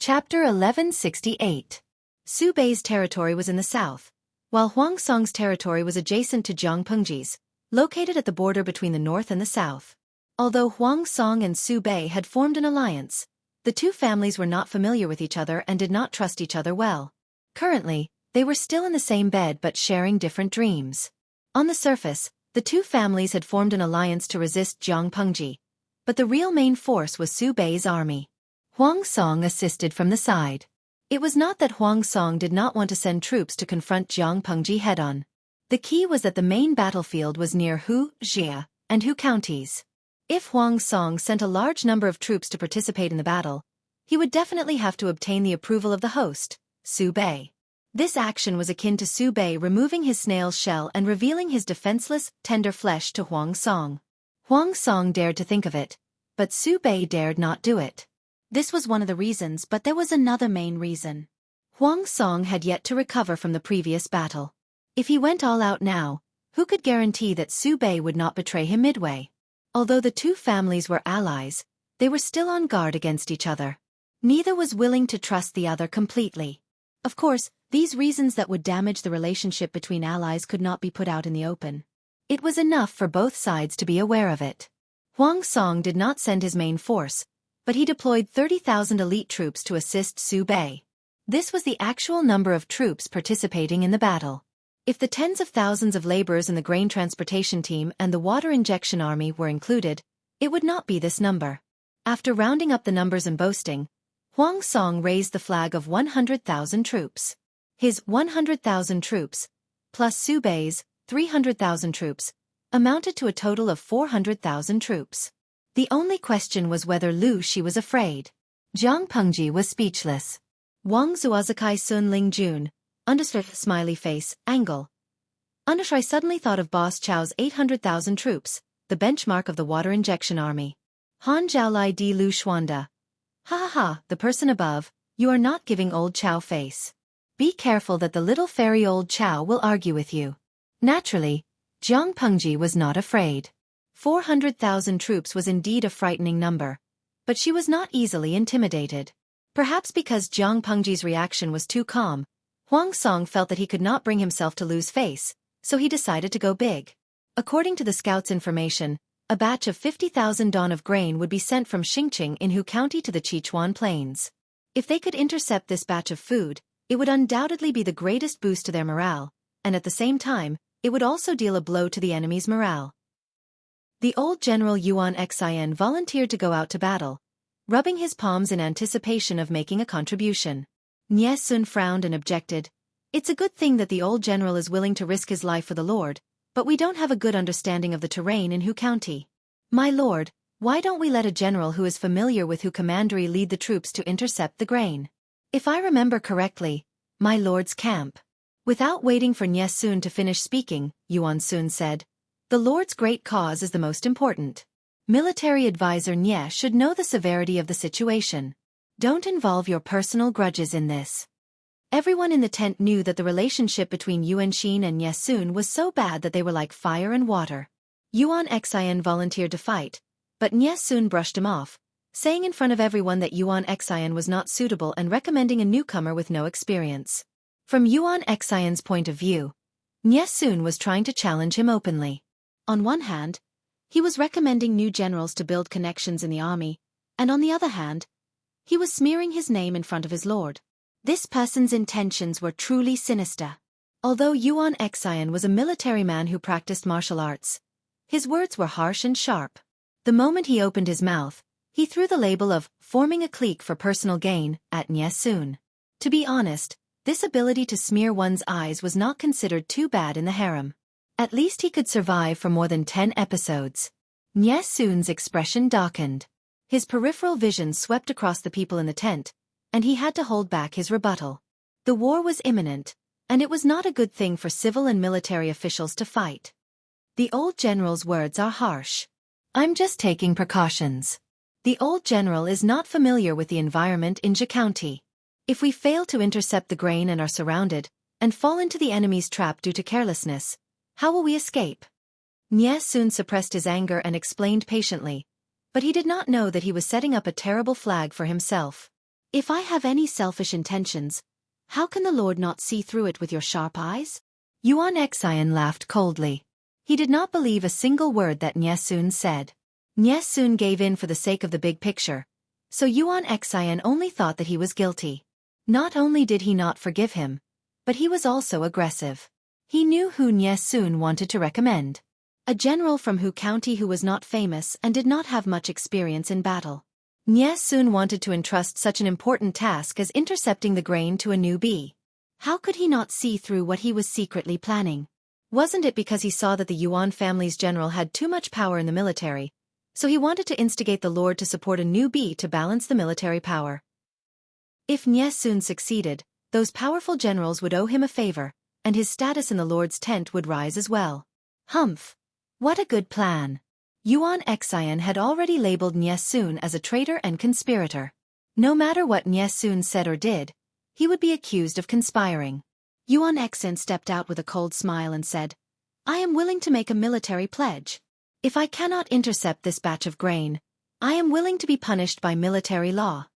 Chapter 1168. Su Bei's territory was in the south, while Huang Song's territory was adjacent to Jiang Pengji's, located at the border between the north and the south. Although Huang Song and Su Bei had formed an alliance, the two families were not familiar with each other and did not trust each other well. Currently, they were still in the same bed but sharing different dreams. On the surface, the two families had formed an alliance to resist Jiang Pengji, but the real main force was Su Bei's army. Huang Song assisted from the side. It was not that Huang Song did not want to send troops to confront Jiang Pengji head-on. The key was that the main battlefield was near Hu, Jia, and Hu counties. If Huang Song sent a large number of troops to participate in the battle, he would definitely have to obtain the approval of the host, Su Bei. This action was akin to Su Bei removing his snail's shell and revealing his defenseless, tender flesh to Huang Song. Huang Song dared to think of it, but Su Bei dared not do it. This was one of the reasons, but there was another main reason. Huang Song had yet to recover from the previous battle. If he went all out now, who could guarantee that Su Bei would not betray him midway? Although the two families were allies, they were still on guard against each other. Neither was willing to trust the other completely. Of course, these reasons that would damage the relationship between allies could not be put out in the open. It was enough for both sides to be aware of it. Huang Song did not send his main force, but he deployed 30,000 elite troops to assist Su Bei. This was the actual number of troops participating in the battle. If the tens of thousands of laborers in the grain transportation team and the water injection army were included, it would not be this number. After rounding up the numbers and boasting, Huang Song raised the flag of 100,000 troops. His 100,000 troops, plus Su Bei's 300,000 troops, amounted to a total of 400,000 troops. The only question was whether Lu Shi was afraid. Jiang Pengji was speechless. Wang Zuazakai Sun Ling Jun, understood smiley face, angle. I suddenly thought of Boss Chow's 800,000 troops, the benchmark of the water injection army. Han Zhaolai Di Lu Xuanda. Ha ha ha, the person above, you are not giving old Chow face. Be careful that the little fairy old Chow will argue with you. Naturally, Jiang Pengji was not afraid. 400,000 troops was indeed a frightening number, but she was not easily intimidated. Perhaps because Jiang Pengji's reaction was too calm, Huang Song felt that he could not bring himself to lose face, so he decided to go big. According to the scouts' information, a batch of 50,000 don of grain would be sent from Xingqing in Hu County to the Sichuan Plains. If they could intercept this batch of food, it would undoubtedly be the greatest boost to their morale, and at the same time, it would also deal a blow to the enemy's morale. The old General Yuan Xin volunteered to go out to battle, rubbing his palms in anticipation of making a contribution. Nie Sun frowned and objected. It's a good thing that the old general is willing to risk his life for the Lord, but we don't have a good understanding of the terrain in Hu County. My lord, why don't we let a general who is familiar with Hu Commandery lead the troops to intercept the grain? If I remember correctly, my lord's camp. Without waiting for Nie Sun to finish speaking, Yuan Sun said, the Lord's great cause is the most important. Military advisor Nie should know the severity of the situation. Don't involve your personal grudges in this. Everyone in the tent knew that the relationship between Yuan Xin and Nie Sun was so bad that they were like fire and water. Yuan Xin volunteered to fight, but Nie Sun brushed him off, saying in front of everyone that Yuan Xin was not suitable and recommending a newcomer with no experience. From Yuan Xin's point of view, Nie Sun was trying to challenge him openly. On one hand, he was recommending new generals to build connections in the army, and on the other hand, he was smearing his name in front of his lord. This person's intentions were truly sinister. Although Yuan Xin was a military man who practiced martial arts, his words were harsh and sharp. The moment he opened his mouth, he threw the label of forming a clique for personal gain at Nie Sun. To be honest, this ability to smear one's eyes was not considered too bad in the harem. At least he could survive for more than 10 episodes. Nie Sun's expression darkened. His peripheral vision swept across the people in the tent, and he had to hold back his rebuttal. The war was imminent, and it was not a good thing for civil and military officials to fight. The old general's words are harsh. I'm just taking precautions. The old general is not familiar with the environment in Jia County. If we fail to intercept the grain and are surrounded, and fall into the enemy's trap due to carelessness, how will we escape? Nie Sun suppressed his anger and explained patiently, but he did not know that he was setting up a terrible flag for himself. If I have any selfish intentions, how can the Lord not see through it with your sharp eyes? Yuan Xian laughed coldly. He did not believe a single word that Nie Sun said. Nie Sun gave in for the sake of the big picture, so Yuan Xian only thought that he was guilty. Not only did he not forgive him, but he was also aggressive. He knew who Nie Sun wanted to recommend. A general from Hu County who was not famous and did not have much experience in battle. Nie Sun wanted to entrust such an important task as intercepting the grain to a newbie. How could he not see through what he was secretly planning? Wasn't it because he saw that the Yuan family's general had too much power in the military, so he wanted to instigate the Lord to support a newbie to balance the military power? If Nie Sun succeeded, those powerful generals would owe him a favor, and his status in the Lord's tent would rise as well. Humph! What a good plan! Yuan Xian had already labeled Nie Sun as a traitor and conspirator. No matter what Nie Sun said or did, he would be accused of conspiring. Yuan Xian stepped out with a cold smile and said, I am willing to make a military pledge. If I cannot intercept this batch of grain, I am willing to be punished by military law.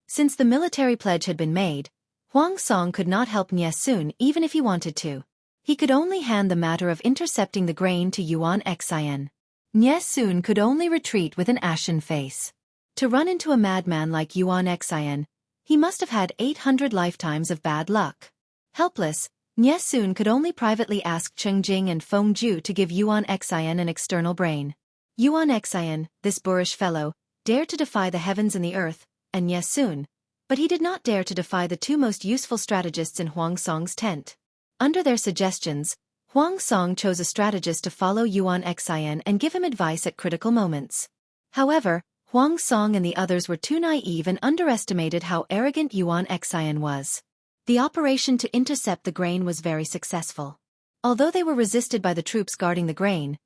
Since the military pledge had been made, Huang Song could not help Nie Sun even if he wanted to. He could only hand the matter of intercepting the grain to Yuan Xian. Nie Sun could only retreat with an ashen face. To run into a madman like Yuan Xian, he must have had 800 lifetimes of bad luck. Helpless, Nie Sun could only privately ask Cheng Jing and Feng Ju to give Yuan Xian an external brain. Yuan Xian, this boorish fellow, dared to defy the heavens and the earth, and Nie Sun, but he did not dare to defy the two most useful strategists in Huang Song's tent. Under their suggestions, Huang Song chose a strategist to follow Yuan Xian and give him advice at critical moments. However, Huang Song and the others were too naive and underestimated how arrogant Yuan Xian was. The operation to intercept the grain was very successful. Although they were resisted by the troops guarding the grain,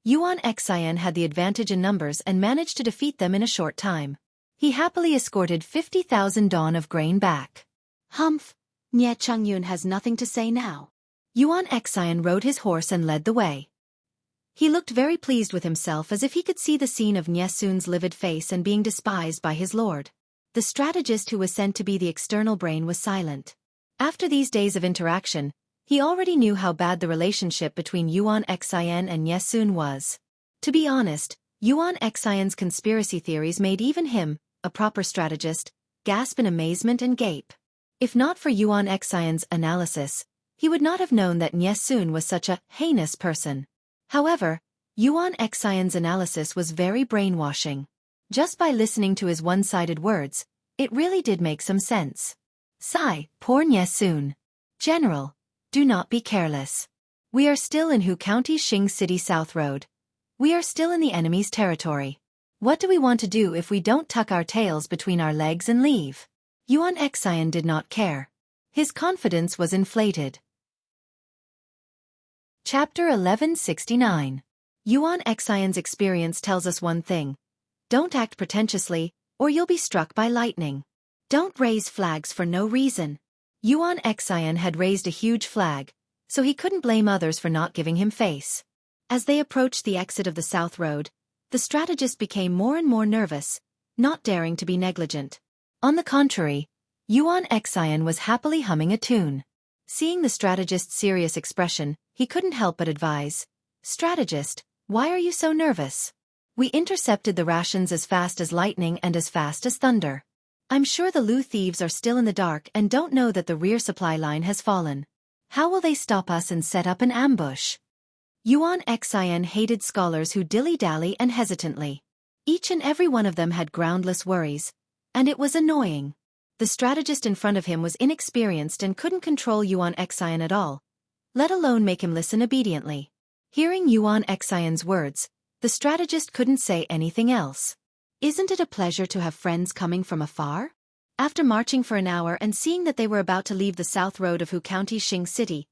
Yuan Xian had the advantage in numbers and managed to defeat them in a short time. He happily escorted 50,000 dawn of grain back. Humph! Nie Chungyun has nothing to say now. Yuan Xian rode his horse and led the way. He looked very pleased with himself as if he could see the scene of Nie Sun's livid face and being despised by his lord. The strategist who was sent to be the external brain was silent. After these days of interaction, he already knew how bad the relationship between Yuan Xian and Nie Sun was. To be honest, Yuan Xian's conspiracy theories made even him, a proper strategist, gasp in amazement and gape. If not for Yuan Xian's analysis, he would not have known that Nie Sun was such a heinous person. However, Yuan Xian's analysis was very brainwashing. Just by listening to his one-sided words, it really did make some sense. Sigh, poor Nie Sun. General, do not be careless. We are still in Hu County Xing City South Road. We are still in the enemy's territory. What do we want to do if we don't tuck our tails between our legs and leave? Yuan Xian did not care. His confidence was inflated. Chapter 1169. Yuan Xian's experience tells us one thing. Don't act pretentiously, or you'll be struck by lightning. Don't raise flags for no reason. Yuan Xian had raised a huge flag, so he couldn't blame others for not giving him face. As they approached the exit of the South Road, the strategist became more and more nervous, not daring to be negligent. On the contrary, Yuan Xian was happily humming a tune. Seeing the strategist's serious expression, he couldn't help but advise, Strategist, why are you so nervous? We intercepted the rations as fast as lightning and as fast as thunder. I'm sure the Lu thieves are still in the dark and don't know that the rear supply line has fallen. How will they stop us and set up an ambush? Yuan Xian hated scholars who dilly-dally and hesitantly. Each and every one of them had groundless worries, and it was annoying. The strategist in front of him was inexperienced and couldn't control Yuan Xian at all, let alone make him listen obediently. Hearing Yuan Xian's words, the strategist couldn't say anything else. Isn't it a pleasure to have friends coming from afar? After marching for an hour and seeing that they were about to leave the south road of Hu County Xing City,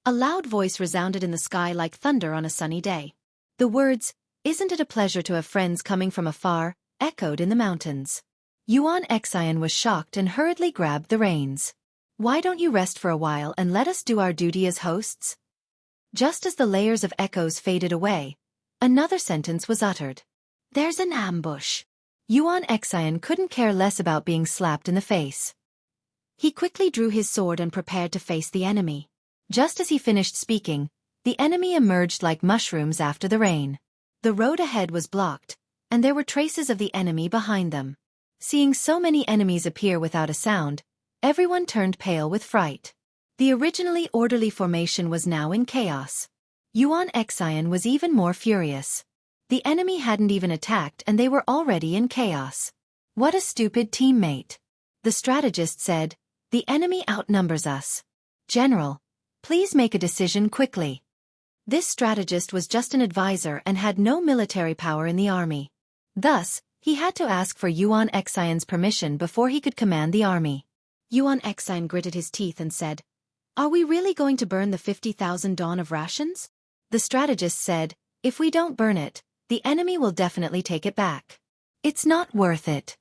a loud voice resounded in the sky like thunder on a sunny day. The words, "Isn't it a pleasure to have friends coming from afar?" echoed in the mountains. Yuan Xian was shocked and hurriedly grabbed the reins. Why don't you rest for a while and let us do our duty as hosts? Just as the layers of echoes faded away, another sentence was uttered. There's an ambush. Yuan Xian couldn't care less about being slapped in the face. He quickly drew his sword and prepared to face the enemy. Just as he finished speaking, the enemy emerged like mushrooms after the rain. The road ahead was blocked, and there were traces of the enemy behind them. Seeing so many enemies appear without a sound, everyone turned pale with fright. The originally orderly formation was now in chaos. Yuan Xian was even more furious. The enemy hadn't even attacked and they were already in chaos. What a stupid teammate. The strategist said, "The enemy outnumbers us. General, please make a decision quickly." This strategist was just an advisor and had no military power in the army. Thus, he had to ask for Yuan Xian's permission before he could command the army. Yuan Xian gritted his teeth and said, "Are we really going to burn the 50,000 dawn of rations?" The strategist said, "If we don't burn it, the enemy will definitely take it back. It's not worth it."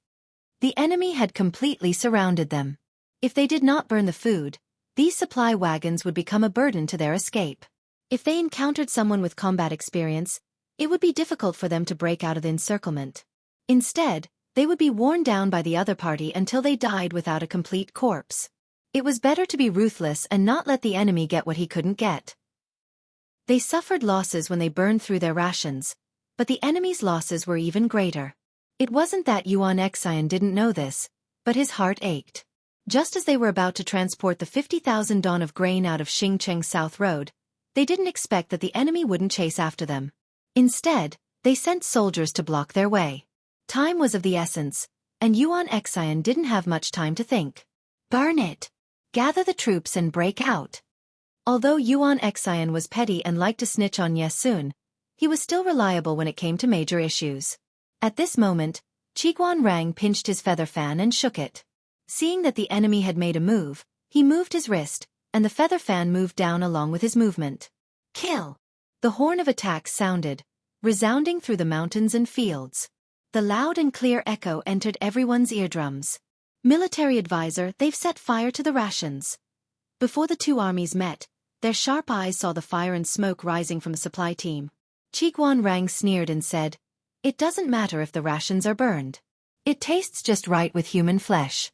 The enemy had completely surrounded them. If they did not burn the food, these supply wagons would become a burden to their escape. If they encountered someone with combat experience, it would be difficult for them to break out of the encirclement. Instead, they would be worn down by the other party until they died without a complete corpse. It was better to be ruthless and not let the enemy get what he couldn't get. They suffered losses when they burned through their rations, but the enemy's losses were even greater. It wasn't that Yuan Xian didn't know this, but his heart ached. Just as they were about to transport the 50,000 dawn of grain out of Xingcheng South Road, they didn't expect that the enemy wouldn't chase after them. Instead, they sent soldiers to block their way. Time was of the essence, and Yuan Xian didn't have much time to think. Burn it! Gather the troops and break out! Although Yuan Xian was petty and liked to snitch on Yesun, he was still reliable when it came to major issues. At this moment, Qiguan Rang pinched his feather fan and shook it. Seeing that the enemy had made a move, he moved his wrist, and the feather fan moved down along with his movement. Kill! The horn of attack sounded, resounding through the mountains and fields. The loud and clear echo entered everyone's eardrums. Military advisor, they've set fire to the rations. Before the two armies met, their sharp eyes saw the fire and smoke rising from the supply team. Qiguan Rang sneered and said, "It doesn't matter if the rations are burned. It tastes just right with human flesh."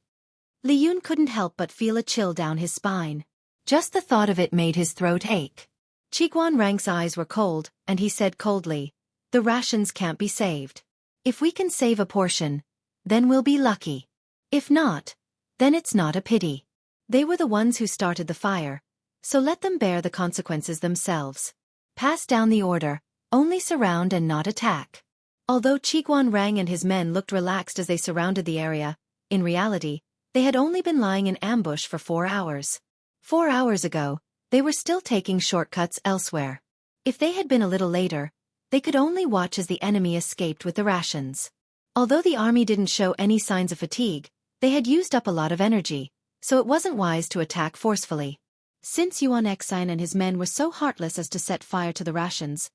Li Yun couldn't help but feel a chill down his spine. Just the thought of it made his throat ache. Qiguan Rang's eyes were cold, and he said coldly, "The rations can't be saved. If we can save a portion, then we'll be lucky. If not, then it's not a pity. They were the ones who started the fire, so let them bear the consequences themselves. Pass down the order, only surround and not attack." Although Qiguan Rang and his men looked relaxed as they surrounded the area, in reality, they had only been lying in ambush for 4 hours. 4 hours ago, they were still taking shortcuts elsewhere. If they had been a little later, they could only watch as the enemy escaped with the rations. Although the army didn't show any signs of fatigue, they had used up a lot of energy, so it wasn't wise to attack forcefully. Since Yuan Xian and his men were so heartless as to set fire to the rations,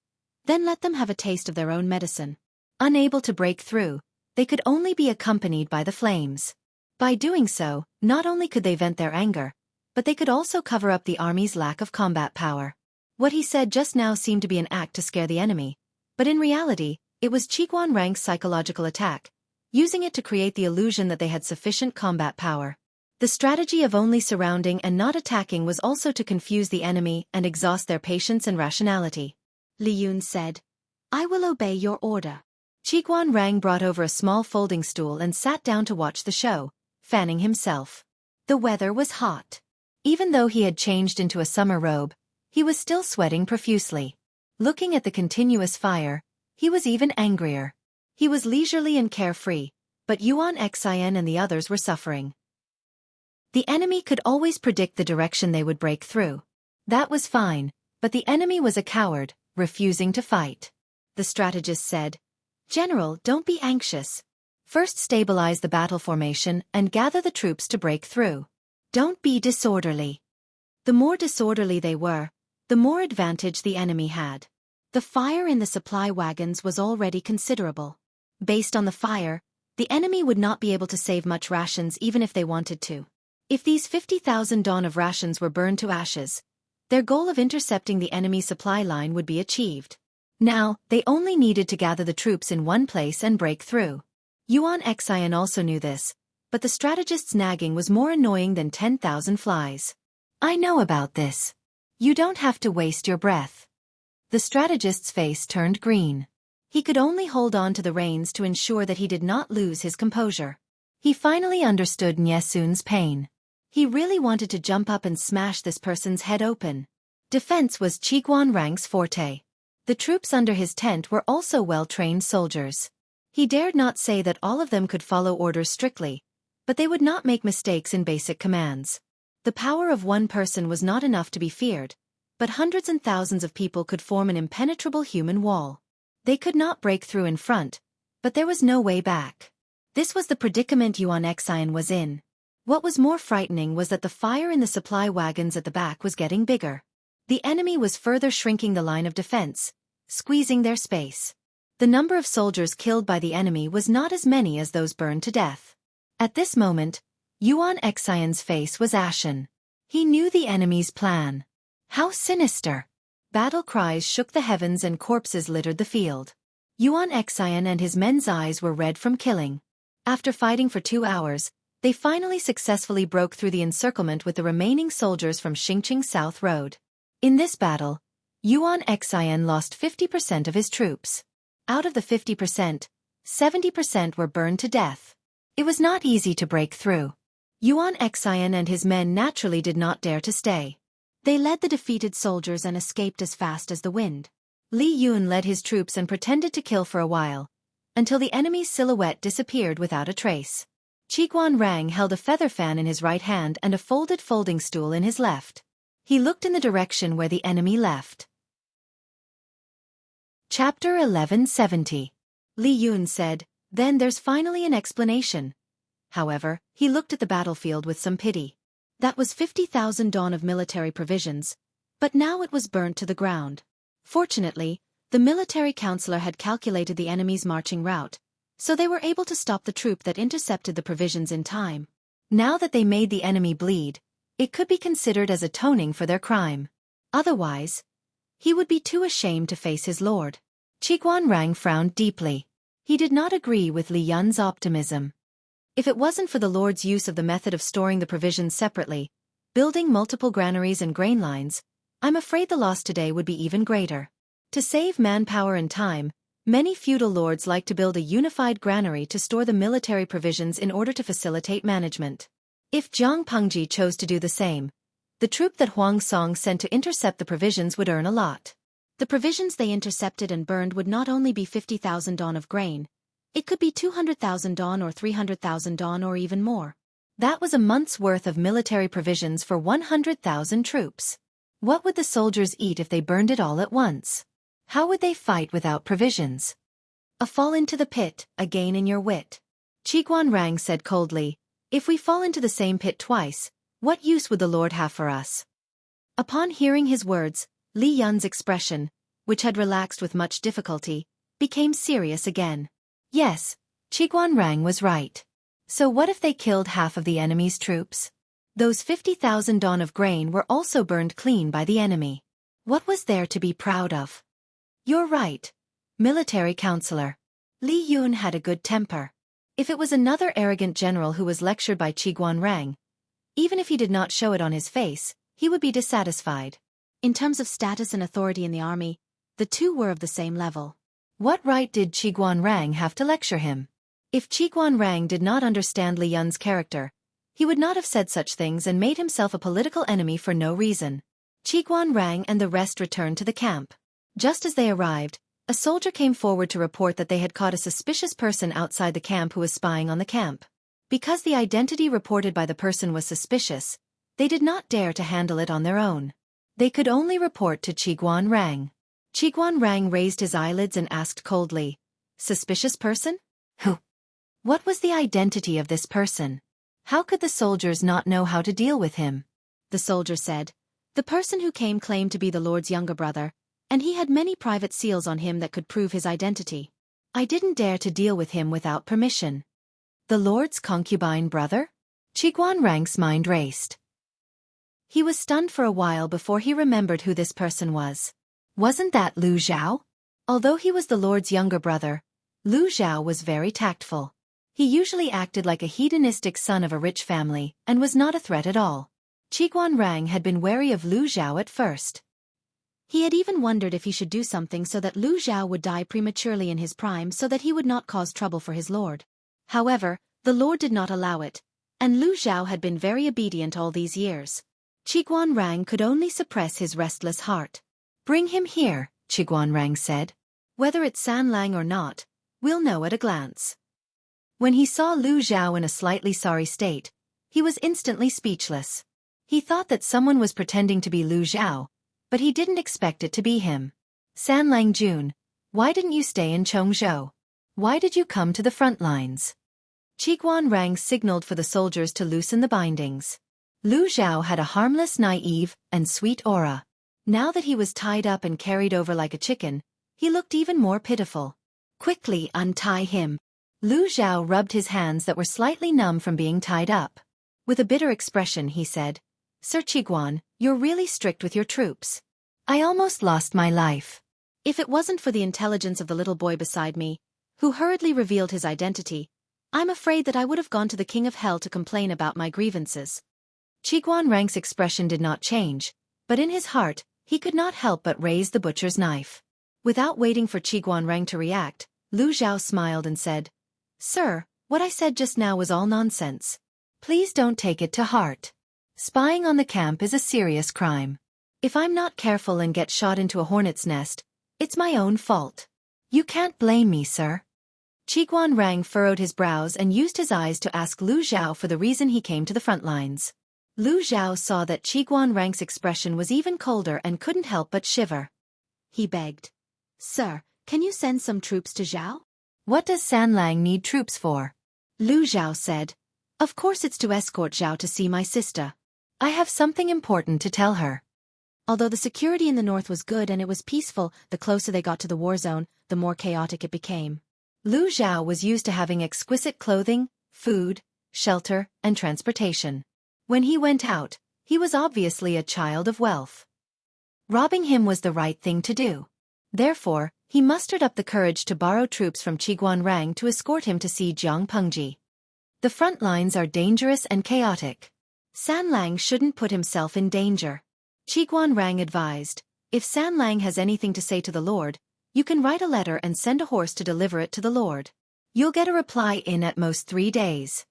then let them have a taste of their own medicine. Unable to break through, they could only be accompanied by the flames. By doing so, not only could they vent their anger, but they could also cover up the army's lack of combat power. What he said just now seemed to be an act to scare the enemy, but in reality, it was Qiguan Rang's psychological attack, using it to create the illusion that they had sufficient combat power. The strategy of only surrounding and not attacking was also to confuse the enemy and exhaust their patience and rationality. Li Yun said, "I will obey your order." Qiguan Rang brought over a small folding stool and sat down to watch the show, fanning himself. The weather was hot. Even though he had changed into a summer robe, he was still sweating profusely. Looking at the continuous fire, he was even angrier. He was leisurely and carefree, but Yuan Xian and the others were suffering. The enemy could always predict the direction they would break through. That was fine, but the enemy was a coward, refusing to fight. The strategist said, "General, don't be anxious. First stabilize the battle formation and gather the troops to break through. Don't be disorderly." The more disorderly they were, the more advantage the enemy had. The fire in the supply wagons was already considerable. Based on the fire, the enemy would not be able to save much rations even if they wanted to. If these 50,000 dawn of rations were burned to ashes, their goal of intercepting the enemy supply line would be achieved. Now, they only needed to gather the troops in one place and break through. Yuan Xian also knew this, but the strategist's nagging was more annoying than 10,000 flies. I know about this. You don't have to waste your breath. The strategist's face turned green. He could only hold on to the reins to ensure that he did not lose his composure. He finally understood Nye Sun's pain. He really wanted to jump up and smash this person's head open. Defense was Qiguan Rang's forte. The troops under his tent were also well-trained soldiers. He dared not say that all of them could follow orders strictly, but they would not make mistakes in basic commands. The power of one person was not enough to be feared, but hundreds and thousands of people could form an impenetrable human wall. They could not break through in front, but there was no way back. This was the predicament Yuan Xian was in. What was more frightening was that the fire in the supply wagons at the back was getting bigger. The enemy was further shrinking the line of defense, squeezing their space. The number of soldiers killed by the enemy was not as many as those burned to death. At this moment, Yuan Xian's face was ashen. He knew the enemy's plan. How sinister! Battle cries shook the heavens and corpses littered the field. Yuan Xian and his men's eyes were red from killing. After fighting for 2 hours, they finally successfully broke through the encirclement with the remaining soldiers from Xingqing South Road. In this battle, Yuan Xian lost 50% of his troops. Out of the 50%, 70% were burned to death. It was not easy to break through. Yuan Xian and his men naturally did not dare to stay. They led the defeated soldiers and escaped as fast as the wind. Li Yun led his troops and pretended to kill for a while, until the enemy's silhouette disappeared without a trace. Qiguan Rang held a feather fan in his right hand and a folded folding stool in his left. He looked in the direction where the enemy left. Chapter 1170. Li Yun said, "Then there's finally an explanation." However, he looked at the battlefield with some pity. That was 50,000 dawn of military provisions, but now it was burnt to the ground. Fortunately, the military counselor had calculated the enemy's marching route, so they were able to stop the troop that intercepted the provisions in time. Now that they made the enemy bleed, it could be considered as atoning for their crime. Otherwise, he would be too ashamed to face his lord. Qiguan Rang frowned deeply. He did not agree with Li Yun's optimism. If it wasn't for the lord's use of the method of storing the provisions separately, building multiple granaries and grain lines, I'm afraid the loss today would be even greater. To save manpower and time, many feudal lords like to build a unified granary to store the military provisions in order to facilitate management. If Jiang Pengji chose to do the same, the troop that Huang Song sent to intercept the provisions would earn a lot. The provisions they intercepted and burned would not only be 50,000 dawn of grain, it could be 200,000 dawn or 300,000 dawn or even more. That was a month's worth of military provisions for 100,000 troops. What would the soldiers eat if they burned it all at once? How would they fight without provisions? A fall into the pit, a gain in your wit. Qiguan Rang said coldly, "If we fall into the same pit twice, what use would the Lord have for us?" Upon hearing his words, Li Yun's expression, which had relaxed with much difficulty, became serious again. Yes, Qiguan Rang was right. So what if they killed half of the enemy's troops? Those 50,000 dawn of grain were also burned clean by the enemy. What was there to be proud of? You're right, military counselor. Li Yun had a good temper. If it was another arrogant general who was lectured by Qiguan Rang, even if he did not show it on his face, he would be dissatisfied. In terms of status and authority in the army, the two were of the same level. What right did Qiguan Rang have to lecture him? If Qiguan Rang did not understand Li Yun's character, he would not have said such things and made himself a political enemy for no reason. Qiguan Rang and the rest returned to the camp. Just as they arrived, a soldier came forward to report that they had caught a suspicious person outside the camp who was spying on the camp. Because the identity reported by the person was suspicious, they did not dare to handle it on their own. They could only report to Qiguan Rang. Qiguan Rang raised his eyelids and asked coldly, "Suspicious person? Who? What was the identity of this person? How could the soldiers not know how to deal with him?" The soldier said, "The person who came claimed to be the Lord's younger brother, and he had many private seals on him that could prove his identity. I didn't dare to deal with him without permission." The Lord's concubine brother? Qiguan Rang's mind raced. He was stunned for a while before he remembered who this person was. Wasn't that Lu Zhao? Although he was the Lord's younger brother, Lu Zhao was very tactful. He usually acted like a hedonistic son of a rich family and was not a threat at all. Qiguanrang had been wary of Lu Zhao at first. He had even wondered if he should do something so that Lu Zhao would die prematurely in his prime so that he would not cause trouble for his lord. However, the lord did not allow it, and Lu Zhao had been very obedient all these years. Qiguanrang could only suppress his restless heart. "Bring him here," Qiguanrang said. "Whether it's Sanlang or not, we'll know at a glance." When he saw Lu Zhao in a slightly sorry state, he was instantly speechless. He thought that someone was pretending to be Lu Zhao, but he didn't expect it to be him. "Sanlang Jun, why didn't you stay in Chongzhou? Why did you come to the front lines?" Qiguanrang signaled for the soldiers to loosen the bindings. Lu Zhao had a harmless, naive, and sweet aura. Now that he was tied up and carried over like a chicken, he looked even more pitiful. "Quickly untie him." Lu Zhao rubbed his hands that were slightly numb from being tied up. With a bitter expression he said, "Sir Qiguan, you're really strict with your troops. I almost lost my life. If it wasn't for the intelligence of the little boy beside me, who hurriedly revealed his identity, I'm afraid that I would have gone to the King of Hell to complain about my grievances." Qiguanrang's expression did not change, but in his heart, he could not help but raise the butcher's knife. Without waiting for Qiguanrang to react, Lu Zhao smiled and said, "Sir, what I said just now was all nonsense. Please don't take it to heart. Spying on the camp is a serious crime. If I'm not careful and get shot into a hornet's nest, it's my own fault. You can't blame me, sir." Qiguanrang furrowed his brows and used his eyes to ask Lu Zhao for the reason he came to the front lines. Lu Zhao saw that Qiguanrang's expression was even colder and couldn't help but shiver. He begged, "Sir, can you send some troops to Zhao?" "What does Sanlang need troops for?" Lu Zhao said, "Of course it's to escort Zhao to see my sister. I have something important to tell her." Although the security in the north was good and it was peaceful, the closer they got to the war zone, the more chaotic it became. Lu Zhao was used to having exquisite clothing, food, shelter, and transportation. When he went out, he was obviously a child of wealth. Robbing him was the right thing to do. Therefore, he mustered up the courage to borrow troops from Qiguanrang to escort him to see Jiang Pengji. The front lines are dangerous and chaotic. Sanlang shouldn't put himself in danger. Qiguanrang advised, "If Sanlang has anything to say to the Lord, you can write a letter and send a horse to deliver it to the Lord. You'll get a reply in at most 3 days."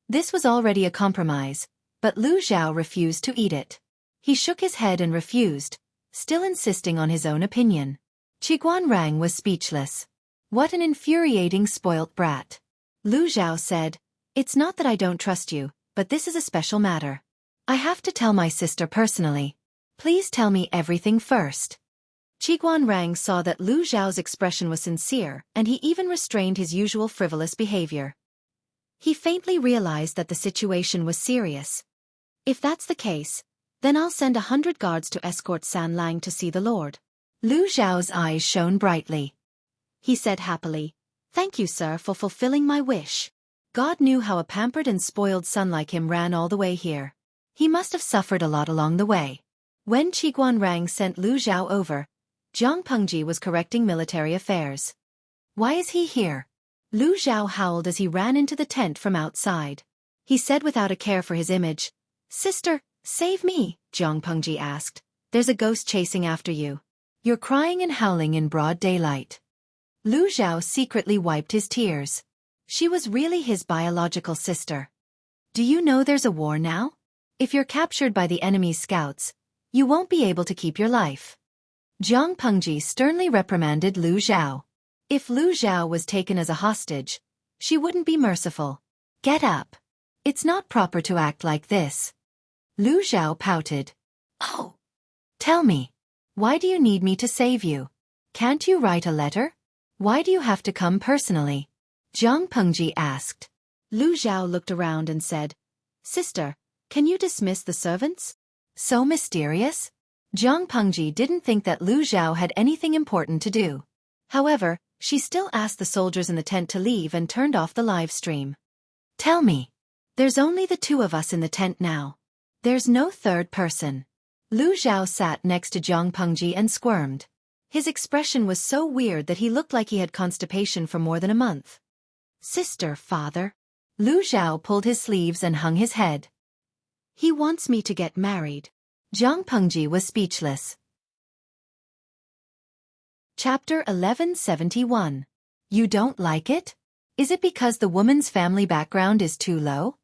This was already a compromise, but Lu Zhao refused to eat it. He shook his head and refused, still insisting on his own opinion. Qiguanrang was speechless. What an infuriating spoilt brat. Lu Zhao said, "It's not that I don't trust you, but this is a special matter. I have to tell my sister personally. Please tell me everything first." Qiguanrang saw that Lu Zhao's expression was sincere, and he even restrained his usual frivolous behavior. He faintly realized that the situation was serious. "If that's the case, then I'll send 100 guards to escort Sanlang to see the Lord." Lu Zhao's eyes shone brightly. He said happily, "Thank you, sir, for fulfilling my wish." God knew how a pampered and spoiled son like him ran all the way here. He must have suffered a lot along the way. When Qiguanrang sent Lu Zhao over, Jiang Pengji was correcting military affairs. "Why is he here?" Lu Zhao howled as he ran into the tent from outside. He said without a care for his image, "Sister, save me," Jiang Pengji asked. "There's a ghost chasing after you. You're crying and howling in broad daylight." Lu Zhao secretly wiped his tears. She was really his biological sister. "Do you know there's a war now? If you're captured by the enemy's scouts, you won't be able to keep your life." Jiang Pengji sternly reprimanded Lu Zhao. If Lu Zhao was taken as a hostage, she wouldn't be merciful. "Get up. It's not proper to act like this." Lu Zhao pouted. "Oh. Tell me. Why do you need me to save you? Can't you write a letter? Why do you have to come personally?" Jiang Pengji asked. Lu Zhao looked around and said, "Sister, can you dismiss the servants?" So mysterious? Jiang Pengji didn't think that Lu Zhao had anything important to do. However, she still asked the soldiers in the tent to leave and turned off the live stream. "Tell me. There's only the 2 of us in the tent now. There's no third person." Lu Zhao sat next to Jiang Pengji and squirmed. His expression was so weird that he looked like he had constipation for more than a month. Sister, father. Lu Zhao pulled his sleeves and hung his head. He wants me to get married. Zhang Pengji was speechless. Chapter 1171. You don't like it? Is it because the woman's family background is too low?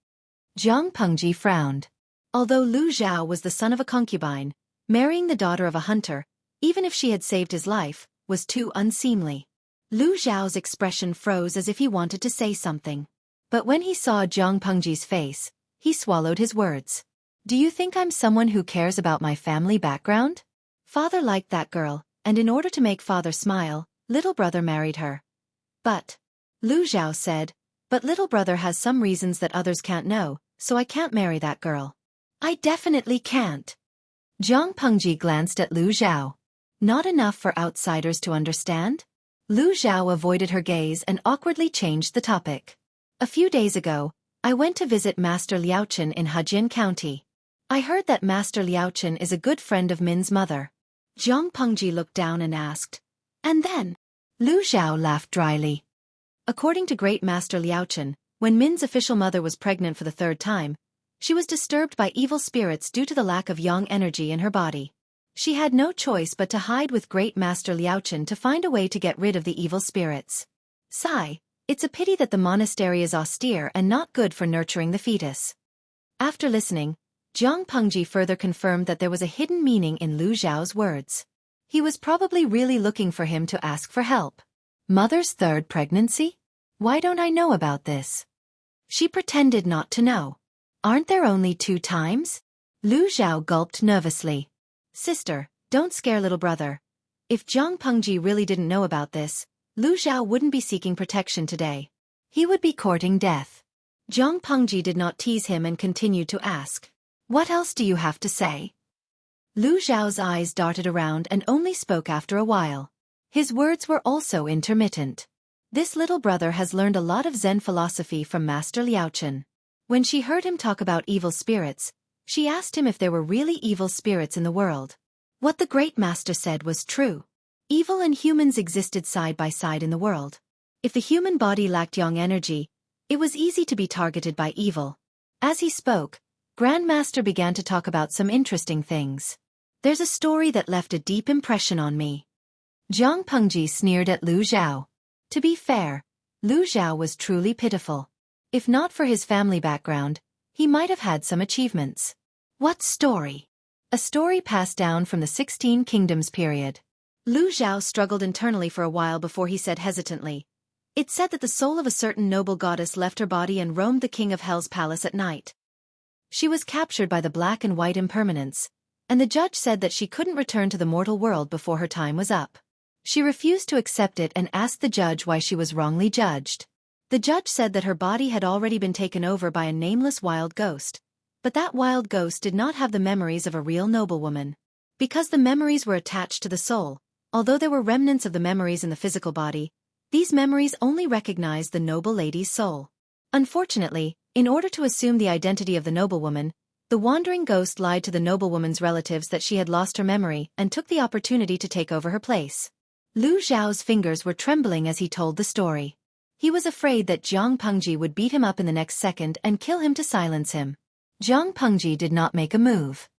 Zhang Pengji frowned. Although Lu Zhao was the son of a concubine, marrying the daughter of a hunter, even if she had saved his life, was too unseemly. Lu Zhao's expression froze as if he wanted to say something. But when he saw Zhang Pengji's face, he swallowed his words. Do you think I'm someone who cares about my family background? Father liked that girl, and in order to make father smile, little brother married her. But, Lu Zhao said, but little brother has some reasons that others can't know, so I can't marry that girl. I definitely can't. Zhang Pengji glanced at Lu Zhao. Not enough for outsiders to understand? Lu Zhao avoided her gaze and awkwardly changed the topic. A few days ago, I went to visit Master Liaochen in Hejin County. I heard that Master Liaochen is a good friend of Min's mother. Zhang Pengji looked down and asked. And then? Lu Zhao laughed dryly. According to Great Master Liaochen, when Min's official mother was pregnant for the third time, she was disturbed by evil spirits due to the lack of yang energy in her body. She had no choice but to hide with Great Master Liaochen to find a way to get rid of the evil spirits. Sigh, it's a pity that the monastery is austere and not good for nurturing the fetus. After listening, Zhang Pengji further confirmed that there was a hidden meaning in Lu Zhao's words. He was probably really looking for him to ask for help. Mother's third pregnancy? Why don't I know about this? She pretended not to know. Aren't there only 2 times? Lu Zhao gulped nervously. Sister, don't scare little brother. If Zhang Pengji really didn't know about this, Lu Zhao wouldn't be seeking protection today. He would be courting death. Zhang Pengji did not tease him and continued to ask. What else do you have to say? Lu Zhao's eyes darted around and only spoke after a while. His words were also intermittent. This little brother has learned a lot of Zen philosophy from Master Liaochen. When she heard him talk about evil spirits, she asked him if there were really evil spirits in the world. What the great master said was true. Evil and humans existed side by side in the world. If the human body lacked yang energy, it was easy to be targeted by evil. As he spoke, Grandmaster began to talk about some interesting things. There's a story that left a deep impression on me. Zhang Pengji sneered at Lu Zhao. To be fair, Lu Zhao was truly pitiful. If not for his family background, he might have had some achievements. What story? A story passed down from the 16 Kingdoms period. Lu Zhao struggled internally for a while before he said hesitantly. It said that the soul of a certain noble goddess left her body and roamed the king of hell's palace at night. She was captured by the black and white impermanence, and the judge said that she couldn't return to the mortal world before her time was up. She refused to accept it and asked the judge why she was wrongly judged. The judge said that her body had already been taken over by a nameless wild ghost, but that wild ghost did not have the memories of a real noblewoman. Because the memories were attached to the soul, although there were remnants of the memories in the physical body, these memories only recognized the noble lady's soul. Unfortunately, in order to assume the identity of the noblewoman, the wandering ghost lied to the noblewoman's relatives that she had lost her memory and took the opportunity to take over her place. Lu Zhao's fingers were trembling as he told the story. He was afraid that Zhang Pengji would beat him up in the next second and kill him to silence him. Zhang Pengji did not make a move.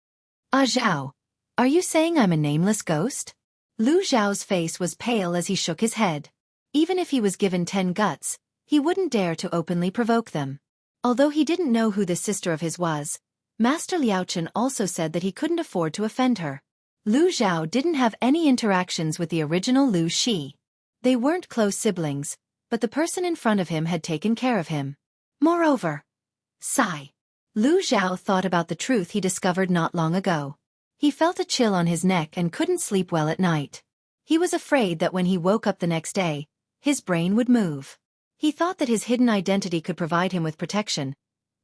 Ah Zhao, are you saying I'm a nameless ghost? Lu Zhao's face was pale as he shook his head. Even if he was given 10 guts, he wouldn't dare to openly provoke them. Although he didn't know who this sister of his was, Master Liaochen also said that he couldn't afford to offend her. Lu Zhao didn't have any interactions with the original Lu Shi. They weren't close siblings, but the person in front of him had taken care of him. Moreover, sigh. Lu Zhao thought about the truth he discovered not long ago. He felt a chill on his neck and couldn't sleep well at night. He was afraid that when he woke up the next day, his brain would move. He thought that his hidden identity could provide him with protection,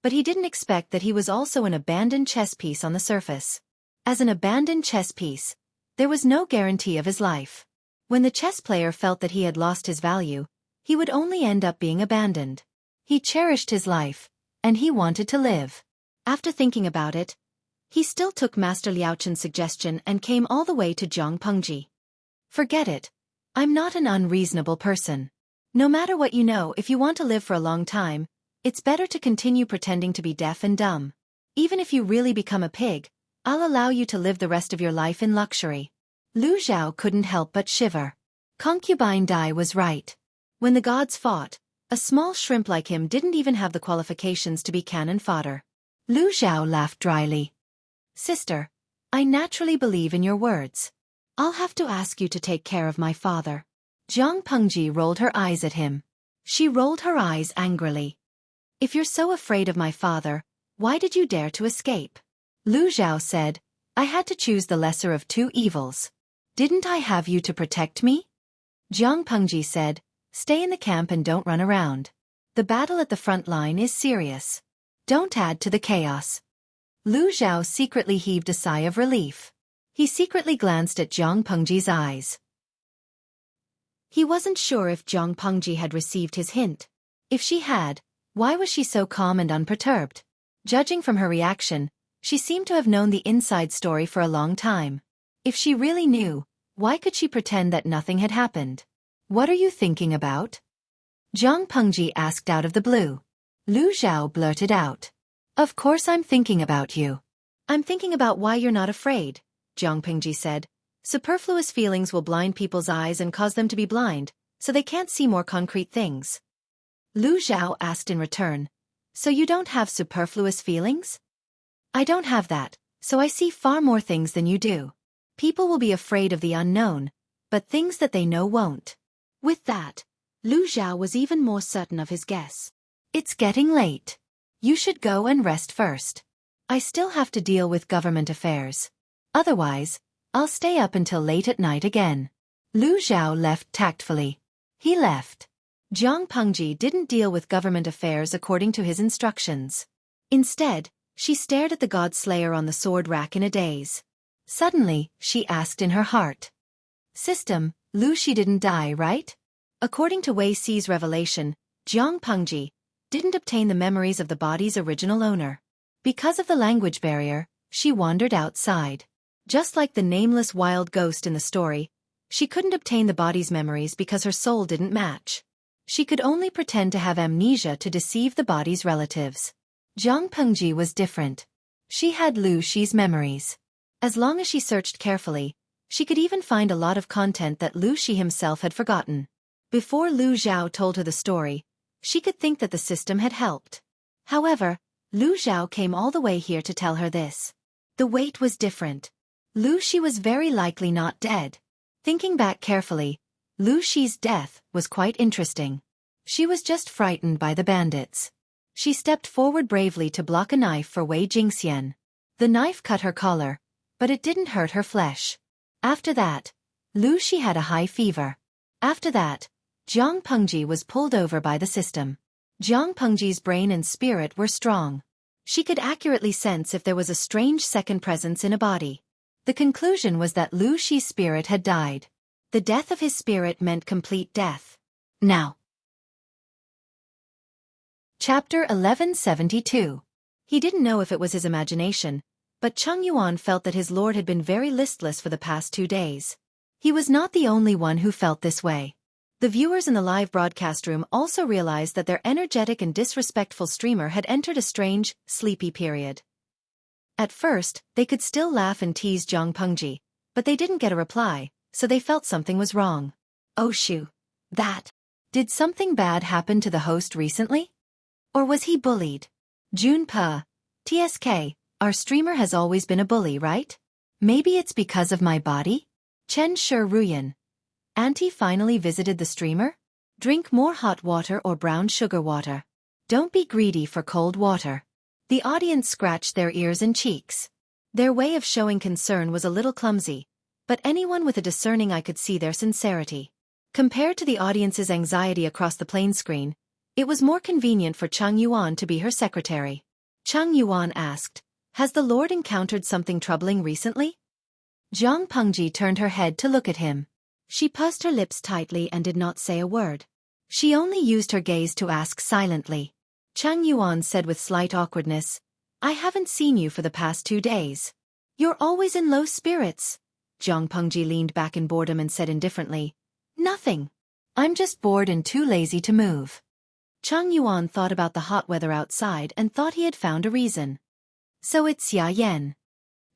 but he didn't expect that he was also an abandoned chess piece on the surface. As an abandoned chess piece, there was no guarantee of his life. When the chess player felt that he had lost his value, he would only end up being abandoned. He cherished his life, and he wanted to live. After thinking about it, he still took Master Liaochen's suggestion and came all the way to Zhang Pengji. Forget it. I'm not an unreasonable person. No matter what you know, if you want to live for a long time, it's better to continue pretending to be deaf and dumb. Even if you really become a pig, I'll allow you to live the rest of your life in luxury. Lu Zhao couldn't help but shiver. Concubine Dai was right. When the gods fought, a small shrimp like him didn't even have the qualifications to be cannon fodder. Lu Zhao laughed dryly. Sister, I naturally believe in your words. I'll have to ask you to take care of my father. Zhang Pengji rolled her eyes at him. She rolled her eyes angrily. If you're so afraid of my father, why did you dare to escape? Lu Zhao said, I had to choose the lesser of two evils. Didn't I have you to protect me? Zhang Pengji said, stay in the camp and don't run around. The battle at the front line is serious. Don't add to the chaos. Lu Zhao secretly heaved a sigh of relief. He secretly glanced at Zhang Pengji's eyes. He wasn't sure if Zhang Pengji had received his hint. If she had, why was she so calm and unperturbed? Judging from her reaction, she seemed to have known the inside story for a long time. If she really knew, why could she pretend that nothing had happened? What are you thinking about? Zhang Pengji asked out of the blue. Lu Zhao blurted out. Of course I'm thinking about you. I'm thinking about why you're not afraid, Zhang Pengji said. Superfluous feelings will blind people's eyes and cause them to be blind, so they can't see more concrete things. Lu Zhao asked in return, so you don't have superfluous feelings? I don't have that, so I see far more things than you do. People will be afraid of the unknown, but things that they know won't. With that, Lu Zhao was even more certain of his guess. It's getting late. You should go and rest first. I still have to deal with government affairs. Otherwise, I'll stay up until late at night again. Lu Zhao left tactfully. He left. Zhang Pengji didn't deal with government affairs according to his instructions. Instead, she stared at the god slayer on the sword rack in a daze. Suddenly, she asked in her heart. System, Lu Shi didn't die, right? According to Wei Xi's revelation, Zhang Pengji didn't obtain the memories of the body's original owner. Because of the language barrier, she wandered outside. Just like the nameless wild ghost in the story, she couldn't obtain the body's memories because her soul didn't match. She could only pretend to have amnesia to deceive the body's relatives. Zhang Pengji was different. She had Lu Shi's memories. As long as she searched carefully, she could even find a lot of content that Lu Shi himself had forgotten. Before Lu Zhao told her the story, she could think that the system had helped. However, Lu Zhao came all the way here to tell her this. The weight was different. Lu Shi was very likely not dead. Thinking back carefully, Lu Shi's death was quite interesting. She was just frightened by the bandits. She stepped forward bravely to block a knife for Wei Jingxian. The knife cut her collar, but it didn't hurt her flesh. After that, Lu Shi had a high fever. After that, Zhang Pengji was pulled over by the system. Zhang Pengji's brain and spirit were strong. She could accurately sense if there was a strange second presence in a body. The conclusion was that Lu Shi's spirit had died. The death of his spirit meant complete death. Now. Chapter 1172. He didn't know if it was his imagination, but Cheng Yuan felt that his lord had been very listless for the past 2 days. He was not the only one who felt this way. The viewers in the live broadcast room also realized that their energetic and disrespectful streamer had entered a strange, sleepy period. At first, they could still laugh and tease Zhang Pengji, but they didn't get a reply, so they felt something was wrong. Oh shoo. Did something bad happen to the host recently? Or was he bullied? Jun Pa. TSK, our streamer has always been a bully, right? Maybe it's because of my body? Chen Shi Ruyan. Auntie finally visited the streamer? Drink more hot water or brown sugar water. Don't be greedy for cold water. The audience scratched their ears and cheeks. Their way of showing concern was a little clumsy, but anyone with a discerning eye could see their sincerity. Compared to the audience's anxiety across the plain screen, it was more convenient for Cheng Yuan to be her secretary. Cheng Yuan asked, has the Lord encountered something troubling recently? Zhang Pengji turned her head to look at him. She pursed her lips tightly and did not say a word. She only used her gaze to ask silently. Cheng Yuan said with slight awkwardness, I haven't seen you for the past 2 days. You're always in low spirits. Zhang Pengji leaned back in boredom and said indifferently, nothing. I'm just bored and too lazy to move. Chang Yuan thought about the hot weather outside and thought he had found a reason. So it's Xia Yan.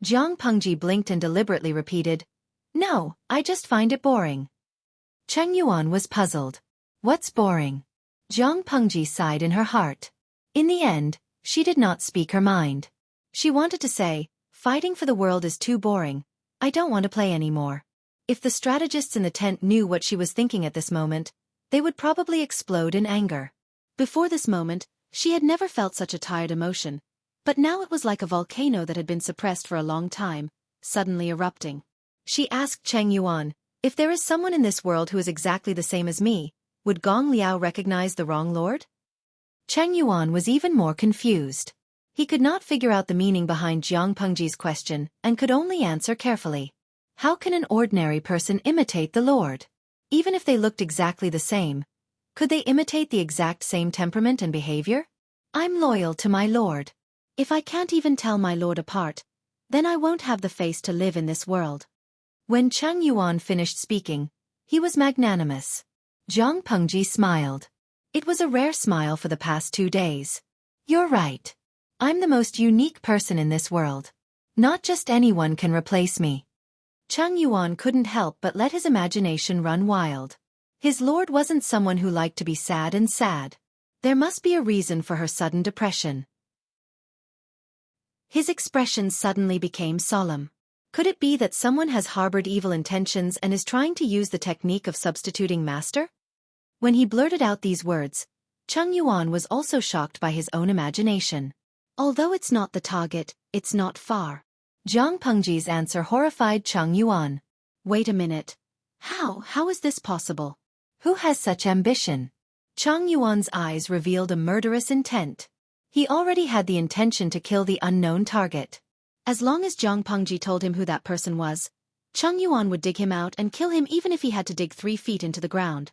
Jiang Pengji blinked and deliberately repeated, No, I just find it boring. Cheng Yuan was puzzled. What's boring? Jiang Pengji sighed in her heart. In the end, she did not speak her mind. She wanted to say, fighting for the world is too boring, I don't want to play anymore. If the strategists in the tent knew what she was thinking at this moment, they would probably explode in anger. Before this moment, she had never felt such a tired emotion, but now it was like a volcano that had been suppressed for a long time, suddenly erupting. She asked Cheng Yuan, if there is someone in this world who is exactly the same as me, would Gong Liao recognize the wrong lord? Cheng Yuan was even more confused. He could not figure out the meaning behind Jiang Pengji's question and could only answer carefully. How can an ordinary person imitate the Lord? Even if they looked exactly the same, could they imitate the exact same temperament and behavior? I'm loyal to my Lord. If I can't even tell my Lord apart, then I won't have the face to live in this world. When Cheng Yuan finished speaking, he was magnanimous. Jiang Pengji smiled. It was a rare smile for the past 2 days. You're right. I'm the most unique person in this world. Not just anyone can replace me. Cheng Yuan couldn't help but let his imagination run wild. His lord wasn't someone who liked to be sad and sad. There must be a reason for her sudden depression. His expression suddenly became solemn. Could it be that someone has harbored evil intentions and is trying to use the technique of substituting master? When he blurted out these words, Cheng Yuan was also shocked by his own imagination. Although it's not the target, it's not far. Jiang Pengji's answer horrified Cheng Yuan. Wait a minute. How is this possible? Who has such ambition? Cheng Yuan's eyes revealed a murderous intent. He already had the intention to kill the unknown target. As long as Jiang Pengji told him who that person was, Cheng Yuan would dig him out and kill him even if he had to dig 3 feet into the ground.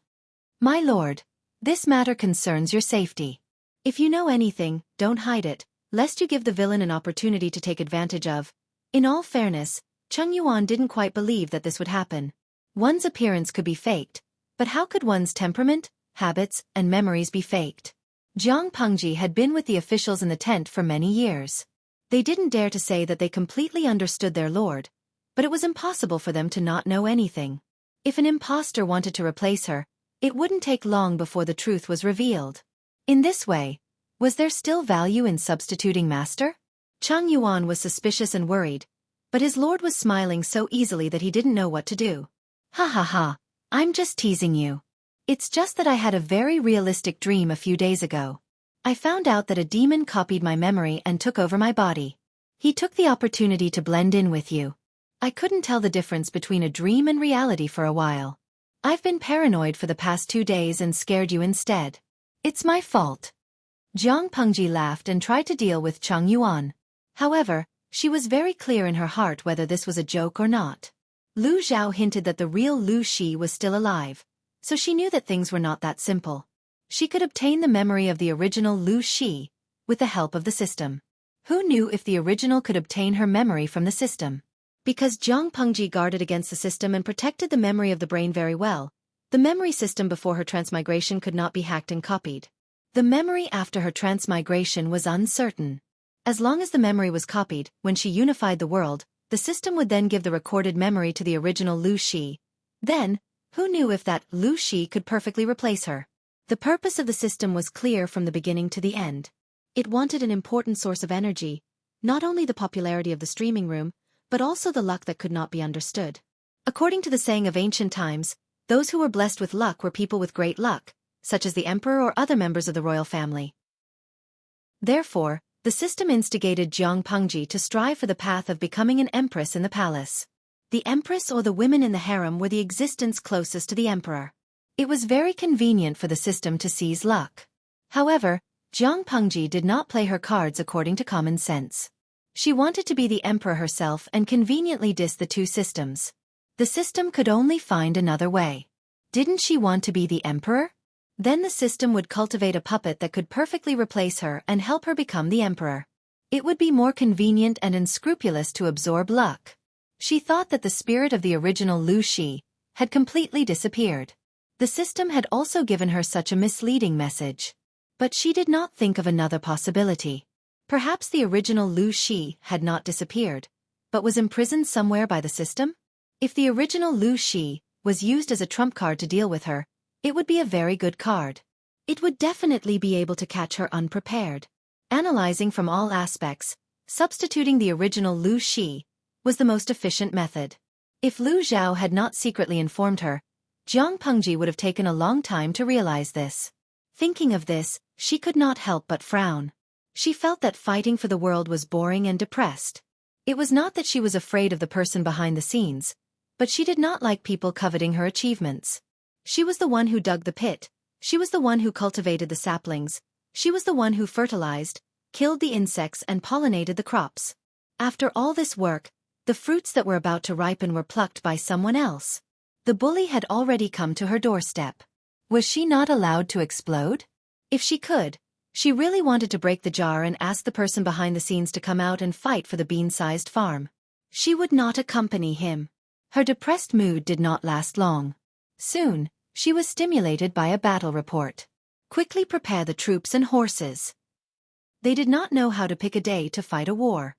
My lord, this matter concerns your safety. If you know anything, don't hide it, lest you give the villain an opportunity to take advantage of. In all fairness, Cheng Yuan didn't quite believe that this would happen. One's appearance could be faked, but how could one's temperament, habits, and memories be faked? Jiang Pengji had been with the officials in the tent for many years. They didn't dare to say that they completely understood their lord, but it was impossible for them to not know anything. If an impostor wanted to replace her, it wouldn't take long before the truth was revealed. In this way, was there still value in substituting master? Cheng Yuan was suspicious and worried, but his lord was smiling so easily that he didn't know what to do. Ha ha ha, I'm just teasing you. It's just that I had a very realistic dream a few days ago. I found out that a demon copied my memory and took over my body. He took the opportunity to blend in with you. I couldn't tell the difference between a dream and reality for a while. I've been paranoid for the past 2 days and scared you instead. It's my fault. Jiang Pengji laughed and tried to deal with Cheng Yuan. However, she was very clear in her heart whether this was a joke or not. Lu Zhao hinted that the real Lu Shi was still alive, so she knew that things were not that simple. She could obtain the memory of the original Lu Shi, with the help of the system. Who knew if the original could obtain her memory from the system? Because Jiang Pengji guarded against the system and protected the memory of the brain very well, the memory system before her transmigration could not be hacked and copied. The memory after her transmigration was uncertain. As long as the memory was copied, when she unified the world, the system would then give the recorded memory to the original Lu Shi. Then, who knew if that Lu Shi could perfectly replace her? The purpose of the system was clear from the beginning to the end. It wanted an important source of energy, not only the popularity of the streaming room, but also the luck that could not be understood. According to the saying of ancient times, those who were blessed with luck were people with great luck, such as the emperor or other members of the royal family. Therefore, the system instigated Jiang Pengji to strive for the path of becoming an empress in the palace. The empress or the women in the harem were the existence closest to the emperor. It was very convenient for the system to seize luck. However, Jiang Pengji did not play her cards according to common sense. She wanted to be the emperor herself and conveniently diss the two systems. The system could only find another way. Didn't she want to be the emperor? Then the system would cultivate a puppet that could perfectly replace her and help her become the emperor. It would be more convenient and unscrupulous to absorb luck. She thought that the spirit of the original Lu Shi had completely disappeared. The system had also given her such a misleading message. But she did not think of another possibility. Perhaps the original Lu Shi had not disappeared, but was imprisoned somewhere by the system? If the original Lu Shi was used as a trump card to deal with her, it would be a very good card. It would definitely be able to catch her unprepared. Analyzing from all aspects, substituting the original Lu Shi was the most efficient method. If Lu Zhao had not secretly informed her, Jiang Pengji would have taken a long time to realize this. Thinking of this, she could not help but frown. She felt that fighting for the world was boring and depressed. It was not that she was afraid of the person behind the scenes, but she did not like people coveting her achievements. She was the one who dug the pit, she was the one who cultivated the saplings, she was the one who fertilized, killed the insects and pollinated the crops. After all this work, the fruits that were about to ripen were plucked by someone else. The bully had already come to her doorstep. Was she not allowed to explode? If she could, she really wanted to break the jar and ask the person behind the scenes to come out and fight for the bean-sized farm. She would not accompany him. Her depressed mood did not last long. Soon, she was stimulated by a battle report. Quickly prepare the troops and horses. They did not know how to pick a day to fight a war.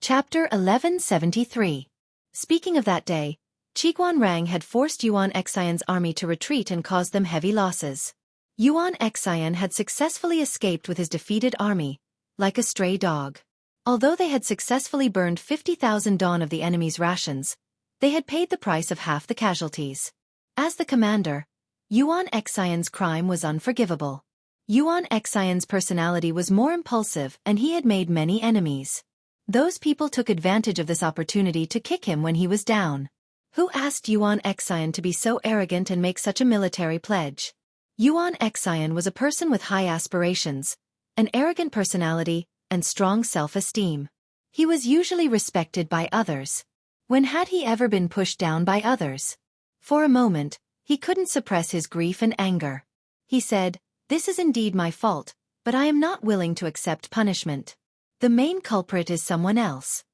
Chapter 1173. Speaking of that day, Qiguan Rang had forced Yuan Xian's army to retreat and caused them heavy losses. Yuan Xian had successfully escaped with his defeated army, like a stray dog. Although they had successfully burned 50,000 dawn of the enemy's rations, they had paid the price of half the casualties. As the commander, Yuan Xian's crime was unforgivable. Yuan Xian's personality was more impulsive and he had made many enemies. Those people took advantage of this opportunity to kick him when he was down. Who asked Yuan Xian to be so arrogant and make such a military pledge? Yuan Xian was a person with high aspirations, an arrogant personality, and strong self-esteem. He was usually respected by others. When had he ever been pushed down by others? For a moment, he couldn't suppress his grief and anger. He said, "This is indeed my fault, but I am not willing to accept punishment. The main culprit is someone else."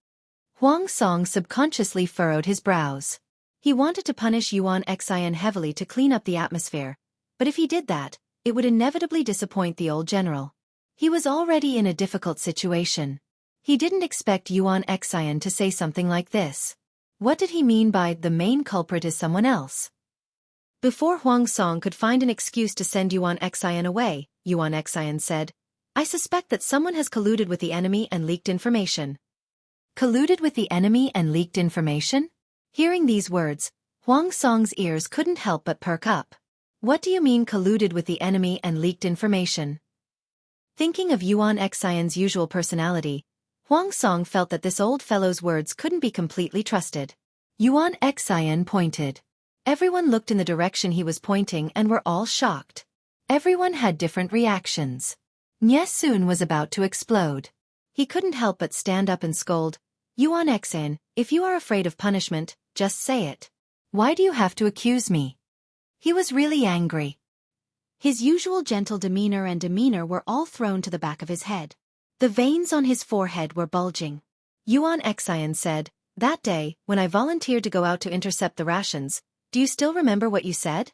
Huang Song subconsciously furrowed his brows. He wanted to punish Yuan Xian heavily to clean up the atmosphere, but if he did that, it would inevitably disappoint the old general. He was already in a difficult situation. He didn't expect Yuan Xian to say something like this. What did he mean by "the main culprit is someone else"? Before Huang Song could find an excuse to send Yuan Xian away, Yuan Xian said, "I suspect that someone has colluded with the enemy and leaked information." Colluded with the enemy and leaked information? Hearing these words, Huang Song's ears couldn't help but perk up. What do you mean colluded with the enemy and leaked information? Thinking of Yuan Xian's usual personality, Huang Song felt that this old fellow's words couldn't be completely trusted. Yuan Xian pointed. Everyone looked in the direction he was pointing and were all shocked. Everyone had different reactions. Nye Sun was about to explode. He couldn't help but stand up and scold, "Yuan Xian, if you are afraid of punishment, just say it. Why do you have to accuse me?" He was really angry. His usual gentle demeanor were all thrown to the back of his head. The veins on his forehead were bulging. Yuan Xian said, "That day, when I volunteered to go out to intercept the rations, do you still remember what you said?"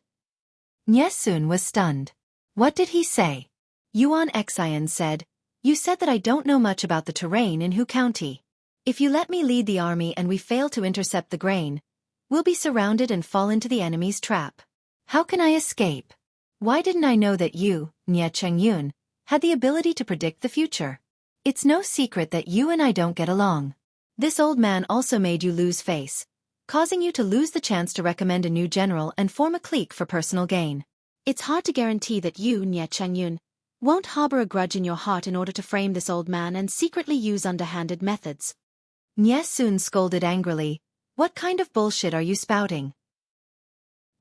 Nye Sun was stunned. What did he say? Yuan Xian said, "You said that I don't know much about the terrain in Hu County. If you let me lead the army and we fail to intercept the grain, we'll be surrounded and fall into the enemy's trap. How can I escape? Why didn't I know that you, Nye Chengyun, had the ability to predict the future? It's no secret that you and I don't get along. This old man also made you lose face, causing you to lose the chance to recommend a new general and form a clique for personal gain. It's hard to guarantee that you, Nye Chengyun, won't harbor a grudge in your heart in order to frame this old man and secretly use underhanded methods." Nye Sun scolded angrily, "What kind of bullshit are you spouting?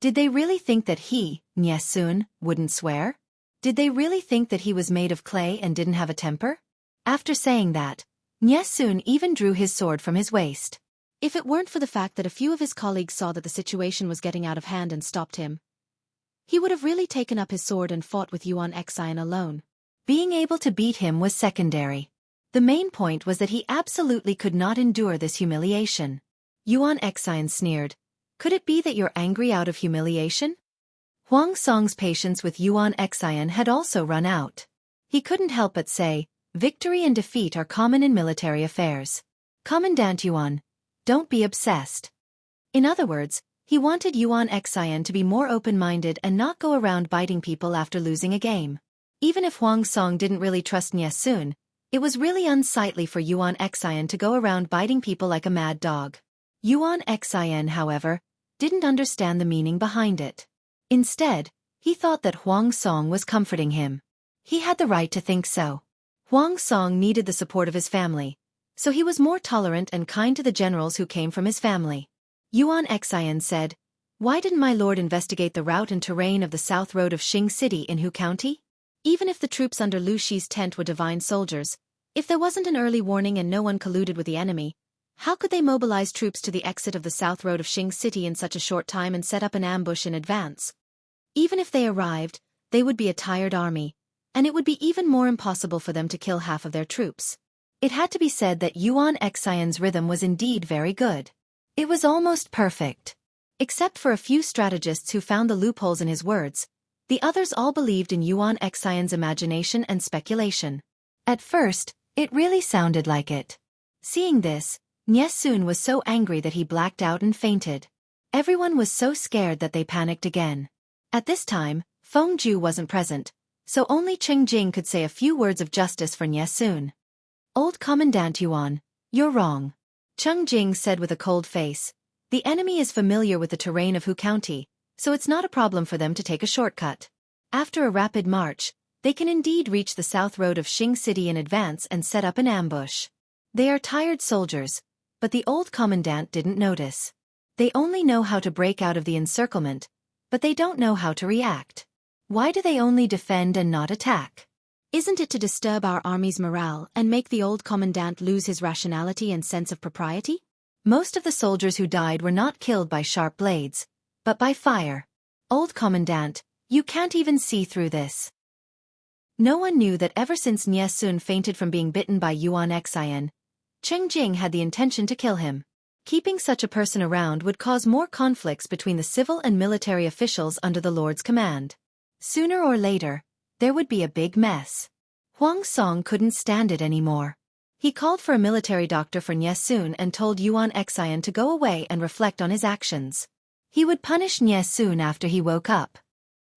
Did they really think that he, Nye Sun, wouldn't swear? Did they really think that he was made of clay and didn't have a temper?" After saying that, Nye Sun even drew his sword from his waist. If it weren't for the fact that a few of his colleagues saw that the situation was getting out of hand and stopped him, he would have really taken up his sword and fought with Yuan Xian alone. Being able to beat him was secondary. The main point was that he absolutely could not endure this humiliation. Yuan Xian sneered, Could it be that you're angry out of humiliation? Huang Song's patience with Yuan Xian had also run out. He couldn't help but say, victory and defeat are common in military affairs. Commandant Yuan, don't be obsessed. In other words, he wanted Yuan Xian to be more open-minded and not go around biting people after losing a game. Even if Huang Song didn't really trust Nie Sun, it was really unsightly for Yuan Xian to go around biting people like a mad dog. Yuan Xian, however, didn't understand the meaning behind it. Instead, he thought that Huang Song was comforting him. He had the right to think so. Huang Song needed the support of his family, so he was more tolerant and kind to the generals who came from his family. Yuan Xian said, "Why didn't my lord investigate the route and terrain of the south road of Xing City in Hu County? Even if the troops under Lu Shi's tent were divine soldiers, if there wasn't an early warning and no one colluded with the enemy, how could they mobilize troops to the exit of the south road of Xing City in such a short time and set up an ambush in advance? Even if they arrived, they would be a tired army, and it would be even more impossible for them to kill half of their troops." It had to be said that Yuan Xian's rhythm was indeed very good. It was almost perfect. Except for a few strategists who found the loopholes in his words, the others all believed in Yuan Xian's imagination and speculation. At first, it really sounded like it. Seeing this, Nie Sun was so angry that he blacked out and fainted. Everyone was so scared that they panicked again. At this time, Feng Ju wasn't present, so only Cheng Jing could say a few words of justice for Nie Sun. "Old Commandant Yuan, you're wrong," Cheng Jing said with a cold face. "The enemy is familiar with the terrain of Hu County, so it's not a problem for them to take a shortcut. After a rapid march, they can indeed reach the south road of Xing City in advance and set up an ambush. They are tired soldiers, but the old commandant didn't notice. They only know how to break out of the encirclement, but they don't know how to react. Why do they only defend and not attack? Isn't it to disturb our army's morale and make the old commandant lose his rationality and sense of propriety? Most of the soldiers who died were not killed by sharp blades, but by fire. Old commandant, you can't even see through this." No one knew that ever since Nie Sun fainted from being bitten by Yuan Xian, Cheng Jing had the intention to kill him. Keeping such a person around would cause more conflicts between the civil and military officials under the Lord's command. Sooner or later, there would be a big mess. Huang Song couldn't stand it anymore. He called for a military doctor for Nie Sun and told Yuan Xian to go away and reflect on his actions. He would punish Nie Sun after he woke up.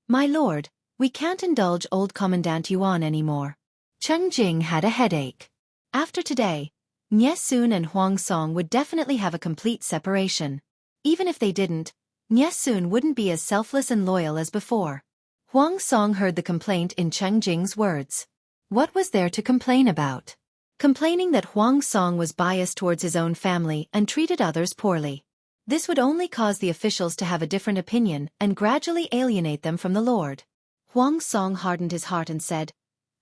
"My lord, we can't indulge old Commandant Yuan anymore." Cheng Jing had a headache. After today, Nie Sun and Huang Song would definitely have a complete separation. Even if they didn't, Nie Sun wouldn't be as selfless and loyal as before. Huang Song heard the complaint in Cheng Jing's words. What was there to complain about? Complaining that Huang Song was biased towards his own family and treated others poorly. This would only cause the officials to have a different opinion and gradually alienate them from the Lord. Huang Song hardened his heart and said,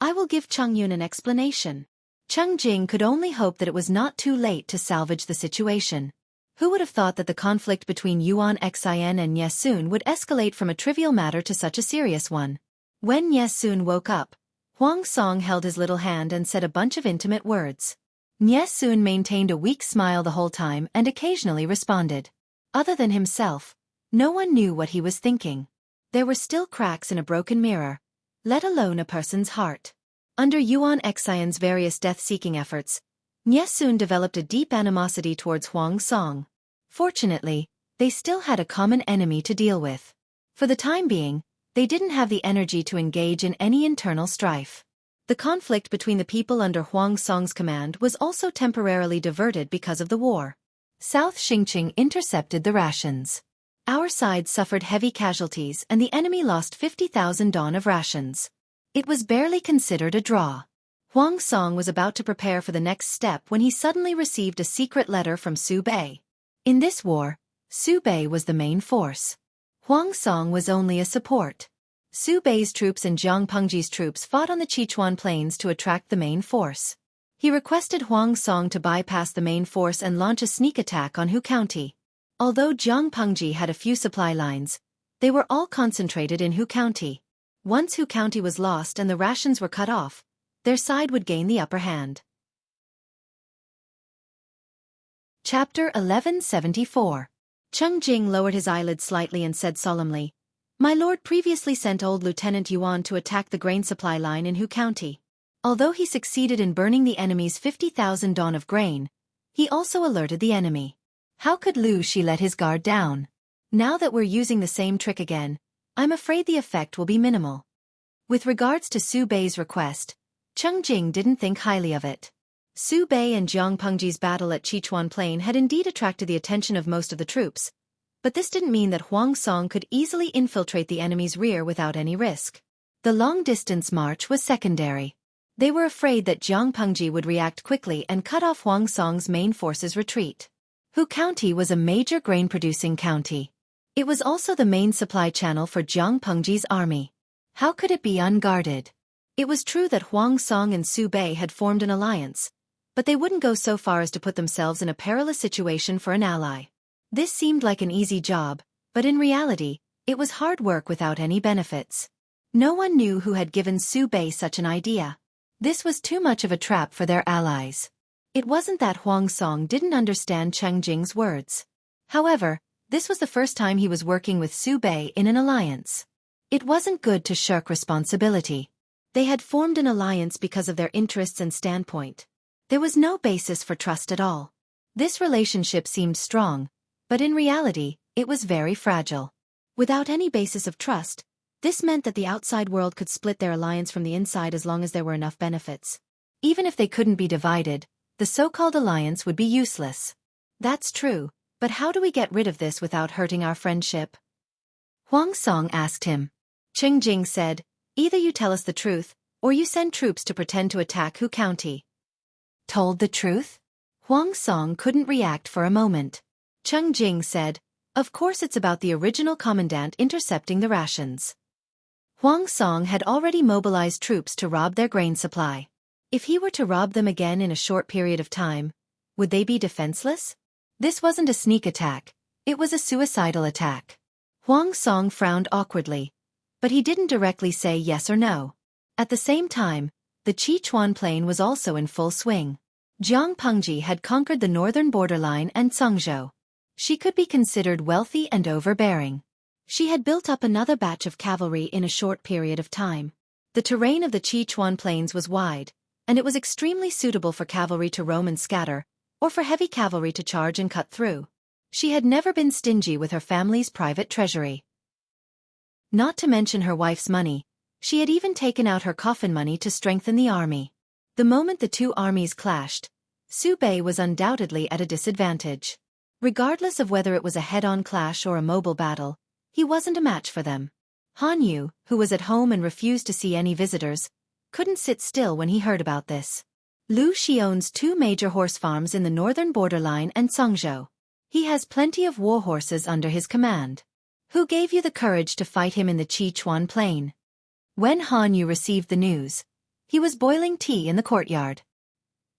"I will give Cheng Yun an explanation." Cheng Jing could only hope that it was not too late to salvage the situation. Who would have thought that the conflict between Yuan Xian and Nie Sun would escalate from a trivial matter to such a serious one? When Nie Sun woke up, Huang Song held his little hand and said a bunch of intimate words. Nie Sun maintained a weak smile the whole time and occasionally responded. Other than himself, no one knew what he was thinking. There were still cracks in a broken mirror, let alone a person's heart. Under Yuan Xian's various death-seeking efforts, Nie Sun developed a deep animosity towards Huang Song. Fortunately, they still had a common enemy to deal with. For the time being, they didn't have the energy to engage in any internal strife. The conflict between the people under Huang Song's command was also temporarily diverted because of the war. South Xingqing intercepted the rations. Our side suffered heavy casualties and the enemy lost 50,000 dawn of rations. It was barely considered a draw. Huang Song was about to prepare for the next step when he suddenly received a secret letter from Su Bei. In this war, Su Bei was the main force. Huang Song was only a support. Su Bei's troops and Jiang Pengji's troops fought on the Sichuan plains to attract the main force. He requested Huang Song to bypass the main force and launch a sneak attack on Hu County. Although Jiang Pengji had a few supply lines, they were all concentrated in Hu County. Once Hu County was lost and the rations were cut off, their side would gain the upper hand. Chapter 1174. Cheng Jing lowered his eyelids slightly and said solemnly, "My lord previously sent old Lieutenant Yuan to attack the grain supply line in Hu County. Although he succeeded in burning the enemy's 50,000 don of grain, he also alerted the enemy. How could Lu Shi let his guard down? Now that we're using the same trick again, I'm afraid the effect will be minimal." With regards to Su Bei's request, Cheng Jing didn't think highly of it. Su Bei and Jiang Pengji's battle at Sichuan Plain had indeed attracted the attention of most of the troops, but this didn't mean that Huang Song could easily infiltrate the enemy's rear without any risk. The long-distance march was secondary. They were afraid that Jiang Pengji would react quickly and cut off Huang Song's main force's retreat. Hu County was a major grain-producing county. It was also the main supply channel for Jiang Pengji's army. How could it be unguarded? It was true that Huang Song and Su Bei had formed an alliance, but they wouldn't go so far as to put themselves in a perilous situation for an ally. This seemed like an easy job, but in reality, it was hard work without any benefits. No one knew who had given Su Bei such an idea. This was too much of a trap for their allies. It wasn't that Huang Song didn't understand Cheng Jing's words. However, this was the first time he was working with Su Bei in an alliance. It wasn't good to shirk responsibility. They had formed an alliance because of their interests and standpoint. There was no basis for trust at all. This relationship seemed strong, but in reality, it was very fragile. Without any basis of trust, this meant that the outside world could split their alliance from the inside as long as there were enough benefits. Even if they couldn't be divided, the so-called alliance would be useless. That's true, but how do we get rid of this without hurting our friendship? Huang Song asked him. Cheng Jing said, "Either you tell us the truth, or you send troops to pretend to attack Hu County." Told the truth? Huang Song couldn't react for a moment. Cheng Jing said, "Of course it's about the original commandant intercepting the rations." Huang Song had already mobilized troops to rob their grain supply. If he were to rob them again in a short period of time, would they be defenseless? This wasn't a sneak attack, it was a suicidal attack. Huang Song frowned awkwardly, but he didn't directly say yes or no. At the same time, the Sichuan Plain was also in full swing. Jiang Pengji had conquered the northern borderline and Cangzhou. She could be considered wealthy and overbearing. She had built up another batch of cavalry in a short period of time. The terrain of the Sichuan Plains was wide, and it was extremely suitable for cavalry to roam and scatter, or for heavy cavalry to charge and cut through. She had never been stingy with her family's private treasury. Not to mention her wife's money, she had even taken out her coffin money to strengthen the army. The moment the two armies clashed, Su Bei was undoubtedly at a disadvantage. Regardless of whether it was a head-on clash or a mobile battle, he wasn't a match for them. Han Yu, who was at home and refused to see any visitors, couldn't sit still when he heard about this. Lu Shi owns 2 major horse farms in the northern borderline and Cangzhou. He has plenty of war horses under his command. Who gave you the courage to fight him in the Sichuan Plain? When Han Yu received the news, he was boiling tea in the courtyard.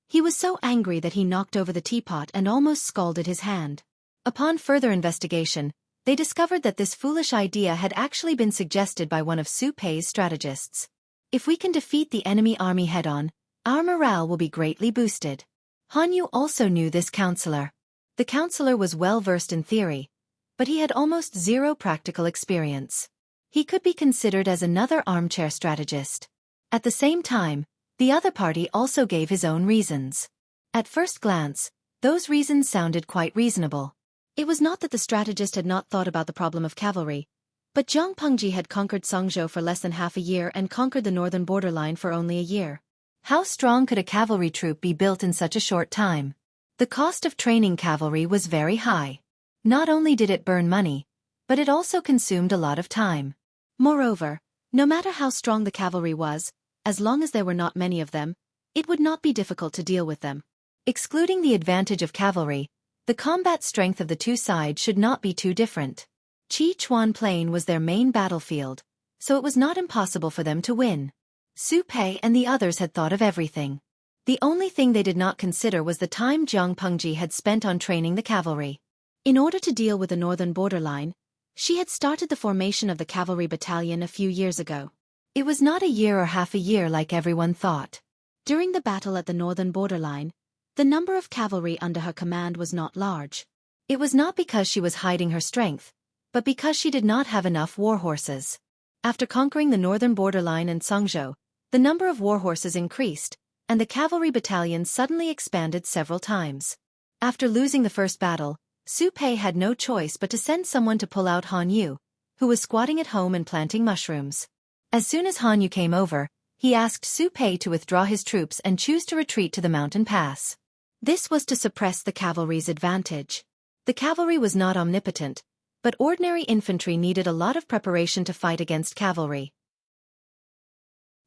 He was so angry that he knocked over the teapot and almost scalded his hand. Upon further investigation, they discovered that this foolish idea had actually been suggested by one of Su Pei's strategists. If we can defeat the enemy army head-on, our morale will be greatly boosted. Han Yu also knew this counselor. The counselor was well versed in theory, but he had almost zero practical experience. He could be considered as another armchair strategist. At the same time, the other party also gave his own reasons. At first glance, those reasons sounded quite reasonable. It was not that the strategist had not thought about the problem of cavalry, but Jiang Pengji had conquered Cangzhou for less than half a year and conquered the northern borderline for only a year. How strong could a cavalry troop be built in such a short time? The cost of training cavalry was very high. Not only did it burn money, but it also consumed a lot of time. Moreover, no matter how strong the cavalry was, as long as there were not many of them, it would not be difficult to deal with them. Excluding the advantage of cavalry, the combat strength of the two sides should not be too different. Sichuan Plain was their main battlefield, so it was not impossible for them to win. Su Pei and the others had thought of everything. The only thing they did not consider was the time Jiang Pengji had spent on training the cavalry. In order to deal with the northern borderline, she had started the formation of the cavalry battalion a few years ago. It was not a year or half a year like everyone thought. During the battle at the northern borderline, the number of cavalry under her command was not large. It was not because she was hiding her strength, but because she did not have enough war horses. After conquering the northern borderline and Songzhou, the number of war horses increased, and the cavalry battalions suddenly expanded several times. After losing the first battle, Su Pei had no choice but to send someone to pull out Han Yu, who was squatting at home and planting mushrooms. As soon as Han Yu came over, he asked Su Pei to withdraw his troops and choose to retreat to the mountain pass. This was to suppress the cavalry's advantage. The cavalry was not omnipotent, but ordinary infantry needed a lot of preparation to fight against cavalry.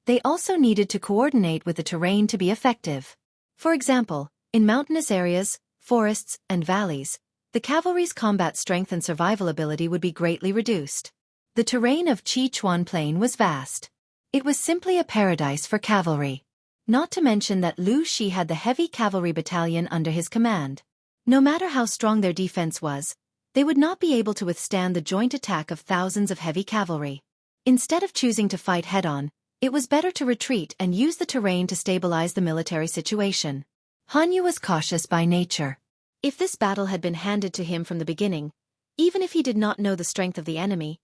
They also needed to coordinate with the terrain to be effective. For example, in mountainous areas, forests, and valleys, the cavalry's combat strength and survival ability would be greatly reduced. The terrain of Sichuan Plain was vast. It was simply a paradise for cavalry. Not to mention that Lu Shi had the heavy cavalry battalion under his command. No matter how strong their defense was, they would not be able to withstand the joint attack of thousands of heavy cavalry. Instead of choosing to fight head-on, it was better to retreat and use the terrain to stabilize the military situation. Han Yu was cautious by nature. If this battle had been handed to him from the beginning, even if he did not know the strength of the enemy,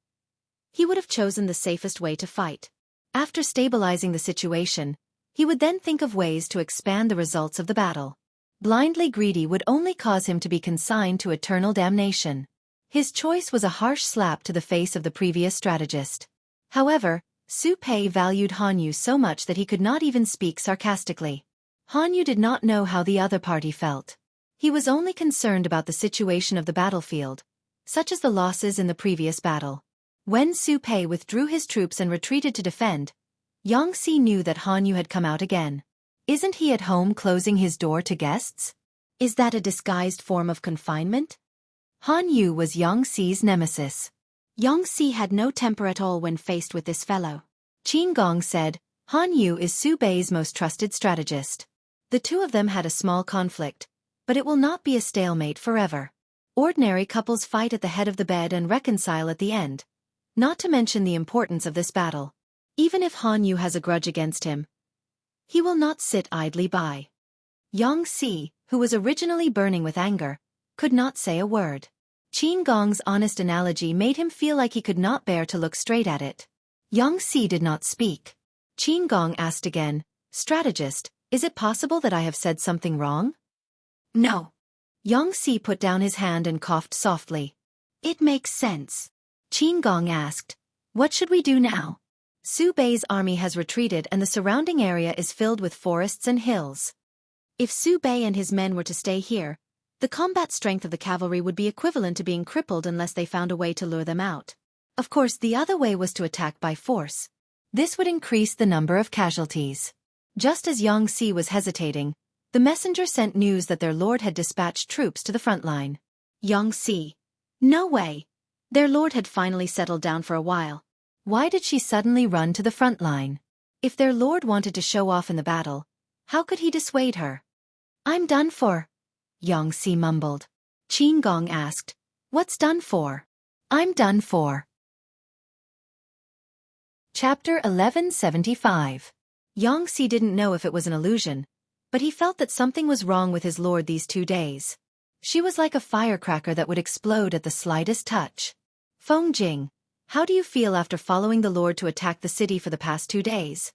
he would have chosen the safest way to fight. After stabilizing the situation, he would then think of ways to expand the results of the battle. Blindly greedy would only cause him to be consigned to eternal damnation. His choice was a harsh slap to the face of the previous strategist. However, Su Pei valued Han Yu so much that he could not even speak sarcastically. Han Yu did not know how the other party felt. He was only concerned about the situation of the battlefield, such as the losses in the previous battle. When Su Pei withdrew his troops and retreated to defend, Yang Si knew that Han Yu had come out again. Isn't he at home closing his door to guests? Is that a disguised form of confinement? Han Yu was Yang Si's nemesis. Yang Si had no temper at all when faced with this fellow. Qin Gong said, Han Yu is Su Bei's most trusted strategist. The two of them had a small conflict, but it will not be a stalemate forever. Ordinary couples fight at the head of the bed and reconcile at the end. Not to mention the importance of this battle. Even if Han Yu has a grudge against him, he will not sit idly by. Yang Si, who was originally burning with anger, could not say a word. Qin Gong's honest analogy made him feel like he could not bear to look straight at it. Yang Si did not speak. Qin Gong asked again, "Strategist, is it possible that I have said something wrong?" "No." Yang Si put down his hand and coughed softly. "It makes sense." Qin Gong asked, "What should we do now?" Su Bei's army has retreated and the surrounding area is filled with forests and hills. If Su Bei and his men were to stay here, the combat strength of the cavalry would be equivalent to being crippled unless they found a way to lure them out. Of course, the other way was to attack by force. This would increase the number of casualties. Just as Yang Si was hesitating, the messenger sent news that their lord had dispatched troops to the front line. Yang Si. No way. Their lord had finally settled down for a while. Why did she suddenly run to the front line? If their lord wanted to show off in the battle, how could he dissuade her? "I'm done for," Yang Si mumbled. Qin Gong asked, "What's done for?" "I'm done for." Chapter 1175. Yang Si didn't know if it was an illusion, but he felt that something was wrong with his lord these 2 days. She was like a firecracker that would explode at the slightest touch. "Feng Jing, how do you feel after following the lord to attack the city for the past 2 days?"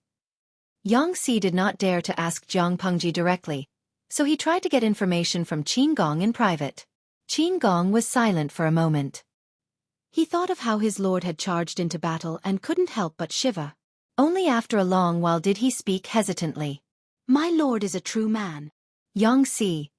Yang Si did not dare to ask Jiang Pengji directly, so he tried to get information from Qin Gong in private. Qin Gong was silent for a moment. He thought of how his lord had charged into battle and couldn't help but shiver. Only after a long while did he speak hesitantly. "My lord is a true man." Yang Si.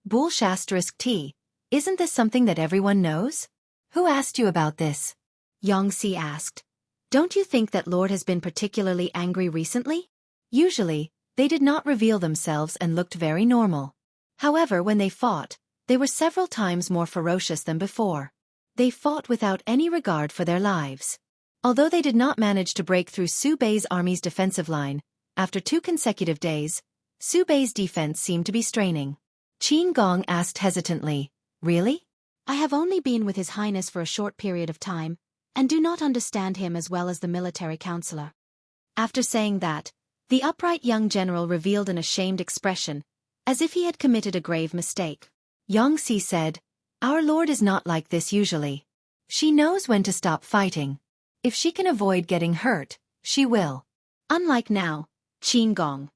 Bull*T. Isn't this something that everyone knows? Who asked you about this? Yang Si asked. Don't you think that lord has been particularly angry recently? Usually, they did not reveal themselves and looked very normal. However, when they fought, they were several times more ferocious than before. They fought without any regard for their lives. Although they did not manage to break through Su Bei's army's defensive line, after 2 consecutive days, Su Bei's defense seemed to be straining. Qin Gong asked hesitantly, "Really? I have only been with His Highness for a short period of time, and do not understand him as well as the military counselor." After saying that, the upright young general revealed an ashamed expression, as if he had committed a grave mistake. Yang Si said, Our Lord is not like this usually. She knows when to stop fighting. If she can avoid getting hurt, she will. Unlike now, Qin Gong.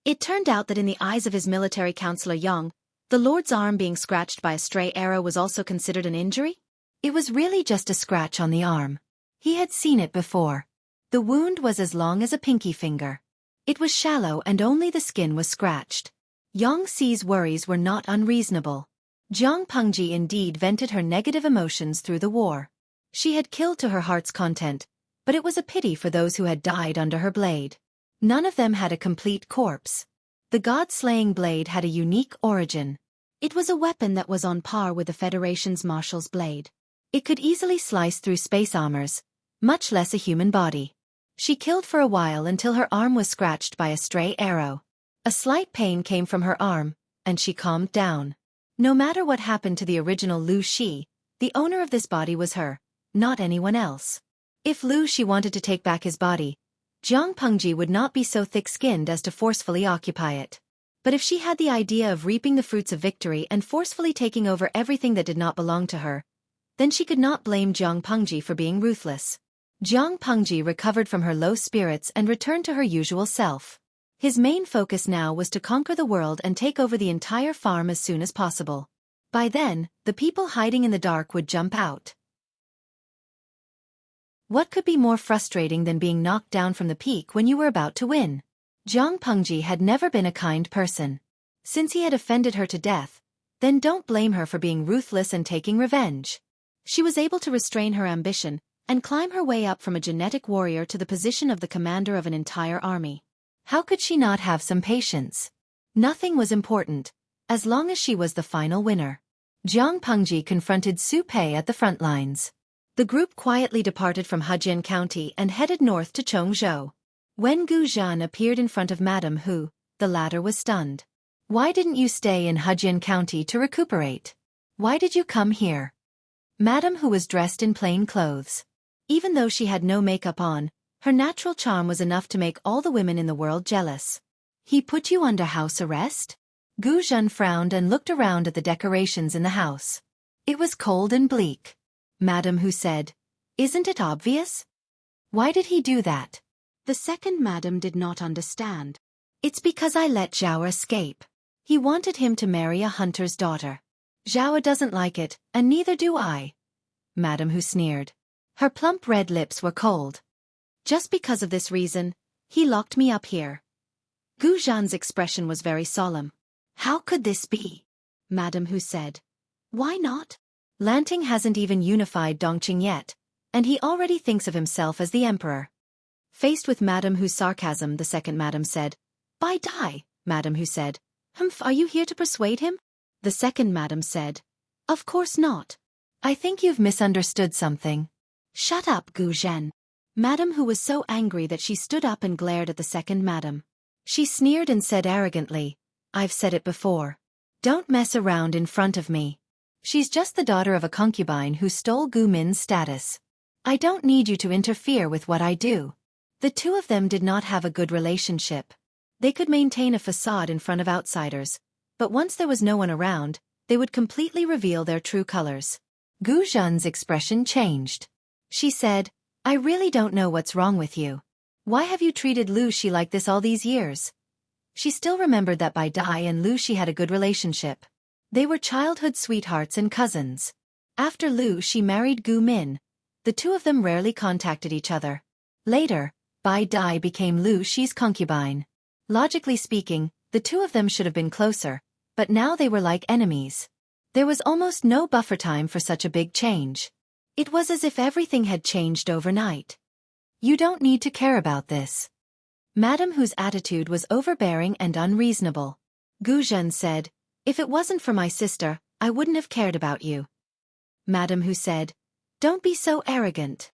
It turned out that in the eyes of his military counselor Yang, the Lord's arm being scratched by a stray arrow was also considered an injury? It was really just a scratch on the arm. He had seen it before. The wound was as long as a pinky finger. It was shallow and only the skin was scratched. Yang Xi's worries were not unreasonable. Jiang Pengji indeed vented her negative emotions through the war. She had killed to her heart's content, but it was a pity for those who had died under her blade. None of them had a complete corpse. The god-slaying blade had a unique origin. It was a weapon that was on par with the Federation's marshal's blade. It could easily slice through space armors, much less a human body. She killed for a while until her arm was scratched by a stray arrow. A slight pain came from her arm, and she calmed down. No matter what happened to the original Lu Shi, the owner of this body was her, not anyone else. If Lu Shi wanted to take back his body, Jiang Pengji would not be so thick-skinned as to forcefully occupy it. But if she had the idea of reaping the fruits of victory and forcefully taking over everything that did not belong to her, then she could not blame Jiang Pengji for being ruthless. Jiang Pengji recovered from her low spirits and returned to her usual self. His main focus now was to conquer the world and take over the entire farm as soon as possible. By then, the people hiding in the dark would jump out. What could be more frustrating than being knocked down from the peak when you were about to win? Jiang Pengji had never been a kind person. Since he had offended her to death, then don't blame her for being ruthless and taking revenge. She was able to restrain her ambition and climb her way up from a genetic warrior to the position of the commander of an entire army. How could she not have some patience? Nothing was important, as long as she was the final winner. Jiang Pengji confronted Su Pei at the front lines. The group quietly departed from Hejian County and headed north to Chongzhou. When Gu Zhan appeared in front of Madame Hu, the latter was stunned. Why didn't you stay in Hejian County to recuperate? Why did you come here? Madame Hu was dressed in plain clothes. Even though she had no makeup on, her natural charm was enough to make all the women in the world jealous. He put you under house arrest? Gu Zhan frowned and looked around at the decorations in the house. It was cold and bleak. Madame Hu said, "Isn't it obvious? Why did he do that?" The second madam did not understand. "It's because I let Zhao escape. He wanted him to marry a hunter's daughter. Zhao doesn't like it, and neither do I." Madame Hu sneered. Her plump red lips were cold. "Just because of this reason, he locked me up here." Gu Zhan's expression was very solemn. "How could this be?" Madame Hu said. "Why not? Lanting hasn't even unified Dongqing yet, and he already thinks of himself as the emperor." Faced with Madame Hu's sarcasm, the second madam said, "Bai Dai," Madame Hu said. "Humph, are you here to persuade him?" The second madam said, "Of course not. I think you've misunderstood something." "Shut up, Gu Zhen." Madame Hu was so angry that she stood up and glared at the second madam. She sneered and said arrogantly, "I've said it before. Don't mess around in front of me. She's just the daughter of a concubine who stole Gu Min's status. I don't need you to interfere with what I do." The two of them did not have a good relationship. They could maintain a facade in front of outsiders, but once there was no one around, they would completely reveal their true colors. Gu Zhen's expression changed. She said, "I really don't know what's wrong with you. Why have you treated Lu Shi like this all these years?" She still remembered that Bai Dai and Lu Shi had a good relationship. They were childhood sweethearts and cousins. After Lu Shi married Gu Min, the two of them rarely contacted each other. Later, Bai Dai became Lu Shi's concubine. Logically speaking, the two of them should have been closer, but now they were like enemies. There was almost no buffer time for such a big change. It was as if everything had changed overnight. "You don't need to care about this." Madame Hu's attitude was overbearing and unreasonable. Gu Zhen said, "If it wasn't for my sister, I wouldn't have cared about you." Madame Hu said, "Don't be so arrogant.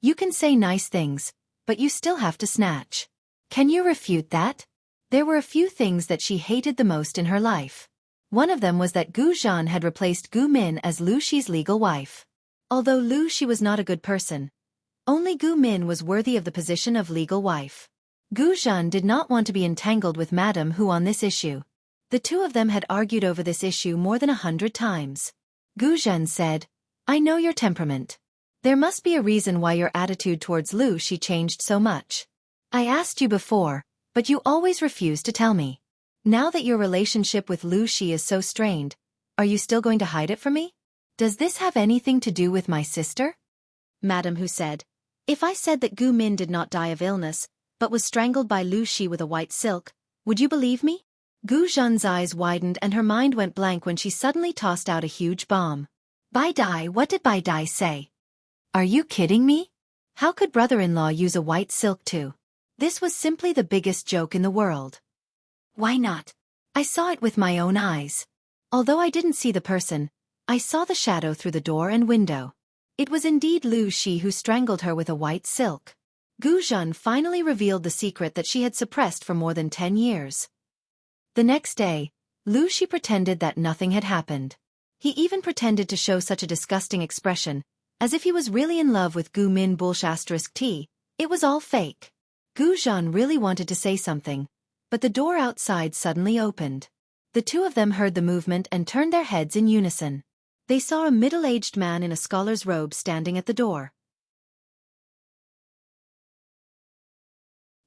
You can say nice things, but you still have to snatch. Can you refute that?" There were a few things that she hated the most in her life. One of them was that Gu Zhan had replaced Gu Min as Lu Shi's legal wife. Although Lu Shi was not a good person, only Gu Min was worthy of the position of legal wife. Gu Zhan did not want to be entangled with Madame Hu on this issue. The two of them had argued over this issue more than 100 times. Gu Zhen said, I know your temperament. There must be a reason why your attitude towards Lu Shi changed so much. I asked you before, but you always refused to tell me. Now that your relationship with Lu Shi is so strained, are you still going to hide it from me? Does this have anything to do with my sister? Madam Hu said, if I said that Gu Min did not die of illness, but was strangled by Lu Shi with a white silk, would you believe me? Gu Zhen's eyes widened and her mind went blank when she suddenly tossed out a huge bomb. Bai Dai, what did Bai Dai say? Are you kidding me? How could brother-in-law use a white silk too? This was simply the biggest joke in the world. Why not? I saw it with my own eyes. Although I didn't see the person, I saw the shadow through the door and window. It was indeed Lu Shi who strangled her with a white silk. Gu Zhen finally revealed the secret that she had suppressed for more than 10 years. The next day, Lu Shi pretended that nothing had happened. He even pretended to show such a disgusting expression, as if he was really in love with Gu Min *T. It was all fake. Gu Zhen really wanted to say something, but the door outside suddenly opened. The two of them heard the movement and turned their heads in unison. They saw a middle-aged man in a scholar's robe standing at the door.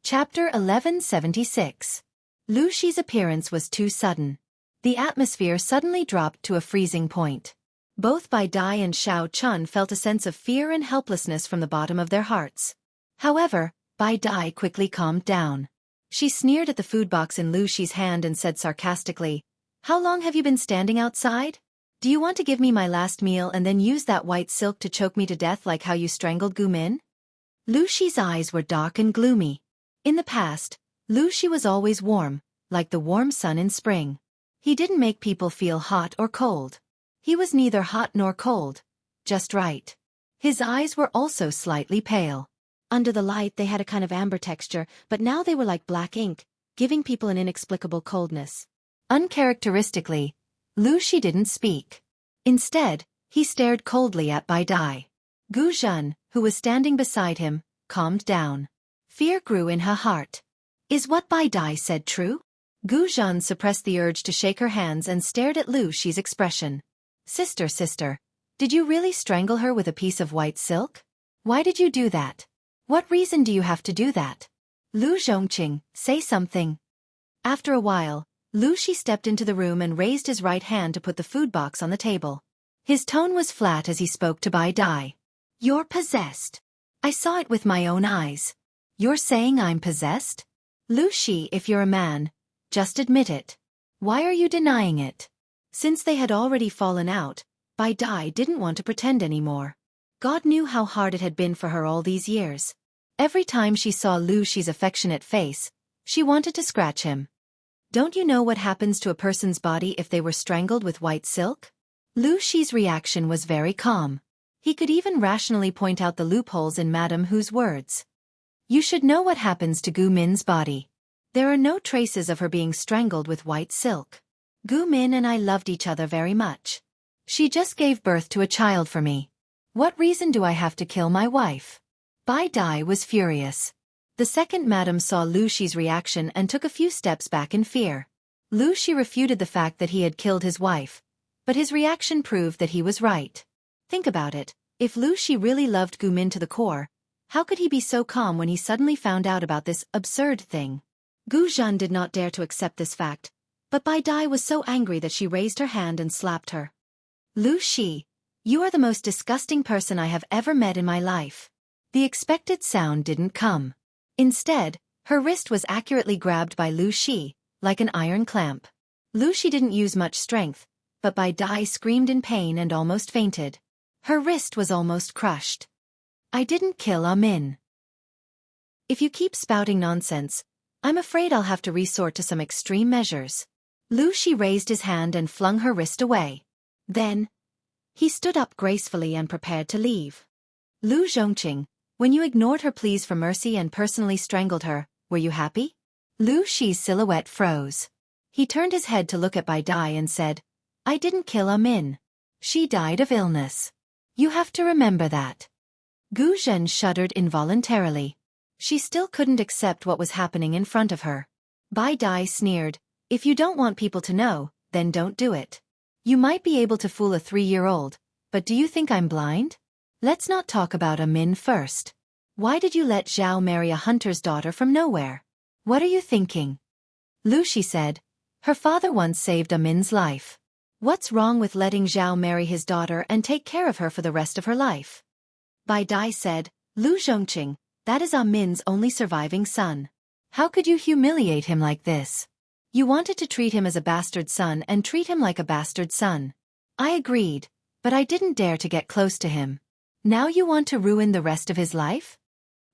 Chapter 1176. Lu Shi's appearance was too sudden. The atmosphere suddenly dropped to a freezing point. Both Bai Dai and Xiao Chun felt a sense of fear and helplessness from the bottom of their hearts. However, Bai Dai quickly calmed down. She sneered at the food box in Lu Shi's hand and said sarcastically, How long have you been standing outside? Do you want to give me my last meal and then use that white silk to choke me to death like how you strangled Gu Min? Lu Shi's eyes were dark and gloomy. In the past, Lu Shi was always warm, like the warm sun in spring. He didn't make people feel hot or cold. He was neither hot nor cold, just right. His eyes were also slightly pale. Under the light they had a kind of amber texture, but now they were like black ink, giving people an inexplicable coldness. Uncharacteristically, Lu Shi didn't speak. Instead, he stared coldly at Bai Dai. Gu Zhen, who was standing beside him, calmed down. Fear grew in her heart. Is what Bai Dai said true? Gu Zhen suppressed the urge to shake her hands and stared at Lu Shi's expression. Sister, did you really strangle her with a piece of white silk? Why did you do that? What reason do you have to do that? Lu Zhongqing, say something. After a while, Lu Shi stepped into the room and raised his right hand to put the food box on the table. His tone was flat as he spoke to Bai Dai. You're possessed. I saw it with my own eyes. You're saying I'm possessed? Lu Shi, if you're a man, just admit it. Why are you denying it? Since they had already fallen out, Bai Dai didn't want to pretend anymore. God knew how hard it had been for her all these years. Every time she saw Lu Shi's affectionate face, she wanted to scratch him. Don't you know what happens to a person's body if they were strangled with white silk? Lu Shi's reaction was very calm. He could even rationally point out the loopholes in Madame Hu's words. You should know what happens to Gu Min's body. There are no traces of her being strangled with white silk. Gu Min and I loved each other very much. She just gave birth to a child for me. What reason do I have to kill my wife? Bai Dai was furious. The second madam saw Lu Shi's reaction and took a few steps back in fear. Lu Shi refuted the fact that he had killed his wife, but his reaction proved that he was right. Think about it, if Lu Shi really loved Gu Min to the core, how could he be so calm when he suddenly found out about this absurd thing? Gu Zhen did not dare to accept this fact, but Bai Dai was so angry that she raised her hand and slapped her. Lu Shi, you are the most disgusting person I have ever met in my life. The expected sound didn't come. Instead, her wrist was accurately grabbed by Lu Shi, like an iron clamp. Lu Shi didn't use much strength, but Bai Dai screamed in pain and almost fainted. Her wrist was almost crushed. I didn't kill Min. If you keep spouting nonsense, I'm afraid I'll have to resort to some extreme measures. Lu Shi raised his hand and flung her wrist away. Then, he stood up gracefully and prepared to leave. Lu Zhongqing, when you ignored her pleas for mercy and personally strangled her, were you happy? Lu Shi's silhouette froze. He turned his head to look at Bai Dai and said, I didn't kill Min. She died of illness. You have to remember that. Gu Zhen shuddered involuntarily. She still couldn't accept what was happening in front of her. Bai Dai sneered, If you don't want people to know, then don't do it. You might be able to fool a 3-year-old, but do you think I'm blind? Let's not talk about Min first. Why did you let Zhao marry a hunter's daughter from nowhere? What are you thinking? Lushi said. Her father once saved Min's life. What's wrong with letting Zhao marry his daughter and take care of her for the rest of her life? Bai Dai said, Lu Zhongqing, that is Min's only surviving son. How could you humiliate him like this? You wanted to treat him as a bastard son and treat him like a bastard son. I agreed, but I didn't dare to get close to him. Now you want to ruin the rest of his life?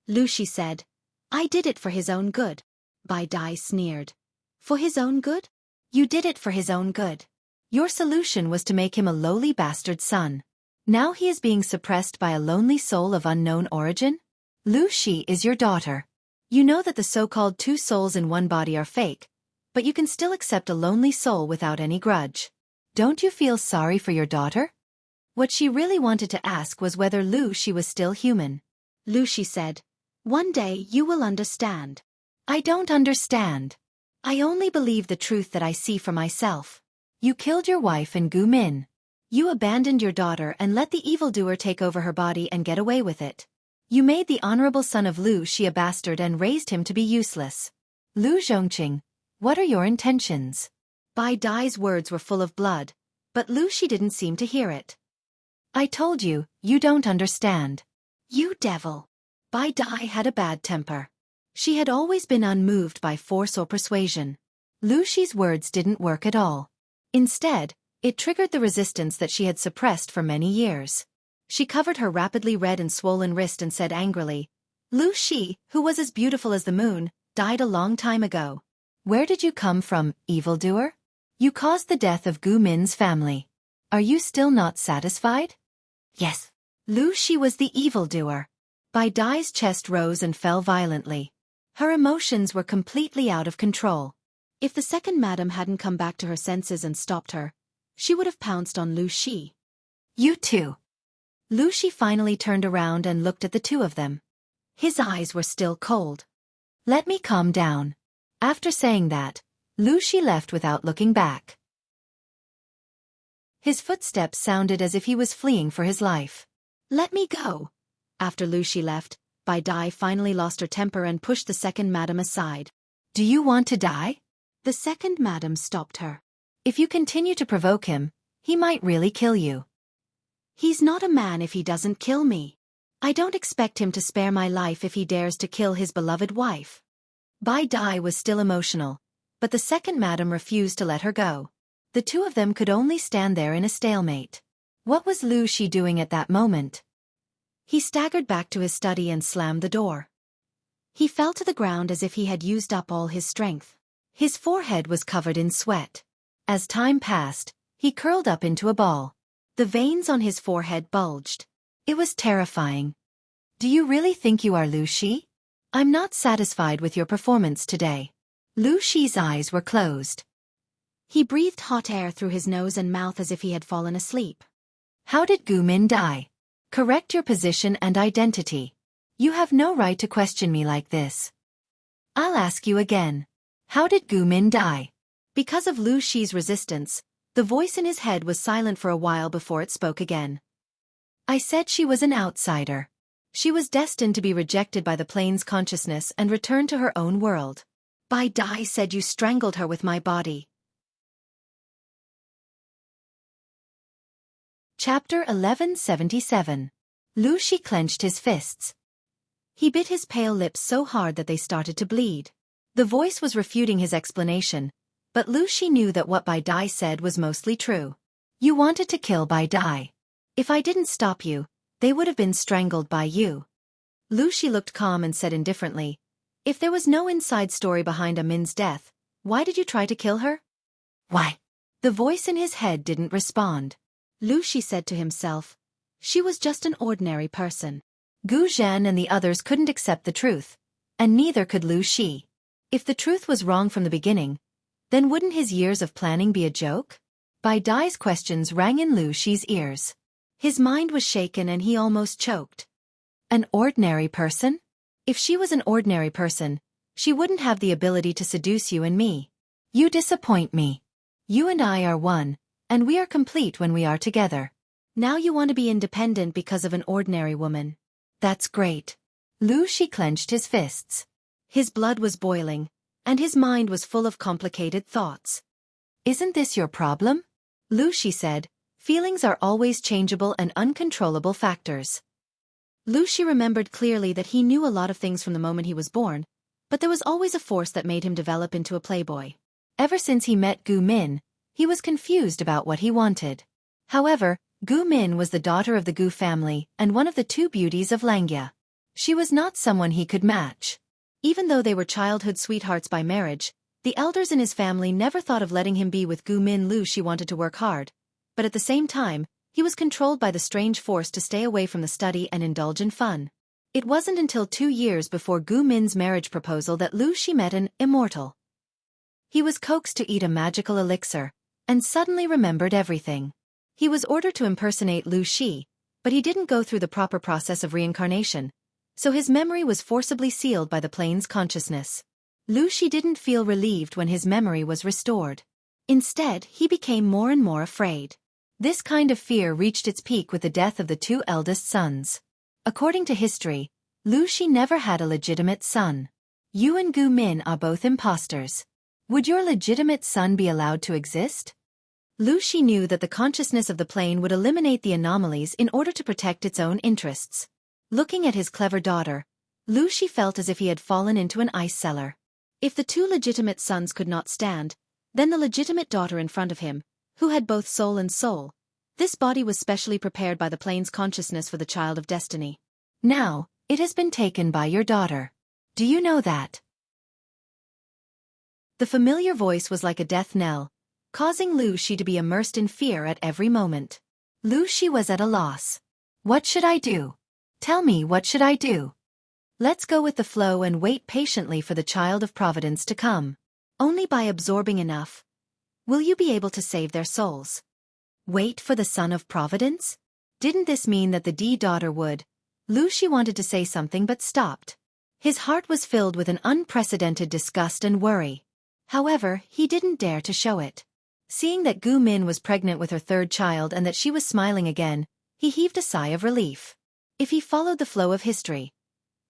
Lushi said, I did it for his own good. Bai Dai sneered. For his own good? You did it for his own good. Your solution was to make him a lowly bastard son. Now he is being suppressed by a lonely soul of unknown origin? Lu Shi is your daughter. You know that the so-called 2 souls in one body are fake, but you can still accept a lonely soul without any grudge. Don't you feel sorry for your daughter? What she really wanted to ask was whether Lu Shi was still human. Lu Shi said, One day you will understand. I don't understand. I only believe the truth that I see for myself. You killed your wife and Gu Min. You abandoned your daughter and let the evildoer take over her body and get away with it. You made the honorable son of Lu Shi a bastard and raised him to be useless. Lu Zhongqing, what are your intentions? Bai Dai's words were full of blood, but Lu Shi didn't seem to hear it. I told you, you don't understand. You devil. Bai Dai had a bad temper. She had always been unmoved by force or persuasion. Lu Shi's words didn't work at all. Instead, it triggered the resistance that she had suppressed for many years. She covered her rapidly red and swollen wrist and said angrily, Lu Shi, who was as beautiful as the moon, died a long time ago. Where did you come from, evildoer? You caused the death of Gu Min's family. Are you still not satisfied? Yes. Lu Shi was the evildoer. Bai Dai's chest rose and fell violently. Her emotions were completely out of control. If the second madam hadn't come back to her senses and stopped her, she would have pounced on Lu Shi. You too. Lu Shi finally turned around and looked at the two of them. His eyes were still cold. Let me calm down. After saying that, Lu Shi left without looking back. His footsteps sounded as if he was fleeing for his life. Let me go. After Lu Shi left, Bai Dai finally lost her temper and pushed the second madam aside. Do you want to die? The second madam stopped her. If you continue to provoke him, he might really kill you. He's not a man if he doesn't kill me. I don't expect him to spare my life if he dares to kill his beloved wife. Bai Dai was still emotional, but the second madam refused to let her go. The two of them could only stand there in a stalemate. What was Lu Shi doing at that moment? He staggered back to his study and slammed the door. He fell to the ground as if he had used up all his strength. His forehead was covered in sweat. As time passed, he curled up into a ball. The veins on his forehead bulged. It was terrifying. Do you really think you are Lu Shi? I'm not satisfied with your performance today. Lu Shi's eyes were closed. He breathed hot air through his nose and mouth as if he had fallen asleep. How did Gu Min die? Correct your position and identity. You have no right to question me like this. I'll ask you again. How did Gu Min die? Because of Lu Shi's resistance, the voice in his head was silent for a while before it spoke again. I said she was an outsider. She was destined to be rejected by the plane's consciousness and return to her own world. Bai Dai said you strangled her with my body. Chapter 1177. Lu Shi clenched his fists. He bit his pale lips so hard that they started to bleed. The voice was refuting his explanation, but Lu Shi knew that what Bai Dai said was mostly true. You wanted to kill Bai Dai. If I didn't stop you, they would have been strangled by you. Lu Shi looked calm and said indifferently, if there was no inside story behind Min's death, why did you try to kill her? Why? The voice in his head didn't respond. Lu Shi said to himself, she was just an ordinary person. Gu Zhan and the others couldn't accept the truth, and neither could Lu Shi. If the truth was wrong from the beginning, then wouldn't his years of planning be a joke? Bai Dai's questions rang in Lu Shi's ears. His mind was shaken and he almost choked. An ordinary person? If she was an ordinary person, she wouldn't have the ability to seduce you and me. You disappoint me. You and I are one, and we are complete when we are together. Now you want to be independent because of an ordinary woman. That's great. Xueqi clenched his fists. His blood was boiling, and his mind was full of complicated thoughts. Isn't this your problem? Xueqi said, feelings are always changeable and uncontrollable factors. Xueqi remembered clearly that he knew a lot of things from the moment he was born, but there was always a force that made him develop into a playboy. Ever since he met Gu Min, he was confused about what he wanted. However, Gu Min was the daughter of the Gu family and one of the two beauties of Langya. She was not someone he could match. Even though they were childhood sweethearts by marriage, the elders in his family never thought of letting him be with Gu Min. Xueqi wanted to work hard, but at the same time, he was controlled by the strange force to stay away from the study and indulge in fun. It wasn't until 2 years before Gu Min's marriage proposal that Xueqi met an immortal. He was coaxed to eat a magical elixir, and suddenly remembered everything. He was ordered to impersonate Xueqi, but he didn't go through the proper process of reincarnation, so his memory was forcibly sealed by the plane's consciousness. Xueqi didn't feel relieved when his memory was restored. Instead, he became more and more afraid. This kind of fear reached its peak with the death of the 2 eldest sons. According to history, Xueqi never had a legitimate son. You and Gu Min are both imposters. Would your legitimate son be allowed to exist? Xueqi knew that the consciousness of the plane would eliminate the anomalies in order to protect its own interests. Looking at his clever daughter, Xueqi felt as if he had fallen into an ice cellar. If the 2 legitimate sons could not stand, then the legitimate daughter in front of him, who had both soul and soul. This body was specially prepared by the plane's consciousness for the child of destiny. Now, it has been taken by your daughter. Do you know that? The familiar voice was like a death knell, causing Xueqi to be immersed in fear at every moment. Xueqi was at a loss. What should I do? Tell me, what should I do? Let's go with the flow and wait patiently for the child of providence to come. Only by absorbing enough will you be able to save their souls. Wait for the son of providence? Didn't this mean that the daughter would? Xueqi wanted to say something but stopped. His heart was filled with an unprecedented disgust and worry. However, he didn't dare to show it. Seeing that Gu Min was pregnant with her 3rd child and that she was smiling again, he heaved a sigh of relief. If he followed the flow of history,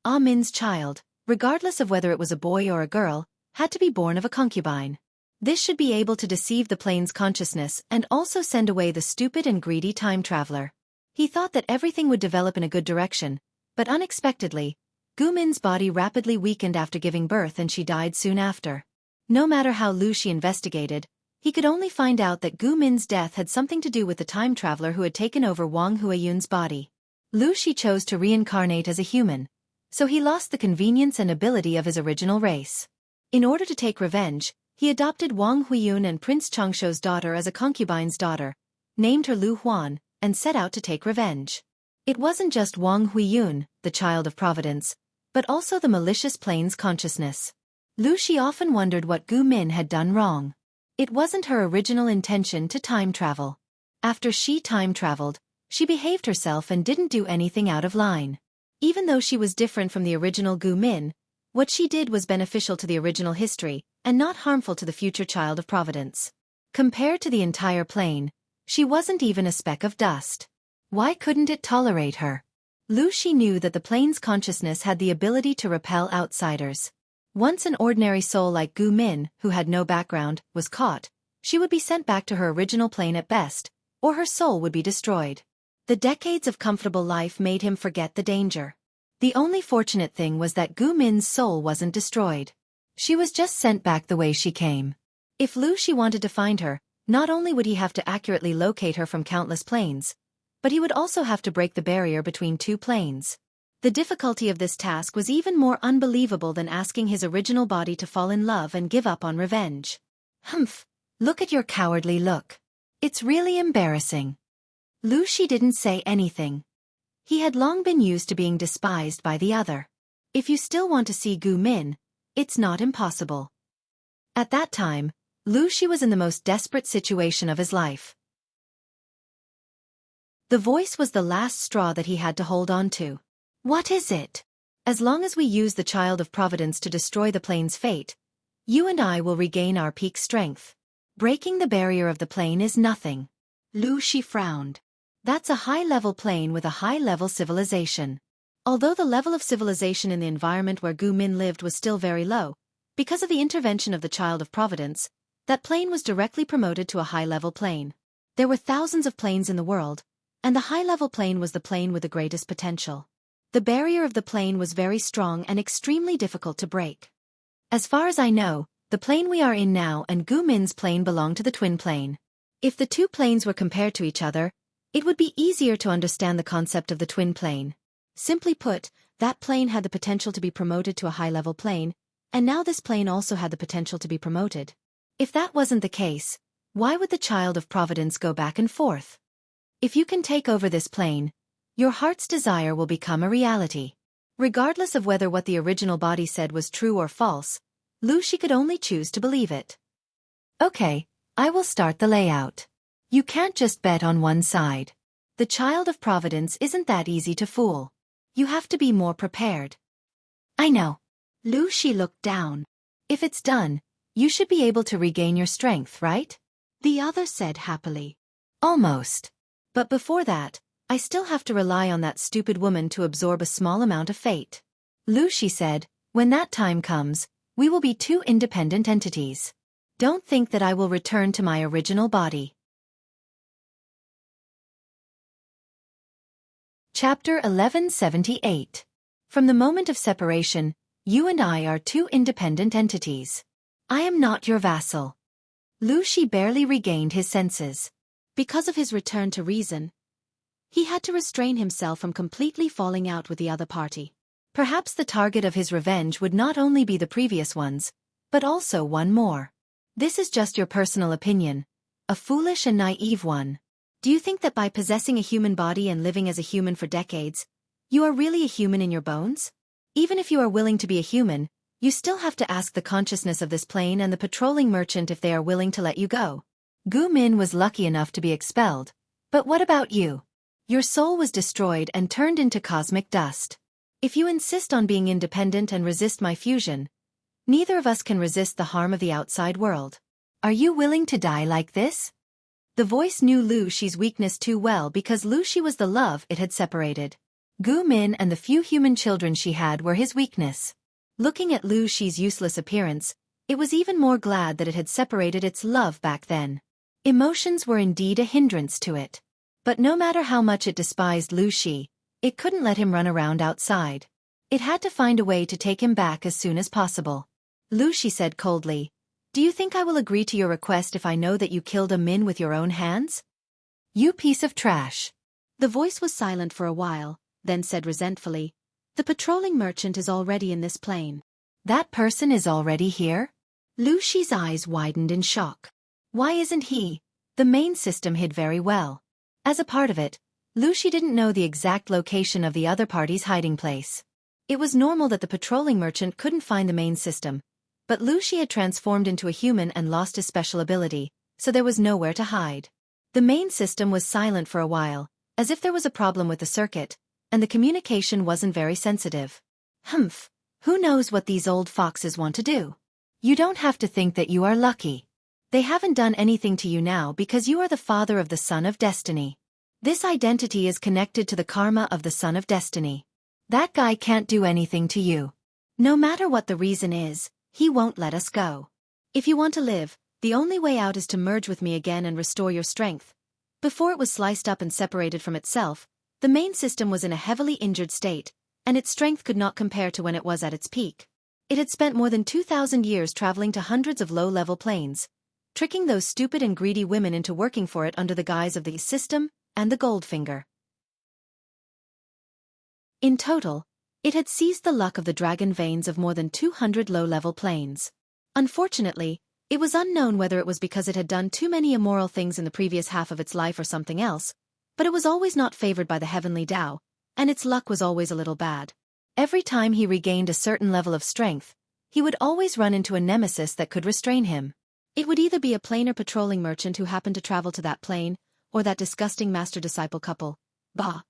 Ah Min's child, regardless of whether it was a boy or a girl, had to be born of a concubine. This should be able to deceive the plane's consciousness and also send away the stupid and greedy time traveler. He thought that everything would develop in a good direction, but unexpectedly, Gu Min's body rapidly weakened after giving birth and she died soon after. No matter how Xueqi investigated, he could only find out that Gu Min's death had something to do with the time traveler who had taken over Wang Huiyun's body. Xueqi chose to reincarnate as a human, so he lost the convenience and ability of his original race. In order to take revenge, he adopted Wang Huiyun and Prince Changshuo's daughter as a concubine's daughter, named her Lu Huan, and set out to take revenge. It wasn't just Wang Huiyun, the child of providence, but also the malicious plane's consciousness. Xueqi often wondered what Gu Min had done wrong. It wasn't her original intention to time travel. After she time traveled, she behaved herself and didn't do anything out of line. Even though she was different from the original Gu Min, what she did was beneficial to the original history and not harmful to the future child of providence. Compared to the entire plane, she wasn't even a speck of dust. Why couldn't it tolerate her? Xueqi knew that the plane's consciousness had the ability to repel outsiders. Once an ordinary soul like Gu Min, who had no background, was caught, she would be sent back to her original plane at best, or her soul would be destroyed. The decades of comfortable life made him forget the danger. The only fortunate thing was that Gu Min's soul wasn't destroyed. She was just sent back the way she came. If Xueqi wanted to find her, not only would he have to accurately locate her from countless planes, but he would also have to break the barrier between 2 planes. The difficulty of this task was even more unbelievable than asking his original body to fall in love and give up on revenge. Humph! Look at your cowardly look. It's really embarrassing. Xueqi didn't say anything. He had long been used to being despised by the other. If you still want to see Gu Min, it's not impossible. At that time, Xueqi was in the most desperate situation of his life. The voice was the last straw that he had to hold on to. What is it? As long as we use the child of providence to destroy the plane's fate, You and I will regain our peak strength. Breaking the barrier of the plane is nothing. Xueqi frowned. That's a high-level plane with a high-level civilization. Although the level of civilization in the environment where Gu Min lived was still very low, because of the intervention of the Child of Providence, that plane was directly promoted to a high-level plane. There were thousands of planes in the world, and the high-level plane was the plane with the greatest potential. The barrier of the plane was very strong and extremely difficult to break. As far as I know, the plane we are in now and Gu Min's plane belong to the twin plane. If the two planes were compared to each other, it would be easier to understand the concept of the twin plane. Simply put, that plane had the potential to be promoted to a high-level plane, and now this plane also had the potential to be promoted. If that wasn't the case, why would the Child of Providence go back and forth? If you can take over this plane, your heart's desire will become a reality. Regardless of whether what the original body said was true or false, Xueqi could only choose to believe it. Okay, I will start the layout. You can't just bet on one side. The Child of Providence isn't that easy to fool. You have to be more prepared. I know. Xueqi looked down. If it's done, you should be able to regain your strength, right? The other said happily. Almost. But before that, I still have to rely on that stupid woman to absorb a small amount of fate. Xueqi said, when that time comes, we will be two independent entities. Don't think that I will return to my original body. Chapter 1178. From the moment of separation, you and I are two independent entities. I am not your vassal. Xueqi barely regained his senses. Because of his return to reason, he had to restrain himself from completely falling out with the other party. Perhaps the target of his revenge would not only be the previous ones, but also one more. This is just your personal opinion, a foolish and naive one. Do you think that by possessing a human body and living as a human for decades, you are really a human in your bones? Even if you are willing to be a human, you still have to ask the consciousness of this plane and the patrolling merchant if they are willing to let you go. Gu Min was lucky enough to be expelled, but what about you? Your soul was destroyed and turned into cosmic dust. If you insist on being independent and resist my fusion, neither of us can resist the harm of the outside world. Are you willing to die like this? The voice knew Xueqi's weakness too well because Xueqi was the love it had separated. Gu Min and the few human children she had were his weakness. Looking at Xueqi's useless appearance, it was even more glad that it had separated its love back then. Emotions were indeed a hindrance to it. But no matter how much it despised Xueqi, it couldn't let him run around outside. It had to find a way to take him back as soon as possible. Xueqi said coldly, "Do you think I will agree to your request if I know that you killed a Min with your own hands? You piece of trash." The voice was silent for a while, then said resentfully, "The patrolling merchant is already in this plane." That person is already here? Xueqi's eyes widened in shock. Why isn't he? The main system hid very well. As a part of it, Xueqi didn't know the exact location of the other party's hiding place. It was normal that the patrolling merchant couldn't find the main system, but Xueqi had transformed into a human and lost his special ability, so there was nowhere to hide. The main system was silent for a while, as if there was a problem with the circuit, and the communication wasn't very sensitive. Humph, who knows what these old foxes want to do? You don't have to think that you are lucky. They haven't done anything to you now because you are the father of the Son of Destiny. This identity is connected to the karma of the Son of Destiny. That guy can't do anything to you. No matter what the reason is, he won't let us go. If you want to live, the only way out is to merge with me again and restore your strength. Before it was sliced up and separated from itself, the main system was in a heavily injured state, and its strength could not compare to when it was at its peak. It had spent more than 2,000 years traveling to hundreds of low-level planes, tricking those stupid and greedy women into working for it under the guise of the system and the Goldfinger. In total, it had seized the luck of the dragon veins of more than 200 low-level planes. Unfortunately, it was unknown whether it was because it had done too many immoral things in the previous half of its life or something else, but it was always not favored by the heavenly Tao, and its luck was always a little bad. Every time he regained a certain level of strength, he would always run into a nemesis that could restrain him. It would either be a plainer patrolling merchant who happened to travel to that plane, or that disgusting master-disciple couple. Bah!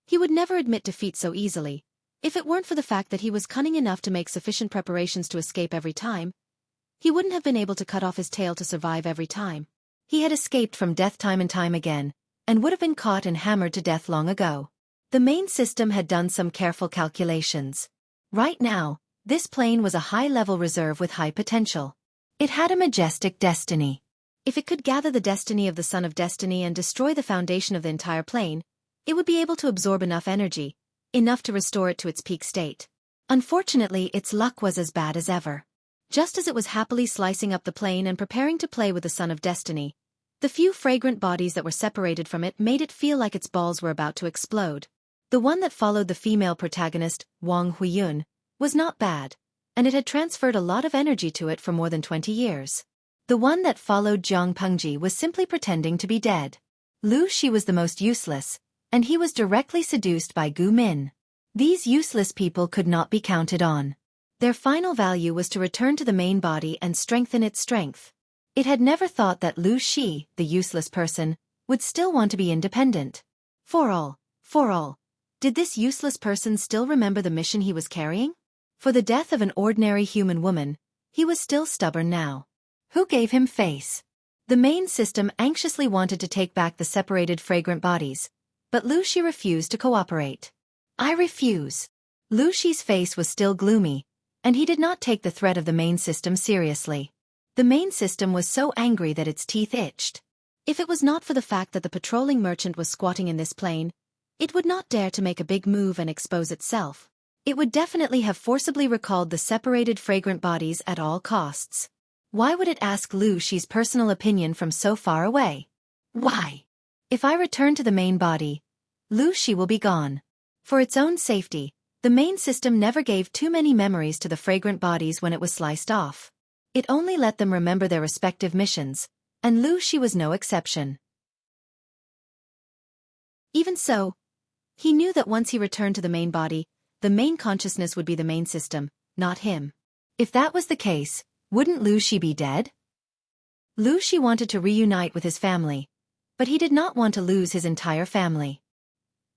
He would never admit defeat so easily. If it weren't for the fact that he was cunning enough to make sufficient preparations to escape every time, he wouldn't have been able to cut off his tail to survive every time. He had escaped from death time and time again, and would have been caught and hammered to death long ago. The main system had done some careful calculations. Right now, this plane was a high-level reserve with high potential. It had a majestic destiny. If it could gather the destiny of the Son of Destiny and destroy the foundation of the entire plane, it would be able to absorb enough energy, enough to restore it to its peak state. Unfortunately, its luck was as bad as ever. Just as it was happily slicing up the plane and preparing to play with the Son of Destiny, the few fragrant bodies that were separated from it made it feel like its balls were about to explode. The one that followed the female protagonist, Wang Huiyun, was not bad, and it had transferred a lot of energy to it for more than 20 years. The one that followed Zhang Pengji was simply pretending to be dead. Lu Shi was the most useless, and he was directly seduced by Gu Min. These useless people could not be counted on. Their final value was to return to the main body and strengthen its strength. It had never thought that Lu Shi, the useless person, would still want to be independent. For all, did this useless person still remember the mission he was carrying? For the death of an ordinary human woman, he was still stubborn now. Who gave him face? The main system anxiously wanted to take back the separated fragrant bodies, but Lu Shi refused to cooperate. I refuse. Lu Shi's face was still gloomy, and he did not take the threat of the main system seriously. The main system was so angry that its teeth itched. If it was not for the fact that the patrolling merchant was squatting in this plane, it would not dare to make a big move and expose itself. It would definitely have forcibly recalled the separated fragrant bodies at all costs. Why would it ask Lu Shi's personal opinion from so far away? Why? If I return to the main body, Lu Shi will be gone. For its own safety, the main system never gave too many memories to the fragrant bodies when it was sliced off. It only let them remember their respective missions, and Lu Shi was no exception. Even so, he knew that once he returned to the main body, the main consciousness would be the main system, not him. If that was the case, wouldn't Lu Shi be dead? Lu Shi wanted to reunite with his family, but he did not want to lose his entire family.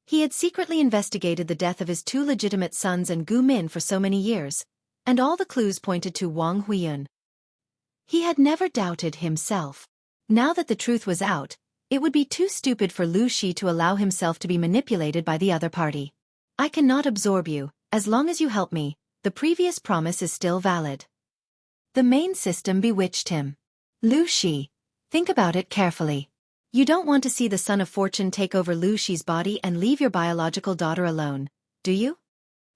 He had secretly investigated the death of his two legitimate sons and Gu Min for so many years, and all the clues pointed to Wang Huiyun. He had never doubted himself. Now that the truth was out, it would be too stupid for Lu Shi to allow himself to be manipulated by the other party. I cannot absorb you, as long as you help me, the previous promise is still valid. The main system bewitched him. Lu Shi, think about it carefully. You don't want to see the Son of Fortune take over Lu Shi's body and leave your biological daughter alone, do you?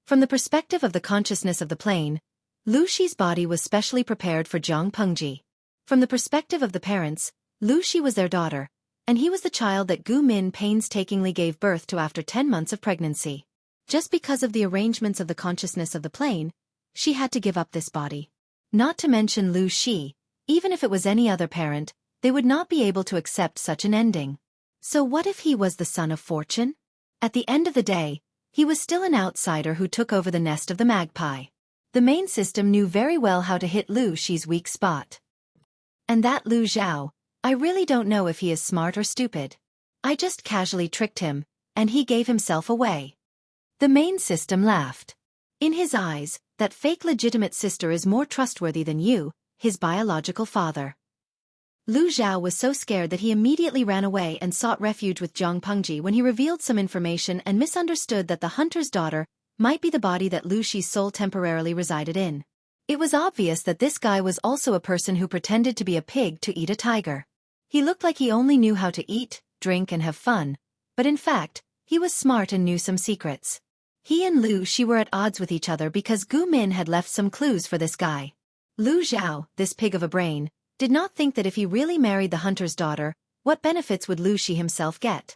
From the perspective of the consciousness of the plane, Lu Shi's body was specially prepared for Zhang Pengji. From the perspective of the parents, Lu Shi was their daughter, and he was the child that Gu Min painstakingly gave birth to after 10 months of pregnancy. Just because of the arrangements of the consciousness of the plane, she had to give up this body. Not to mention Lu Shi, even if it was any other parent, they would not be able to accept such an ending. So what if he was the Son of Fortune? At the end of the day, he was still an outsider who took over the nest of the magpie. The main system knew very well how to hit Lu Shi's weak spot. And that Lu Zhao, I really don't know if he is smart or stupid. I just casually tricked him, and he gave himself away. The main system laughed. In his eyes, that fake legitimate sister is more trustworthy than you, his biological father. Lu Zhao was so scared that he immediately ran away and sought refuge with Zhang Pengji when he revealed some information and misunderstood that the hunter's daughter might be the body that Lu Shi's soul temporarily resided in. It was obvious that this guy was also a person who pretended to be a pig to eat a tiger. He looked like he only knew how to eat, drink and have fun, but in fact, he was smart and knew some secrets. He and Lu Shi were at odds with each other because Gu Min had left some clues for this guy. Lu Zhao, this pig of a brain, did not think that if he really married the hunter's daughter, what benefits would Lu Shi himself get?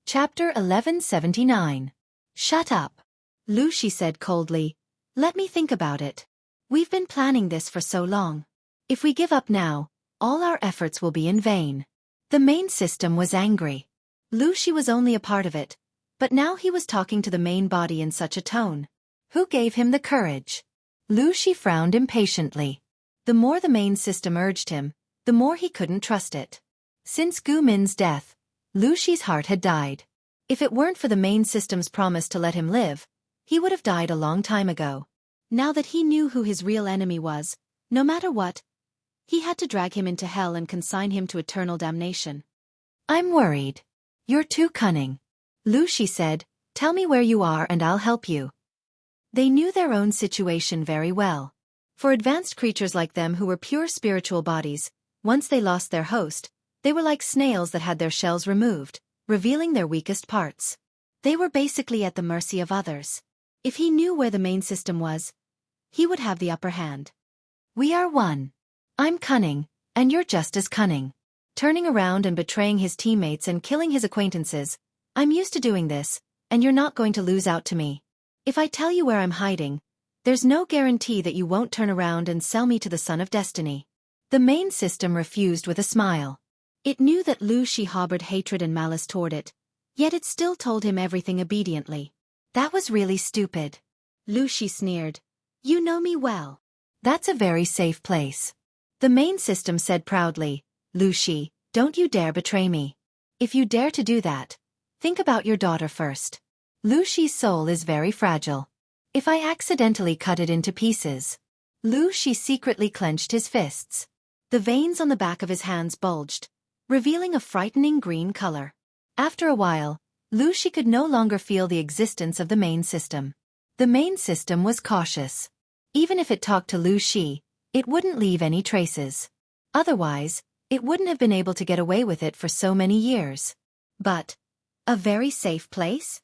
Chapter 1179. Shut up. Lu Shi said coldly. Let me think about it. We've been planning this for so long. If we give up now, all our efforts will be in vain. The main system was angry. Lu Shi was only a part of it, but now he was talking to the main body in such a tone. Who gave him the courage? Lu Shi frowned impatiently. The more the main system urged him, the more he couldn't trust it. Since Gu Min's death, Lu Shi's heart had died. If it weren't for the main system's promise to let him live, he would have died a long time ago. Now that he knew who his real enemy was, no matter what, he had to drag him into hell and consign him to eternal damnation. I'm worried. You're too cunning. Xueqi said, tell me where you are and I'll help you. They knew their own situation very well. For advanced creatures like them who were pure spiritual bodies, once they lost their host, they were like snails that had their shells removed, revealing their weakest parts. They were basically at the mercy of others. If he knew where the main system was, he would have the upper hand. We are one. I'm cunning, and you're just as cunning. Turning around and betraying his teammates and killing his acquaintances, I'm used to doing this, and you're not going to lose out to me. If I tell you where I'm hiding, there's no guarantee that you won't turn around and sell me to the Son of Destiny. The main system refused with a smile. It knew that Xueqi harbored hatred and malice toward it, yet it still told him everything obediently. That was really stupid. Xueqi sneered. You know me well. That's a very safe place. The main system said proudly, Xueqi, don't you dare betray me. If you dare to do that, think about your daughter first. Xueqi's soul is very fragile. If I accidentally cut it into pieces. Xueqi secretly clenched his fists. The veins on the back of his hands bulged, revealing a frightening green color. After a while, Xueqi could no longer feel the existence of the main system. The main system was cautious. Even if it talked to Xueqi, it wouldn't leave any traces. Otherwise, it wouldn't have been able to get away with it for so many years. But, a very safe place?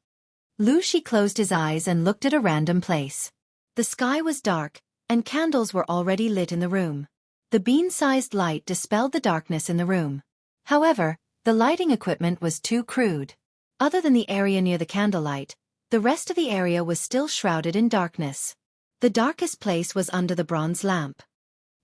Xueqi closed his eyes and looked at a random place. The sky was dark, and candles were already lit in the room. The bean-sized light dispelled the darkness in the room. However, the lighting equipment was too crude. Other than the area near the candlelight, the rest of the area was still shrouded in darkness. The darkest place was under the bronze lamp.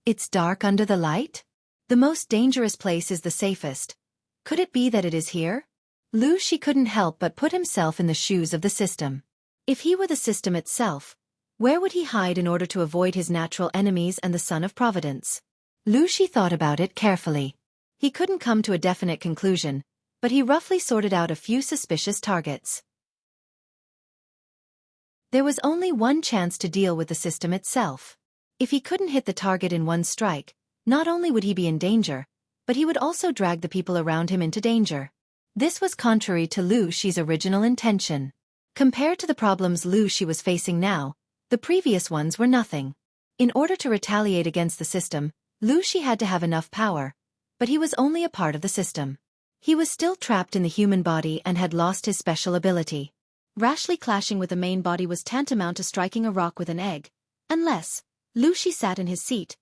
It's dark under the light? The most dangerous place is the safest. Could it be that it is here? Xueqi couldn't help but put himself in the shoes of the system. If he were the system itself, where would he hide in order to avoid his natural enemies and the Son of Providence? Xueqi thought about it carefully. He couldn't come to a definite conclusion, but he roughly sorted out a few suspicious targets. There was only one chance to deal with the system itself. If he couldn't hit the target in one strike, not only would he be in danger, but he would also drag the people around him into danger. This was contrary to Xueqi's original intention. Compared to the problems Xueqi was facing now, the previous ones were nothing. In order to retaliate against the system, Xueqi had to have enough power, but he was only a part of the system. He was still trapped in the human body and had lost his special ability. Rashly clashing with the main body was tantamount to striking a rock with an egg, unless Xueqi sat in his seat,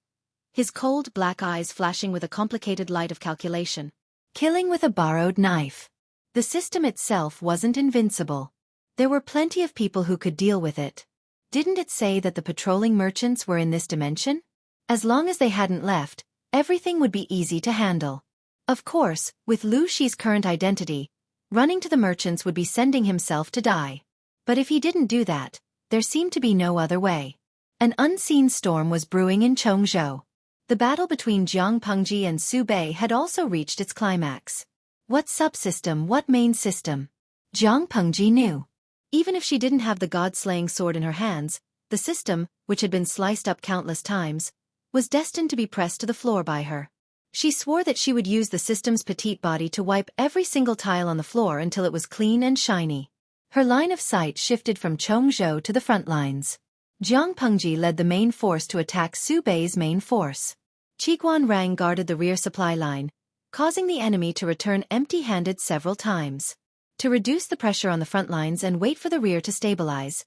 his cold black eyes flashing with a complicated light of calculation. Killing with a borrowed knife. The system itself wasn't invincible. There were plenty of people who could deal with it. Didn't it say that the patrolling merchants were in this dimension? As long as they hadn't left, everything would be easy to handle. Of course, with Xueqi's current identity, running to the merchants would be sending himself to die. But if he didn't do that, there seemed to be no other way. An unseen storm was brewing in Chongzhou. The battle between Jiang Pengji and Su Bei had also reached its climax. What subsystem, what main system? Jiang Pengji knew. Even if she didn't have the god-slaying sword in her hands, the system, which had been sliced up countless times, was destined to be pressed to the floor by her. She swore that she would use the system's petite body to wipe every single tile on the floor until it was clean and shiny. Her line of sight shifted from Chongzhou to the front lines. Jiang Pengji led the main force to attack Su Bei's main force. Qiguan Rang guarded the rear supply line, causing the enemy to return empty-handed several times. To reduce the pressure on the front lines and wait for the rear to stabilize,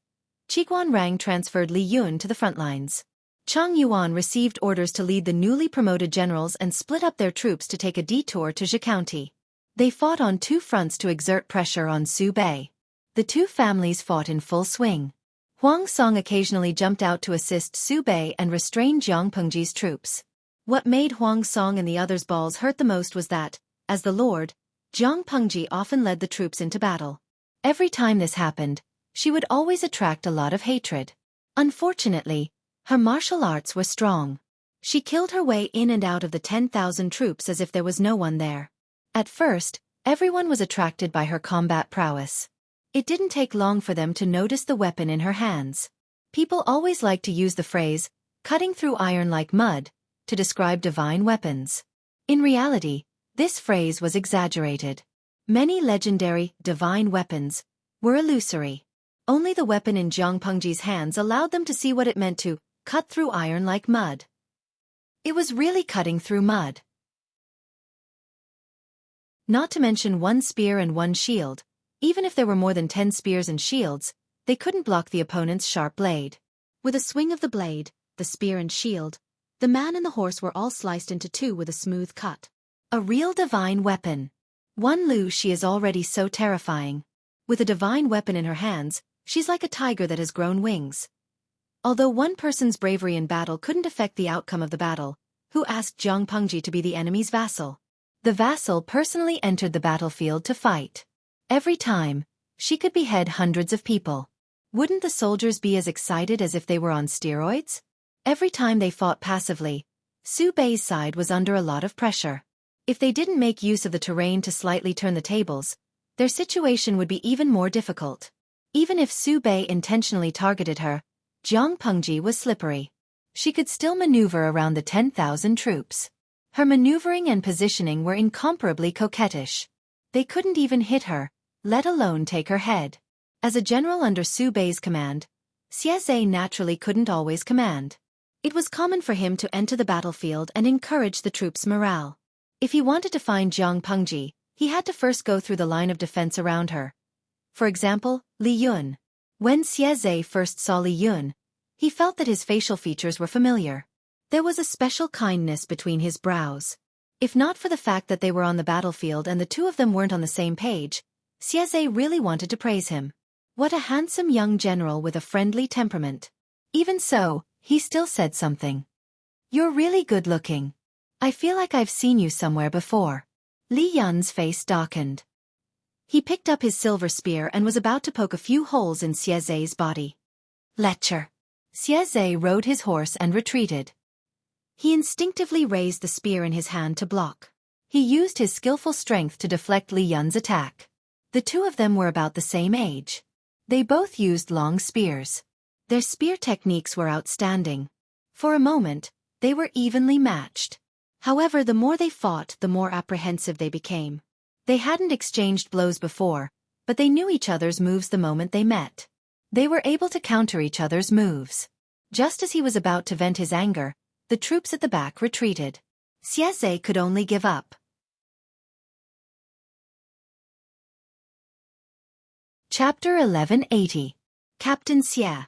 Qiguan Rang transferred Li Yun to the front lines. Chang Yuan received orders to lead the newly promoted generals and split up their troops to take a detour to Zhe County. They fought on two fronts to exert pressure on Su Bei. The two families fought in full swing. Huang Song occasionally jumped out to assist Su Bei and restrain Jiang Pengji's troops. What made Huang Song and the others' balls hurt the most was that, as the Lord, Jiang Pengji often led the troops into battle. Every time this happened, she would always attract a lot of hatred. Unfortunately, her martial arts were strong. She killed her way in and out of the 10,000 troops as if there was no one there. At first, everyone was attracted by her combat prowess. It didn't take long for them to notice the weapon in her hands. People always like to use the phrase, cutting through iron like mud, to describe divine weapons. In reality, this phrase was exaggerated. Many legendary, divine weapons were illusory. Only the weapon in Jiang Pengji's hands allowed them to see what it meant to cut through iron like mud. It was really cutting through mud. Not to mention one spear and one shield. Even if there were more than 10 spears and shields, they couldn't block the opponent's sharp blade. With a swing of the blade, the spear and shield, the man and the horse were all sliced into two with a smooth cut. A real divine weapon. She is already so terrifying. With a divine weapon in her hands, she's like a tiger that has grown wings. Although one person's bravery in battle couldn't affect the outcome of the battle, Hu asked Jiang Pengji to be the enemy's vassal. The vassal personally entered the battlefield to fight. Every time, she could behead hundreds of people. Wouldn't the soldiers be as excited as if they were on steroids? Every time they fought passively, Su Bei's side was under a lot of pressure. If they didn't make use of the terrain to slightly turn the tables, their situation would be even more difficult. Even if Su Bei intentionally targeted her, Jiang Pengji was slippery. She could still maneuver around the 10,000 troops. Her maneuvering and positioning were incomparably coquettish. They couldn't even hit her, let alone take her head. As a general under Su Bei's command, Xueqi naturally couldn't always command. It was common for him to enter the battlefield and encourage the troops' morale. If he wanted to find Jiang Pengji, he had to first go through the line of defense around her. For example, Li Yun. When Xueqi first saw Li Yun, he felt that his facial features were familiar. There was a special kindness between his brows. If not for the fact that they were on the battlefield and the two of them weren't on the same page, Xueqi really wanted to praise him. What a handsome young general with a friendly temperament. Even so, he still said something. "You're really good-looking. I feel like I've seen you somewhere before." Li Yun's face darkened. He picked up his silver spear and was about to poke a few holes in Xueqi's body. "Lecture." Xueqi rode his horse and retreated. He instinctively raised the spear in his hand to block. He used his skillful strength to deflect Li Yun's attack. The two of them were about the same age. They both used long spears. Their spear techniques were outstanding. For a moment, they were evenly matched. However, the more they fought, the more apprehensive they became. They hadn't exchanged blows before, but they knew each other's moves the moment they met. They were able to counter each other's moves. Just as he was about to vent his anger, the troops at the back retreated. Xueqi could only give up. Chapter 1180. Captain Xie.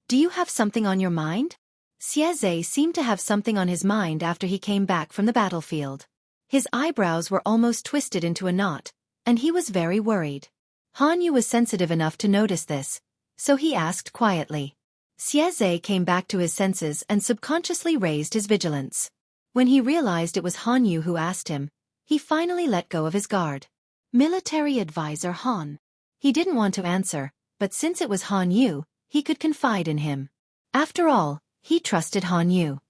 Do you have something on your mind? Xueqi seemed to have something on his mind after he came back from the battlefield. His eyebrows were almost twisted into a knot, and he was very worried. Han Yu was sensitive enough to notice this, so he asked quietly. Xueqi came back to his senses and subconsciously raised his vigilance. When he realized it was Han Yu who asked him, he finally let go of his guard. Military advisor Han. He didn't want to answer, but since it was Han Yu, he could confide in him. After all, he trusted Han Yu.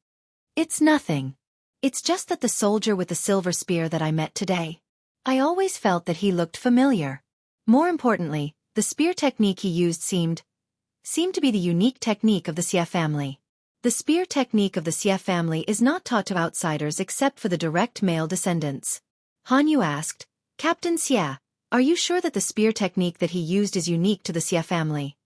"It's nothing. It's just that the soldier with the silver spear that I met today. I always felt that he looked familiar. More importantly, the spear technique he used seemed to be the unique technique of the Xie family. The spear technique of the Xie family is not taught to outsiders except for the direct male descendants." Han Yu asked, "Captain Xie, are you sure that the spear technique that he used is unique to the Xie family?"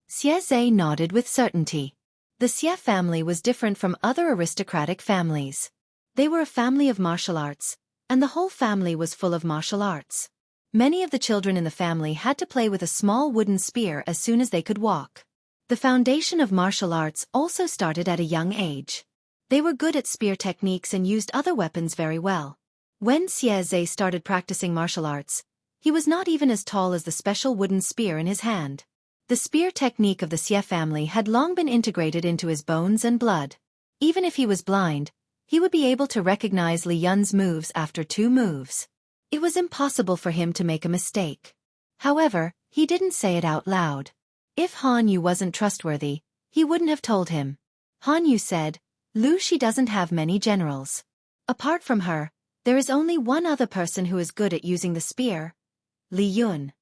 Xueqi nodded with certainty. The Xie family was different from other aristocratic families. They were a family of martial arts, and the whole family was full of martial arts. Many of the children in the family had to play with a small wooden spear as soon as they could walk. The foundation of martial arts also started at a young age. They were good at spear techniques and used other weapons very well. When Xueqi started practicing martial arts, he was not even as tall as the special wooden spear in his hand. The spear technique of the Xie family had long been integrated into his bones and blood. Even if he was blind, he would be able to recognize Li Yun's moves after 2 moves. It was impossible for him to make a mistake. However, he didn't say it out loud. If Han Yu wasn't trustworthy, he wouldn't have told him. Han Yu said, "She doesn't have many generals. Apart from her, there is only one other person who is good at using the spear. Li Yun."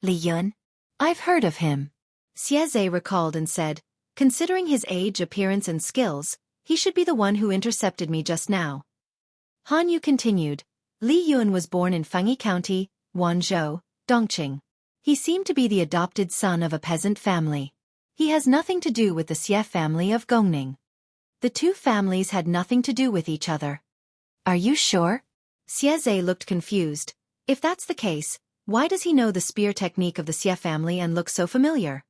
Li Yun? I've heard of him. Xueqi recalled and said, considering his age, appearance and skills, he should be the one who intercepted me just now. Han Yu continued, Li Yun was born in Fengyi County, Wanzhou, Dongqing. He seemed to be the adopted son of a peasant family. He has nothing to do with the Xie family of Gongning. The two families had nothing to do with each other. Are you sure? Xueqi looked confused. If that's the case, why does he know the spear technique of the Xie family and look so familiar?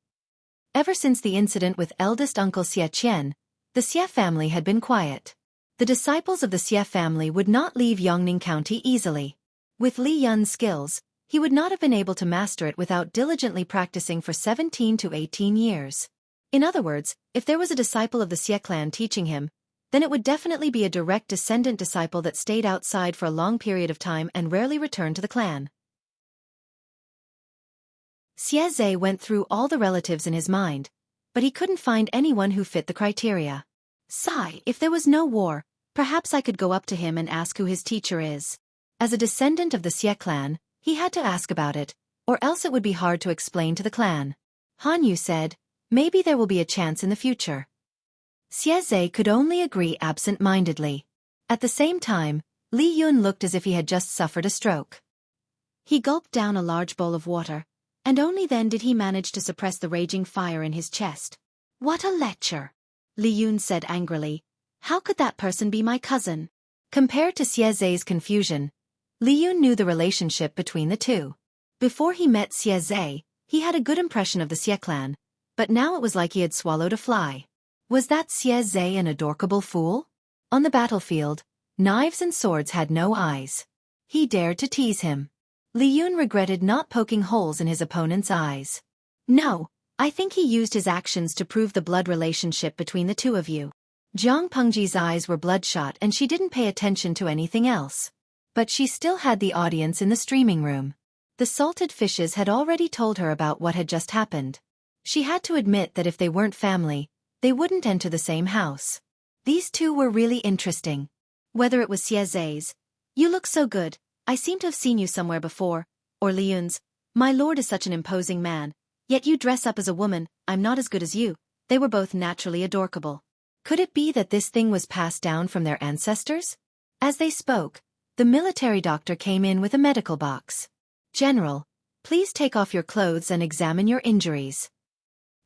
Ever since the incident with eldest uncle Xie Qian, the Xie family had been quiet. The disciples of the Xie family would not leave Yongning County easily. With Li Yun's skills, he would not have been able to master it without diligently practicing for 17 to 18 years. In other words, if there was a disciple of the Xie clan teaching him, then it would definitely be a direct descendant disciple that stayed outside for a long period of time and rarely returned to the clan. Xueqi went through all the relatives in his mind, but he couldn't find anyone who fit the criteria. Sigh, if there was no war, perhaps I could go up to him and ask who his teacher is. As a descendant of the Xie clan, he had to ask about it, or else it would be hard to explain to the clan. Han Yu said, maybe there will be a chance in the future. Xueqi could only agree absent-mindedly. At the same time, Li Yun looked as if he had just suffered a stroke. He gulped down a large bowl of water, and only then did he manage to suppress the raging fire in his chest. What a lecture! Li Yun said angrily. How could that person be my cousin? Compared to Xueqi's confusion, Li Yun knew the relationship between the two. Before he met Xueqi, he had a good impression of the Xie clan, but now it was like he had swallowed a fly. Was that Xueqi an adorable fool? On the battlefield, knives and swords had no eyes. He dared to tease him. Li Yun regretted not poking holes in his opponent's eyes. No, I think he used his actions to prove the blood relationship between the two of you. Zhang Pengji's eyes were bloodshot and she didn't pay attention to anything else. But she still had the audience in the streaming room. The salted fishes had already told her about what had just happened. She had to admit that if they weren't family, they wouldn't enter the same house. These two were really interesting. Whether it was Xueqi's, you look so good, I seem to have seen you somewhere before, or Li Yun's, my lord is such an imposing man, yet you dress up as a woman, I'm not as good as you, they were both naturally adorable. Could it be that this thing was passed down from their ancestors? As they spoke, the military doctor came in with a medical box. General, please take off your clothes and examine your injuries.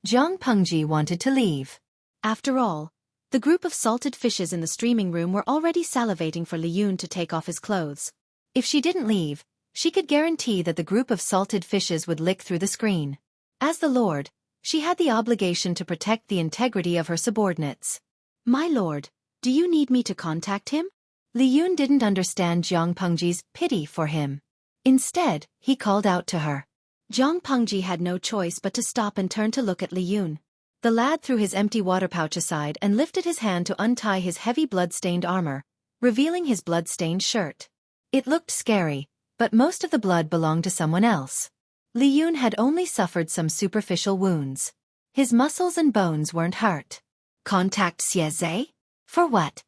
Zhang Pengji wanted to leave. After all, the group of salted fishes in the streaming room were already salivating for Li Yun to take off his clothes. If she didn't leave, she could guarantee that the group of salted fishes would lick through the screen. As the lord, she had the obligation to protect the integrity of her subordinates. My lord, do you need me to contact him? Li Yun didn't understand Zhang Pengji's pity for him. Instead, he called out to her. Zhang Pengji had no choice but to stop and turn to look at Li Yun. The lad threw his empty water pouch aside and lifted his hand to untie his heavy blood-stained armor, revealing his blood-stained shirt. It looked scary, but most of the blood belonged to someone else. Li Yun had only suffered some superficial wounds. His muscles and bones weren't hurt. Contact Xueqi? For what?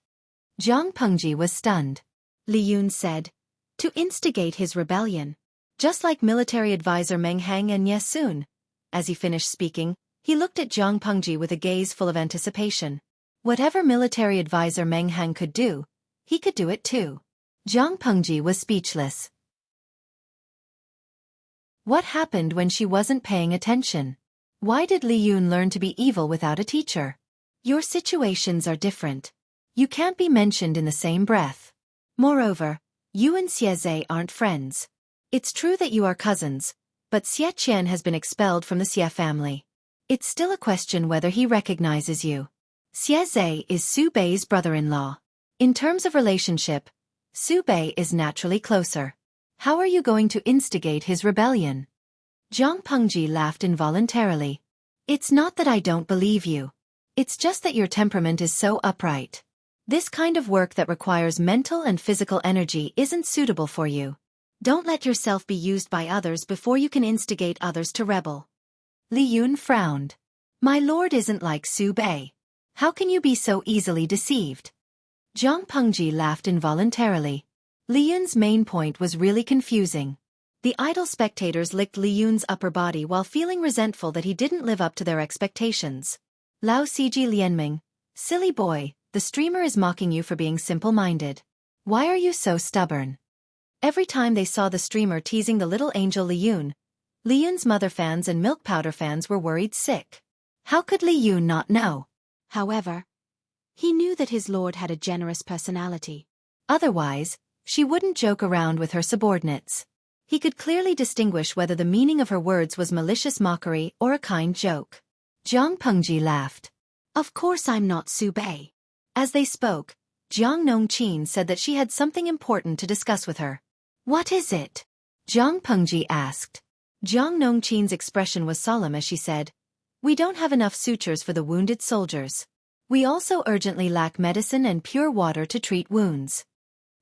Zhang Pengji was stunned. Li Yun said, to instigate his rebellion. Just like military advisor Meng Hang and Ye Sun. As he finished speaking, he looked at Zhang Pengji with a gaze full of anticipation. Whatever military advisor Meng Hang could do, he could do it too. Zhang Pengji was speechless. What happened when she wasn't paying attention? Why did Li Yun learn to be evil without a teacher? Your situations are different. You can't be mentioned in the same breath. Moreover, you and Xueqi aren't friends. It's true that you are cousins, but Xie Qian has been expelled from the Xie family. It's still a question whether he recognizes you. Xueqi is Su Bei's brother-in-law. In terms of relationship, Su Bei is naturally closer. How are you going to instigate his rebellion? Zhang Pengji laughed involuntarily. It's not that I don't believe you. It's just that your temperament is so upright. This kind of work that requires mental and physical energy isn't suitable for you. Don't let yourself be used by others before you can instigate others to rebel. Li Yun frowned. My lord isn't like Su Bei. How can you be so easily deceived? Zhang Pengji laughed involuntarily. Li Yun's main point was really confusing. The idle spectators licked Li Yun's upper body while feeling resentful that he didn't live up to their expectations. Lao Ciji Lianming, silly boy, the streamer is mocking you for being simple-minded. Why are you so stubborn? Every time they saw the streamer teasing the little angel Li Yun's mother fans and milk powder fans were worried sick. How could Li Yun not know? However, he knew that his lord had a generous personality. Otherwise, she wouldn't joke around with her subordinates. He could clearly distinguish whether the meaning of her words was malicious mockery or a kind joke. Jiang Pengji laughed. Of course I'm not Su Bei. As they spoke, Jiang Nongqin said that she had something important to discuss with her. What is it? Jiang Pengji asked. Jiang Nongqin's expression was solemn as she said, We don't have enough sutures for the wounded soldiers. We also urgently lack medicine and pure water to treat wounds.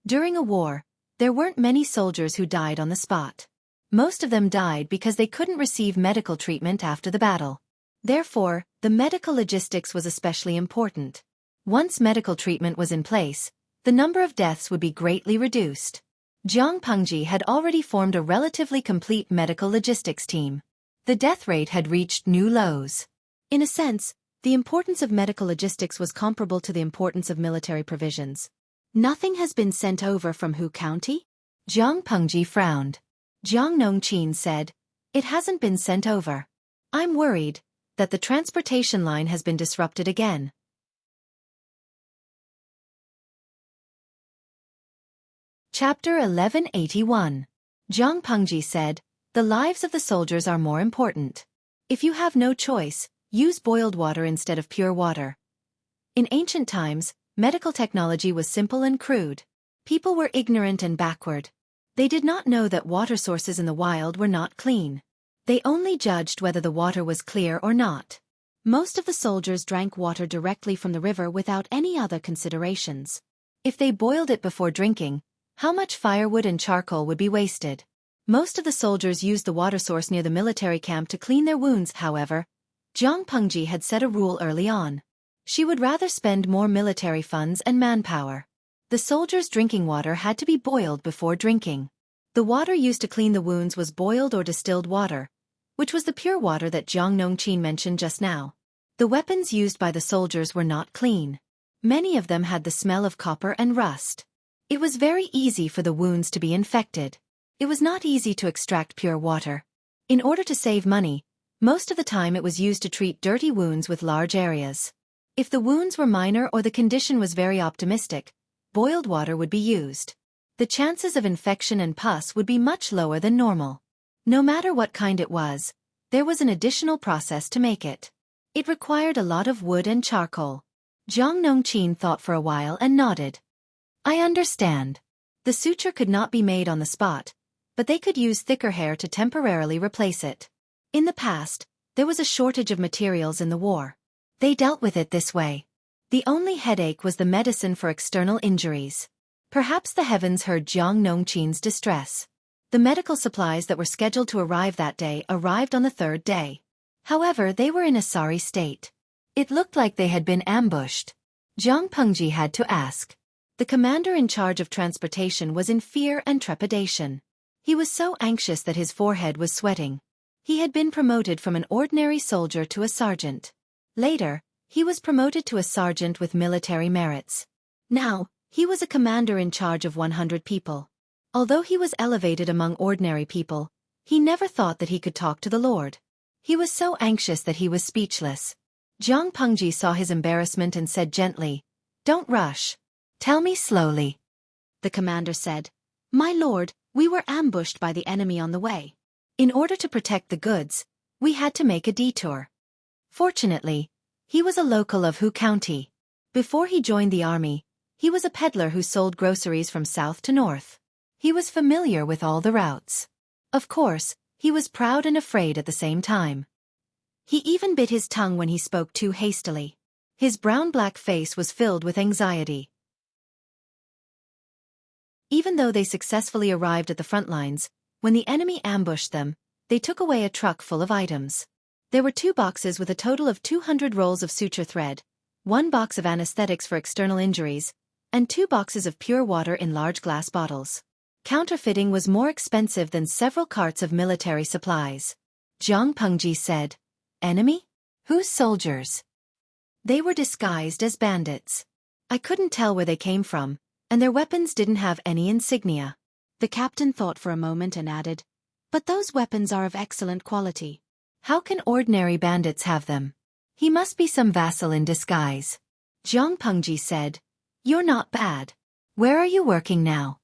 During a war, there weren't many soldiers who died on the spot. Most of them died because they couldn't receive medical treatment after the battle. Therefore, the medical logistics was especially important. Once medical treatment was in place, the number of deaths would be greatly reduced. Jiang Pengji had already formed a relatively complete medical logistics team. The death rate had reached new lows. In a sense, the importance of medical logistics was comparable to the importance of military provisions. Nothing has been sent over from Hu County? Jiang Pengji frowned. Jiang Nongqin said, It hasn't been sent over. I'm worried that the transportation line has been disrupted again. Chapter 1181. Jiang Pengji said, The lives of the soldiers are more important. If you have no choice, use boiled water instead of pure water. In ancient times, medical technology was simple and crude. People were ignorant and backward. They did not know that water sources in the wild were not clean. They only judged whether the water was clear or not. Most of the soldiers drank water directly from the river without any other considerations. If they boiled it before drinking, how much firewood and charcoal would be wasted? Most of the soldiers used the water source near the military camp to clean their wounds. However, Jiang Pengji had set a rule early on. She would rather spend more military funds and manpower. The soldiers' drinking water had to be boiled before drinking. The water used to clean the wounds was boiled or distilled water, which was the pure water that Jiang Nongqin mentioned just now. The weapons used by the soldiers were not clean. Many of them had the smell of copper and rust. It was very easy for the wounds to be infected. It was not easy to extract pure water. In order to save money, most of the time it was used to treat dirty wounds with large areas. If the wounds were minor or the condition was very optimistic, boiled water would be used. The chances of infection and pus would be much lower than normal. No matter what kind it was, there was an additional process to make it. It required a lot of wood and charcoal. Jiang Nongqin thought for a while and nodded. I understand. The suture could not be made on the spot, but they could use thicker hair to temporarily replace it. In the past, there was a shortage of materials in the war. They dealt with it this way. The only headache was the medicine for external injuries. Perhaps the heavens heard Jiang Nongqin's distress. The medical supplies that were scheduled to arrive that day arrived on the third day. However, they were in a sorry state. It looked like they had been ambushed. Jiang Pengji had to ask. The commander in charge of transportation was in fear and trepidation. He was so anxious that his forehead was sweating. He had been promoted from an ordinary soldier to a sergeant. Later, he was promoted to a sergeant with military merits. Now, he was a commander in charge of 100 people. Although he was elevated among ordinary people, he never thought that he could talk to the Lord. He was so anxious that he was speechless. Jiang Pengji saw his embarrassment and said gently, Don't rush. Tell me slowly. The commander said, My lord, we were ambushed by the enemy on the way. In order to protect the goods, we had to make a detour. Fortunately, he was a local of Hu County. Before he joined the army, he was a peddler who sold groceries from south to north. He was familiar with all the routes. Of course, he was proud and afraid at the same time. He even bit his tongue when he spoke too hastily. His brown-black face was filled with anxiety. Even though they successfully arrived at the front lines, when the enemy ambushed them, they took away a truck full of items. There were 2 boxes with a total of 200 rolls of suture thread, 1 box of anesthetics for external injuries, and 2 boxes of pure water in large glass bottles. Counterfeiting was more expensive than several carts of military supplies. Zhang Pengji said. Enemy? Whose soldiers? They were disguised as bandits. I couldn't tell where they came from, and their weapons didn't have any insignia. The captain thought for a moment and added, but those weapons are of excellent quality. How can ordinary bandits have them? He must be some vassal in disguise. Zhang Pengji said, you're not bad. Where are you working now?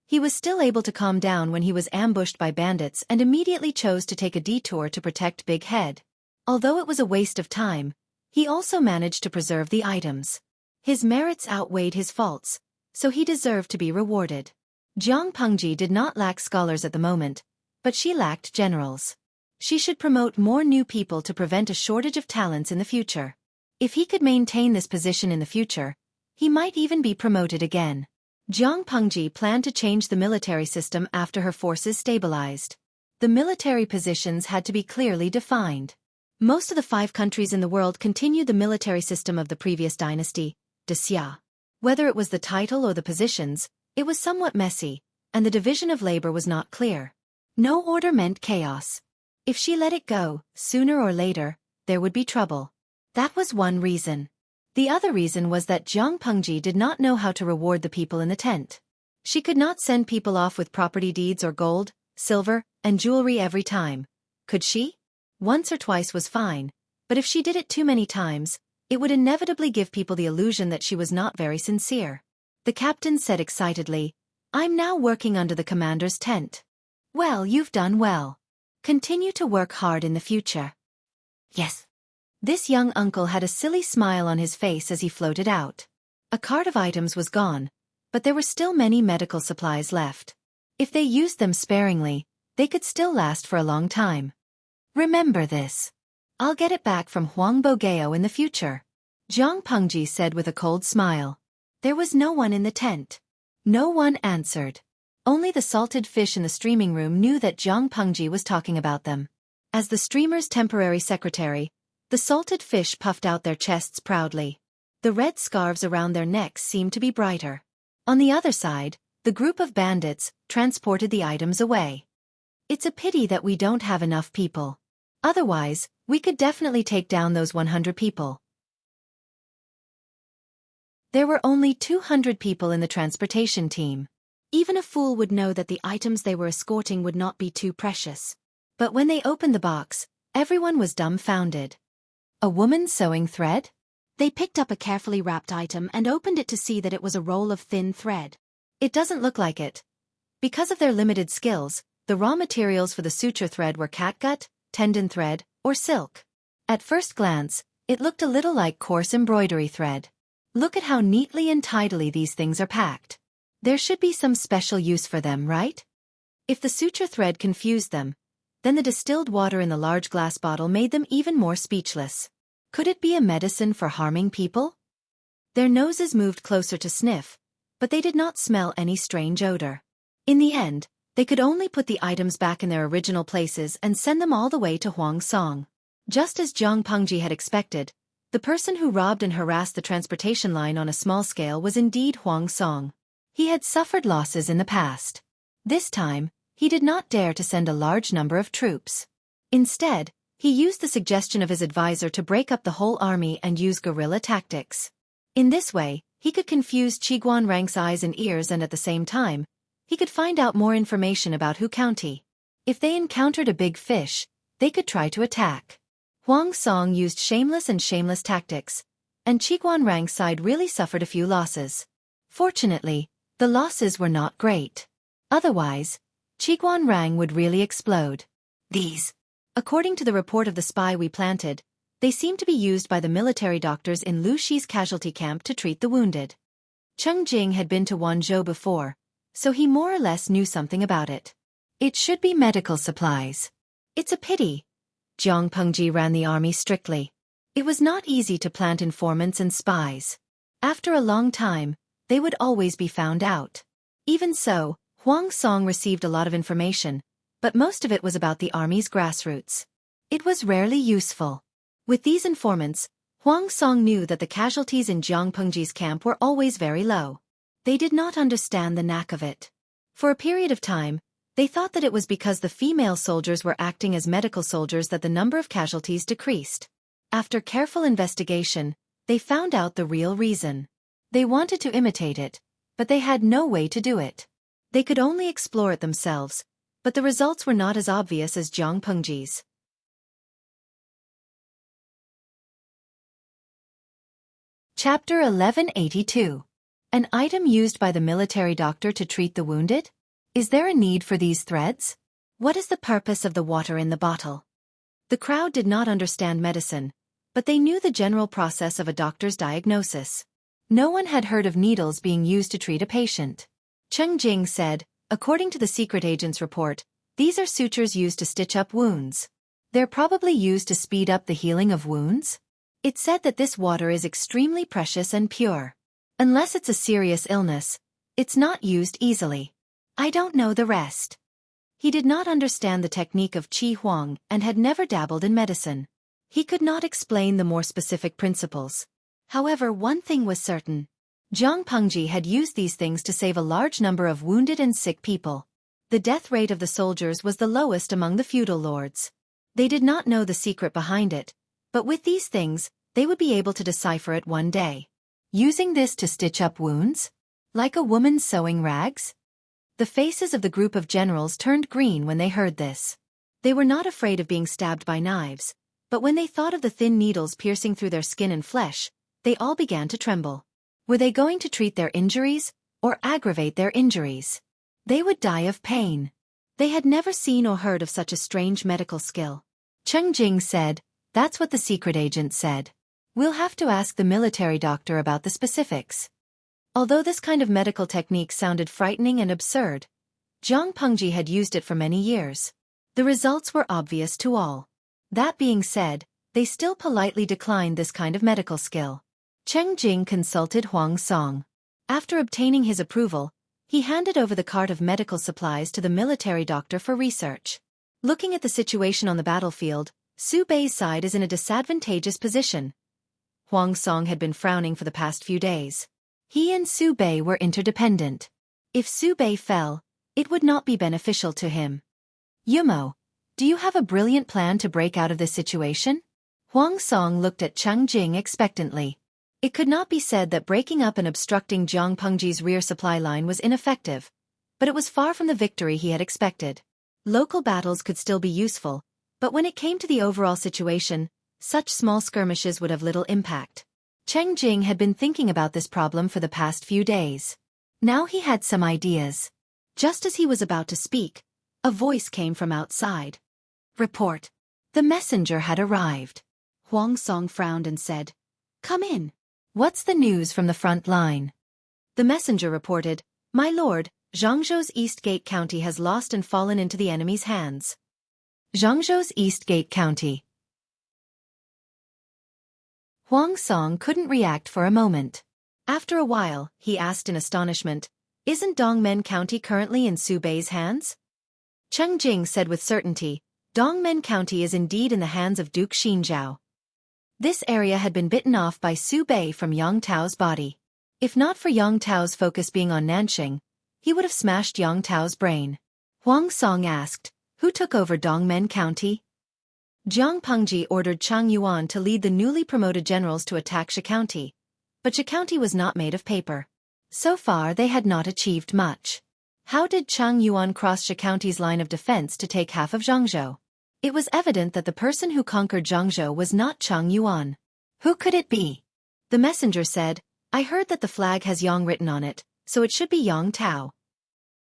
He was still able to calm down when he was ambushed by bandits and immediately chose to take a detour to protect Big Head. Although it was a waste of time, he also managed to preserve the items. His merits outweighed his faults, so he deserved to be rewarded. Zhang Pengji did not lack scholars at the moment, but she lacked generals. She should promote more new people to prevent a shortage of talents in the future. If he could maintain this position in the future, he might even be promoted again. Zhang Pengji planned to change the military system after her forces stabilized. The military positions had to be clearly defined. Most of the 5 countries in the world continued the military system of the previous dynasty, de Xia. Whether it was the title or the positions, it was somewhat messy, and the division of labor was not clear. No order meant chaos. If she let it go, sooner or later, there would be trouble. That was one reason. The other reason was that Zhang Pengji did not know how to reward the people in the tent. She could not send people off with property deeds or gold, silver, and jewelry every time. Could she? Once or twice was fine, but if she did it too many times, it would inevitably give people the illusion that she was not very sincere. The captain said excitedly, I'm now working under the commander's tent. Well, you've done well. Continue to work hard in the future. Yes. This young uncle had a silly smile on his face as he floated out. A cart of items was gone, but there were still many medical supplies left. If they used them sparingly, they could still last for a long time. Remember this. I'll get it back from Huang Bogeo in the future. Zhang Pengji said with a cold smile. There was no one in the tent. No one answered. Only the salted fish in the streaming room knew that Zhang Pengji was talking about them. As the streamer's temporary secretary, the salted fish puffed out their chests proudly. The red scarves around their necks seemed to be brighter. On the other side, the group of bandits transported the items away. It's a pity that we don't have enough people. Otherwise, we could definitely take down those 100 people. There were only 200 people in the transportation team. Even a fool would know that the items they were escorting would not be too precious. But when they opened the box, everyone was dumbfounded. A woman sewing thread? They picked up a carefully wrapped item and opened it to see that it was a roll of thin thread. It doesn't look like it. Because of their limited skills, the raw materials for the suture thread were catgut, tendon thread, or silk. At first glance, it looked a little like coarse embroidery thread. Look at how neatly and tidily these things are packed. There should be some special use for them, right? If the suture thread confused them, then the distilled water in the large glass bottle made them even more speechless. Could it be a medicine for harming people? Their noses moved closer to sniff, but they did not smell any strange odor. In the end, they could only put the items back in their original places and send them all the way to Huang Song. Just as Zhang Pengji had expected, the person who robbed and harassed the transportation line on a small scale was indeed Huang Song. He had suffered losses in the past. This time, he did not dare to send a large number of troops. Instead, he used the suggestion of his advisor to break up the whole army and use guerrilla tactics. In this way, he could confuse Qiguan Rang's eyes and ears, and at the same time, he could find out more information about Hu County. If they encountered a big fish, they could try to attack. Huang Song used shameless tactics, and Qiguan Rang's side really suffered a few losses. Fortunately, the losses were not great. Otherwise, Qiguan Rang would really explode. These, according to the report of the spy we planted, they seem to be used by the military doctors in Lu Shi's casualty camp to treat the wounded. Cheng Jing had been to Wanzhou before, so he more or less knew something about it. It should be medical supplies. It's a pity. Zhang Pengji ran the army strictly. It was not easy to plant informants and spies. After a long time, they would always be found out. Even so, Huang Song received a lot of information, but most of it was about the army's grassroots. It was rarely useful. With these informants, Huang Song knew that the casualties in Zhang Pengji's camp were always very low. They did not understand the knack of it. For a period of time, they thought that it was because the female soldiers were acting as medical soldiers that the number of casualties decreased. After careful investigation, they found out the real reason. They wanted to imitate it, but they had no way to do it. They could only explore it themselves, but the results were not as obvious as Jiang Pengji's. Chapter 1182. An item used by the military doctor to treat the wounded? Is there a need for these threads? What is the purpose of the water in the bottle? The crowd did not understand medicine, but they knew the general process of a doctor's diagnosis. No one had heard of needles being used to treat a patient. Cheng Jing said, according to the secret agent's report, these are sutures used to stitch up wounds. They're probably used to speed up the healing of wounds? It said that this water is extremely precious and pure. Unless it's a serious illness, it's not used easily. I don't know the rest. He did not understand the technique of Qi Huang and had never dabbled in medicine. He could not explain the more specific principles. However, one thing was certain. Jiang Pengji had used these things to save a large number of wounded and sick people. The death rate of the soldiers was the lowest among the feudal lords. They did not know the secret behind it, but with these things, they would be able to decipher it one day. Using this to stitch up wounds? Like a woman sewing rags? The faces of the group of generals turned green when they heard this. They were not afraid of being stabbed by knives, but when they thought of the thin needles piercing through their skin and flesh, they all began to tremble. Were they going to treat their injuries, or aggravate their injuries? They would die of pain. They had never seen or heard of such a strange medical skill. Cheng Jing said, "That's what the secret agent said. We'll have to ask the military doctor about the specifics." Although this kind of medical technique sounded frightening and absurd, Jiang Pengji had used it for many years. The results were obvious to all. That being said, they still politely declined this kind of medical skill. Cheng Jing consulted Huang Song. After obtaining his approval, he handed over the cart of medical supplies to the military doctor for research. Looking at the situation on the battlefield, Su Bei's side is in a disadvantageous position. Huang Song had been frowning for the past few days. He and Su Bei were interdependent. If Su Bei fell, it would not be beneficial to him. "Yumo, do you have a brilliant plan to break out of this situation?" Huang Song looked at Cheng Jing expectantly. It could not be said that breaking up and obstructing Jiang Pengji's rear supply line was ineffective, but it was far from the victory he had expected. Local battles could still be useful, but when it came to the overall situation, such small skirmishes would have little impact. Cheng Jing had been thinking about this problem for the past few days. Now he had some ideas. Just as he was about to speak, a voice came from outside. "Report." The messenger had arrived. Huang Song frowned and said, "Come in." "What's the news from the front line?" The messenger reported, "My lord, Zhangzhou's Eastgate County has lost and fallen into the enemy's hands." Zhangzhou's Eastgate County. Huang Song couldn't react for a moment. After a while, he asked in astonishment, "Isn't Dongmen County currently in Su Bei's hands?" Cheng Jing said with certainty, "Dongmen County is indeed in the hands of Duke Xinzhao." This area had been bitten off by Su Bei from Yang Tao's body. If not for Yang Tao's focus being on Nanxing, he would have smashed Yang Tao's brain. Huang Song asked, "Who took over Dongmen County?" Jiang Pengji ordered Chang Yuan to lead the newly promoted generals to attack Shi County, but Shi County was not made of paper. So far they had not achieved much. How did Chang Yuan cross Shi County's line of defense to take half of Zhangzhou? It was evident that the person who conquered Zhangzhou was not Chang Yuan. Who could it be? The messenger said, "I heard that the flag has Yang written on it, so it should be Yang Tao."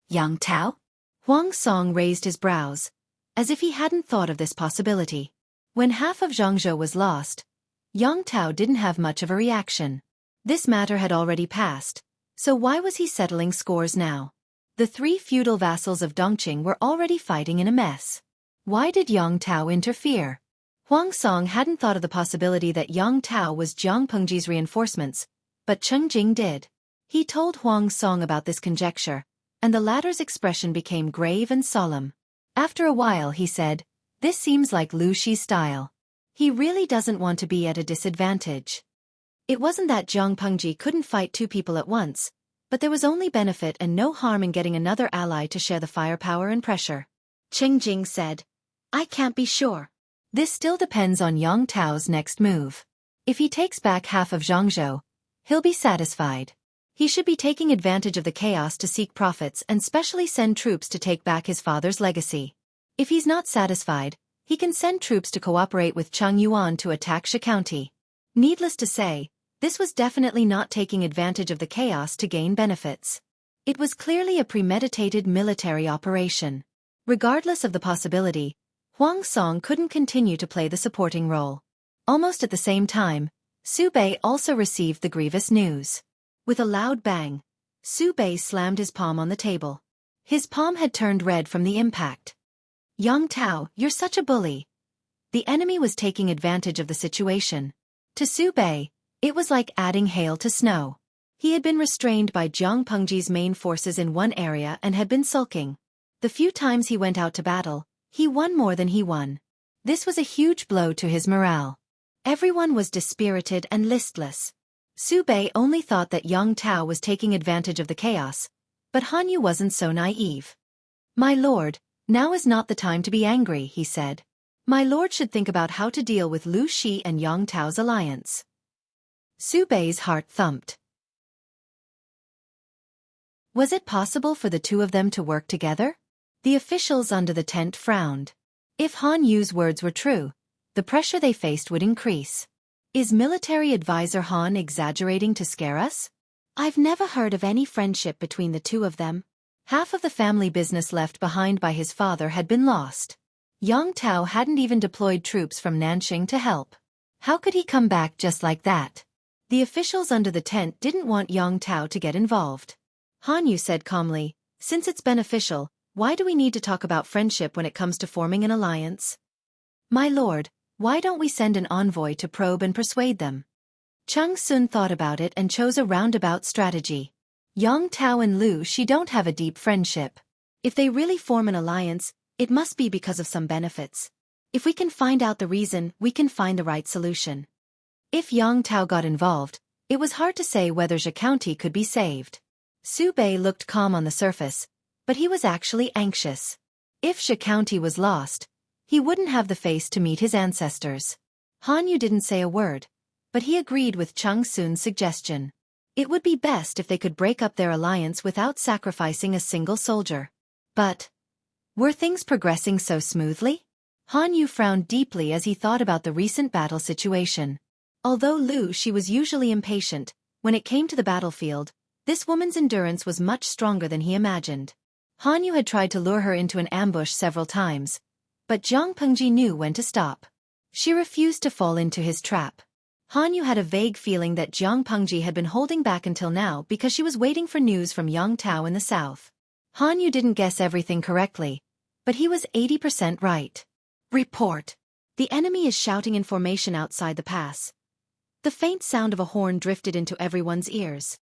Yang Tao? Huang Song raised his brows, as if he hadn't thought of this possibility. When half of Zhangzhou was lost, Yang Tao didn't have much of a reaction. This matter had already passed, so why was he settling scores now? The three feudal vassals of Dongqing were already fighting in a mess. Why did Yang Tao interfere? Huang Song hadn't thought of the possibility that Yang Tao was Jiang Pengji's reinforcements, but Cheng Jing did. He told Huang Song about this conjecture, and the latter's expression became grave and solemn. After a while he said, "This seems like Lu Shi's style. He really doesn't want to be at a disadvantage." It wasn't that Jiang Pengji couldn't fight two people at once, but there was only benefit and no harm in getting another ally to share the firepower and pressure. Qing Jing said, I can't be sure. This still depends on Yang Tao's next move. If he takes back half of Zhangzhou, he'll be satisfied. He should be taking advantage of the chaos to seek profits and specially send troops to take back his father's legacy. If he's not satisfied, he can send troops to cooperate with Cheng Yuan to attack Xueqi. Needless to say, this was definitely not taking advantage of the chaos to gain benefits. It was clearly a premeditated military operation. Regardless of the possibility, Huang Song couldn't continue to play the supporting role. Almost at the same time, Su Bei also received the grievous news. With a loud bang, Su Bei slammed his palm on the table. His palm had turned red from the impact. Yang Tao, you're such a bully. The enemy was taking advantage of the situation. To Su Bei, it was like adding hail to snow. He had been restrained by Jiang Pengji's main forces in one area and had been sulking. The few times he went out to battle, he won more than he won. This was a huge blow to his morale. Everyone was dispirited and listless. Su Bei only thought that Yang Tao was taking advantage of the chaos, but Han Yu wasn't so naive. My lord, now is not the time to be angry, he said. My lord should think about how to deal with Lu Shi and Yang Tao's alliance. Su Bei's heart thumped. Was it possible for the two of them to work together? The officials under the tent frowned. If Han Yu's words were true, the pressure they faced would increase. Is military advisor Han exaggerating to scare us? I've never heard of any friendship between the two of them. Half of the family business left behind by his father had been lost. Yang Tao hadn't even deployed troops from Nanxing to help. How could he come back just like that? The officials under the tent didn't want Yang Tao to get involved. Han Yu said calmly, since it's beneficial, why do we need to talk about friendship when it comes to forming an alliance? My lord, why don't we send an envoy to probe and persuade them? Cheng Sun thought about it and chose a roundabout strategy. Yang Tao and Lu Shi don't have a deep friendship. If they really form an alliance, it must be because of some benefits. If we can find out the reason, we can find the right solution. If Yang Tao got involved, it was hard to say whether Xueqi could be saved. Su Bei looked calm on the surface, but he was actually anxious. If Xueqi was lost, he wouldn't have the face to meet his ancestors. Han Yu didn't say a word, but he agreed with Cheng Sun's suggestion. It would be best if they could break up their alliance without sacrificing a single soldier. But were things progressing so smoothly? Han Yu frowned deeply as he thought about the recent battle situation. Although Lu Shi was usually impatient, when it came to the battlefield, this woman's endurance was much stronger than he imagined. Han Yu had tried to lure her into an ambush several times, but Jiang Pengji knew when to stop. She refused to fall into his trap. Han Yu had a vague feeling that Jiang Pengji had been holding back until now because she was waiting for news from Yang Tao in the south. Han Yu didn't guess everything correctly, but he was 80% right. Report. The enemy is shouting in formation outside the pass. The faint sound of a horn drifted into everyone's ears.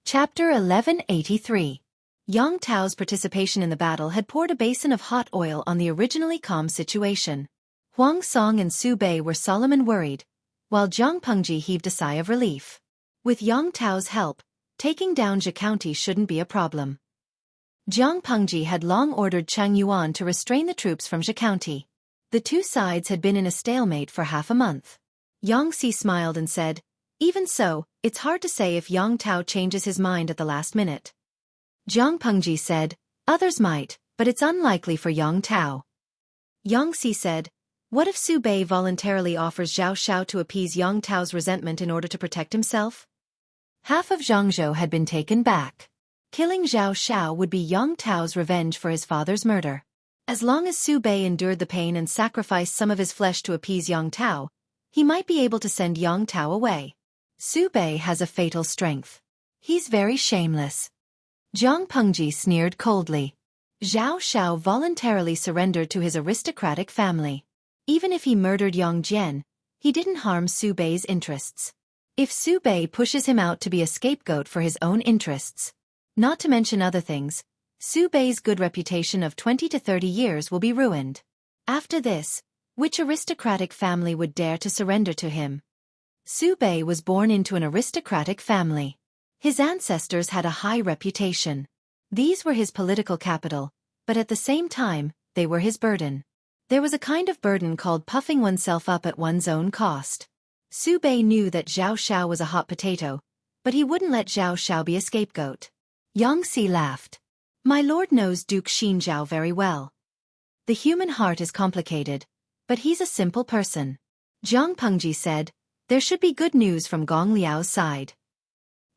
Chapter 1183. Yang Tao's participation in the battle had poured a basin of hot oil on the originally calm situation. Huang Song and Su Bei were solemn and worried, while Jiang Pengji heaved a sigh of relief. With Yang Tao's help, taking down Xueqi shouldn't be a problem. Jiang Pengji had long ordered Cheng Yuan to restrain the troops from Xueqi. The two sides had been in a stalemate for half a month. Yang Si smiled and said, even so, it's hard to say if Yang Tao changes his mind at the last minute. Jiang Pengji said, others might, but it's unlikely for Yang Tao. Yang Si said, what if Su Bei voluntarily offers Zhao Shao to appease Yang Tao's resentment in order to protect himself? Half of Zhangzhou had been taken back. Killing Zhao Shao would be Yang Tao's revenge for his father's murder. As long as Su Bei endured the pain and sacrificed some of his flesh to appease Yang Tao, he might be able to send Yang Tao away. Su Bei has a fatal strength. He's very shameless. Jiang Pengji sneered coldly. Zhao Shao voluntarily surrendered to his aristocratic family. Even if he murdered Yang Jian, he didn't harm Su Bei's interests. If Su Bei pushes him out to be a scapegoat for his own interests, not to mention other things, Su Bei's good reputation of 20 to 30 years will be ruined. After this, which aristocratic family would dare to surrender to him? Xueqi was born into an aristocratic family. His ancestors had a high reputation. These were his political capital, but at the same time, they were his burden. There was a kind of burden called puffing oneself up at one's own cost. Xueqi knew that Zhao Xiao was a hot potato, but he wouldn't let Zhao Xiao be a scapegoat. Yang Si laughed. My lord knows Duke Xinzhao very well. The human heart is complicated, but he's a simple person. Jiang Pengji said, there should be good news from Gong Liao's side.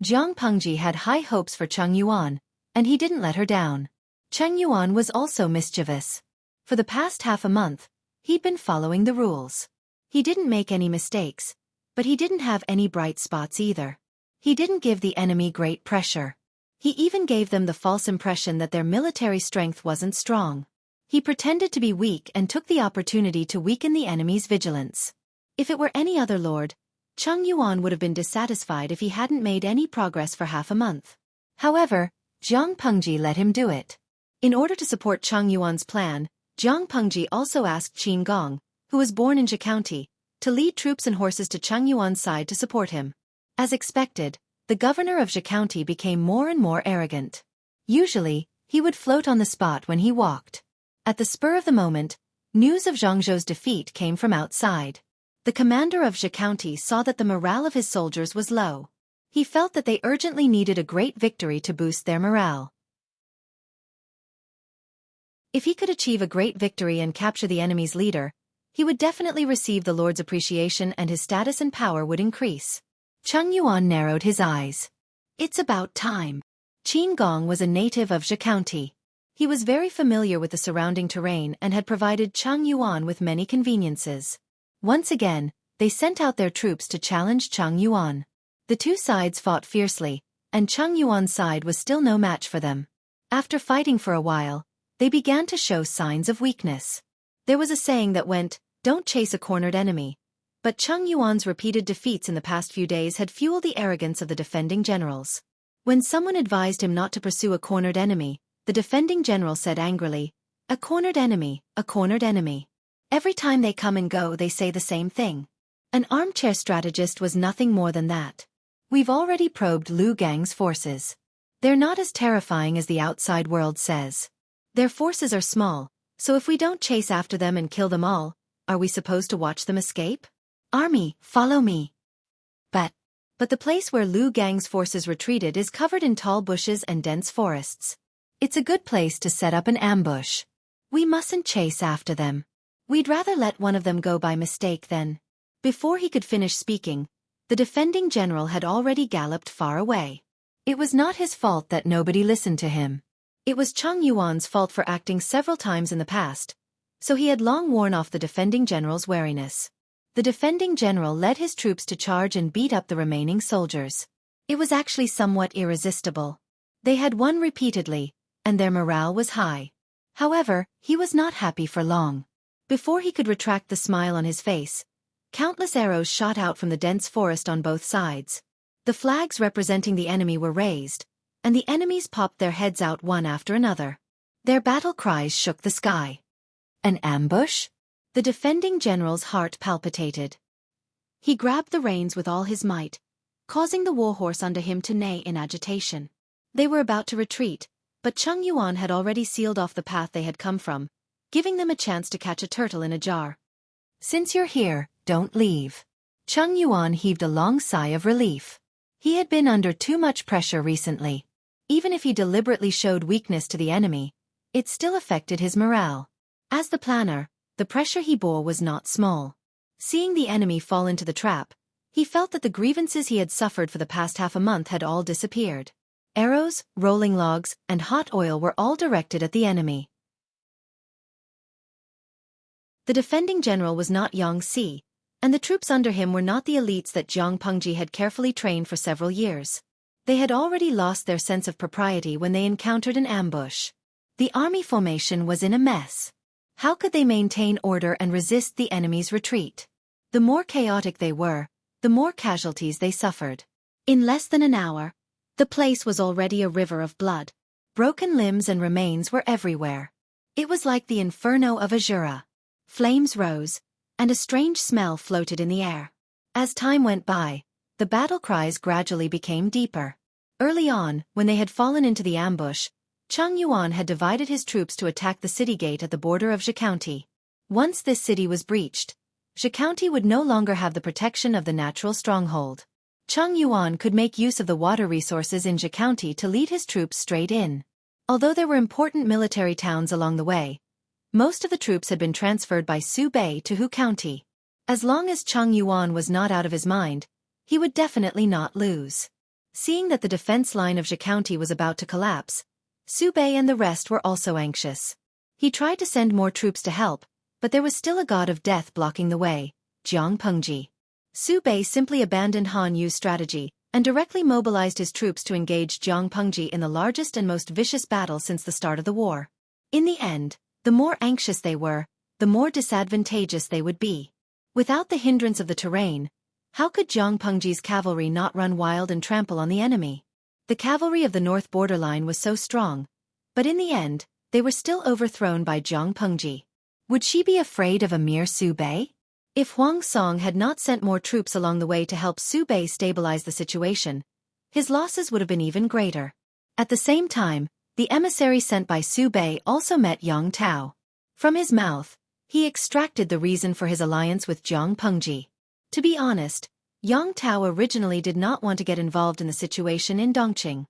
Jiang Pengji had high hopes for Cheng Yuan, and he didn't let her down. Cheng Yuan was also mischievous. For the past half a month, he'd been following the rules. He didn't make any mistakes, but he didn't have any bright spots either. He didn't give the enemy great pressure. He even gave them the false impression that their military strength wasn't strong. He pretended to be weak and took the opportunity to weaken the enemy's vigilance. If it were any other lord, Cheng Yuan would have been dissatisfied if he hadn't made any progress for half a month. However, Jiang Pengji let him do it. In order to support Cheng Yuan's plan, Jiang Pengji also asked Qin Gong, who was born in Zhe County, to lead troops and horses to Cheng Yuan's side to support him. As expected, the governor of Zhe County became more and more arrogant. Usually, he would float on the spot when he walked. At the spur of the moment, news of Zhangzhou's defeat came from outside. The commander of Zhe County saw that the morale of his soldiers was low. He felt that they urgently needed a great victory to boost their morale. If he could achieve a great victory and capture the enemy's leader, he would definitely receive the lord's appreciation and his status and power would increase. Cheng Yuan narrowed his eyes. It's about time. Qin Gong was a native of Zhe County. He was very familiar with the surrounding terrain and had provided Cheng Yuan with many conveniences. Once again, they sent out their troops to challenge Cheng Yuan. The two sides fought fiercely, and Cheng Yuan's side was still no match for them. After fighting for a while, they began to show signs of weakness. There was a saying that went, don't chase a cornered enemy. But Cheng Yuan's repeated defeats in the past few days had fueled the arrogance of the defending generals. When someone advised him not to pursue a cornered enemy, the defending general said angrily, a cornered enemy, a cornered enemy. Every time they come and go they say the same thing. An armchair strategist was nothing more than that. We've already probed Lu Gang's forces. They're not as terrifying as the outside world says. Their forces are small, so if we don't chase after them and kill them all, are we supposed to watch them escape? Army, follow me. But the place where Lu Gang's forces retreated is covered in tall bushes and dense forests. It's a good place to set up an ambush. We mustn't chase after them. We'd rather let one of them go by mistake than. Before he could finish speaking, the defending general had already galloped far away. It was not his fault that nobody listened to him. It was Cheng Yuan's fault for acting several times in the past, so he had long worn off the defending general's wariness. The defending general led his troops to charge and beat up the remaining soldiers. It was actually somewhat irresistible. They had won repeatedly, and their morale was high. However, he was not happy for long. Before he could retract the smile on his face, countless arrows shot out from the dense forest on both sides. The flags representing the enemy were raised, and the enemies popped their heads out one after another. Their battle cries shook the sky. An ambush? The defending general's heart palpitated. He grabbed the reins with all his might, causing the warhorse under him to neigh in agitation. They were about to retreat, but Cheng Yuan had already sealed off the path they had come from, giving them a chance to catch a turtle in a jar. Since you're here, don't leave. Cheng Yuan heaved a long sigh of relief. He had been under too much pressure recently. Even if he deliberately showed weakness to the enemy, it still affected his morale. As the planner, the pressure he bore was not small. Seeing the enemy fall into the trap, he felt that the grievances he had suffered for the past half a month had all disappeared. Arrows, rolling logs, and hot oil were all directed at the enemy. The defending general was not Yang Si, and the troops under him were not the elites that Jiang Pengji had carefully trained for several years. They had already lost their sense of propriety when they encountered an ambush. The army formation was in a mess. How could they maintain order and resist the enemy's retreat? The more chaotic they were, the more casualties they suffered. In less than an hour, the place was already a river of blood. Broken limbs and remains were everywhere. It was like the inferno of Azura. Flames rose, and a strange smell floated in the air. As time went by, the battle cries gradually became deeper. Early on, when they had fallen into the ambush, Cheng Yuan had divided his troops to attack the city gate at the border of Xueqi County. Once this city was breached, Xueqi County would no longer have the protection of the natural stronghold. Cheng Yuan could make use of the water resources in Xueqi County to lead his troops straight in. Although there were important military towns along the way, most of the troops had been transferred by Xu Bei to Hu County. As long as Cheng Yuan was not out of his mind, he would definitely not lose. Seeing that the defense line of Xueqi County was about to collapse, Xu Bei and the rest were also anxious. He tried to send more troops to help, but there was still a god of death blocking the way, Jiang Pengji. Xu Bei simply abandoned Han Yu's strategy and directly mobilized his troops to engage Jiang Pengji in the largest and most vicious battle since the start of the war. In the end, the more anxious they were, the more disadvantageous they would be. Without the hindrance of the terrain, how could Jiang Pengji's cavalry not run wild and trample on the enemy? The cavalry of the north borderline was so strong, but in the end, they were still overthrown by Jiang Pengji. Would she be afraid of a mere Xu Bei? If Huang Song had not sent more troops along the way to help Xu Bei stabilize the situation, his losses would have been even greater. At the same time, the emissary sent by Xu Bei also met Yang Tao. From his mouth, he extracted the reason for his alliance with Jiang Pengji. To be honest, Yang Tao originally did not want to get involved in the situation in Dongqing.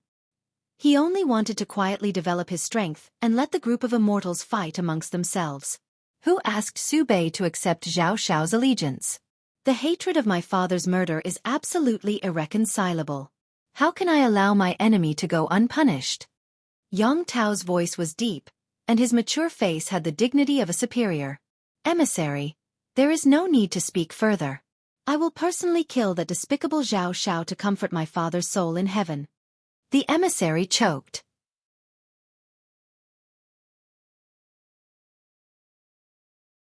He only wanted to quietly develop his strength and let the group of immortals fight amongst themselves. Who asked Xu Bei to accept Zhao Xiao's allegiance? The hatred of my father's murder is absolutely irreconcilable. How can I allow my enemy to go unpunished? Yang Tao's voice was deep, and his mature face had the dignity of a superior. Emissary, there is no need to speak further. I will personally kill that despicable Zhao Xiao to comfort my father's soul in heaven. The emissary choked.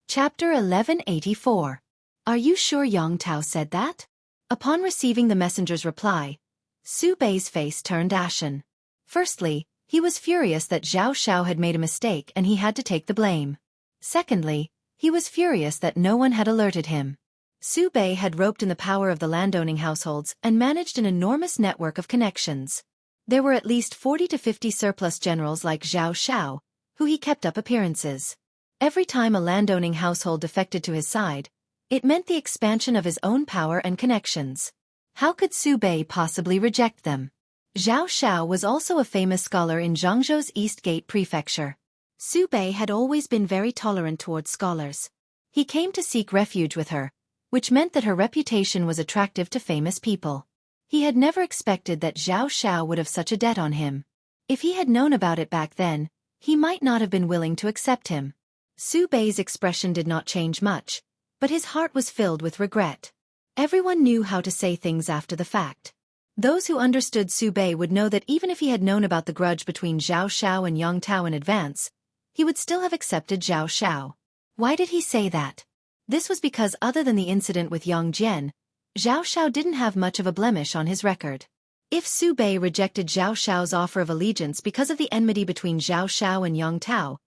Chapter 1184. Are you sure Yang Tao said that? Upon receiving the messenger's reply, Xu Bei's face turned ashen. Firstly, he was furious that Zhao Xiao had made a mistake and he had to take the blame. Secondly, he was furious that no one had alerted him. Xu Bei had roped in the power of the landowning households and managed an enormous network of connections. There were at least 40 to 50 surplus generals like Zhao Xiao, who he kept up appearances. Every time a landowning household defected to his side, it meant the expansion of his own power and connections. How could Xu Bei possibly reject them? Zhao Xiao was also a famous scholar in Zhangzhou's East Gate Prefecture. Xu Bei had always been very tolerant towards scholars. He came to seek refuge with her, which meant that her reputation was attractive to famous people. He had never expected that Zhao Xiao would have such a debt on him. If he had known about it back then, he might not have been willing to accept him. Xu Bei's expression did not change much, but his heart was filled with regret. Everyone knew how to say things after the fact. Those who understood Xu Bei would know that even if he had known about the grudge between Zhao Xiao and Yang Tao in advance, he would still have accepted Zhao Xiao. Why did he say that? This was because other than the incident with Yang Jian, Zhao Xiao didn't have much of a blemish on his record. If Xu Bei rejected Zhao Xiao's offer of allegiance because of the enmity between Zhao Xiao and Yang Tao,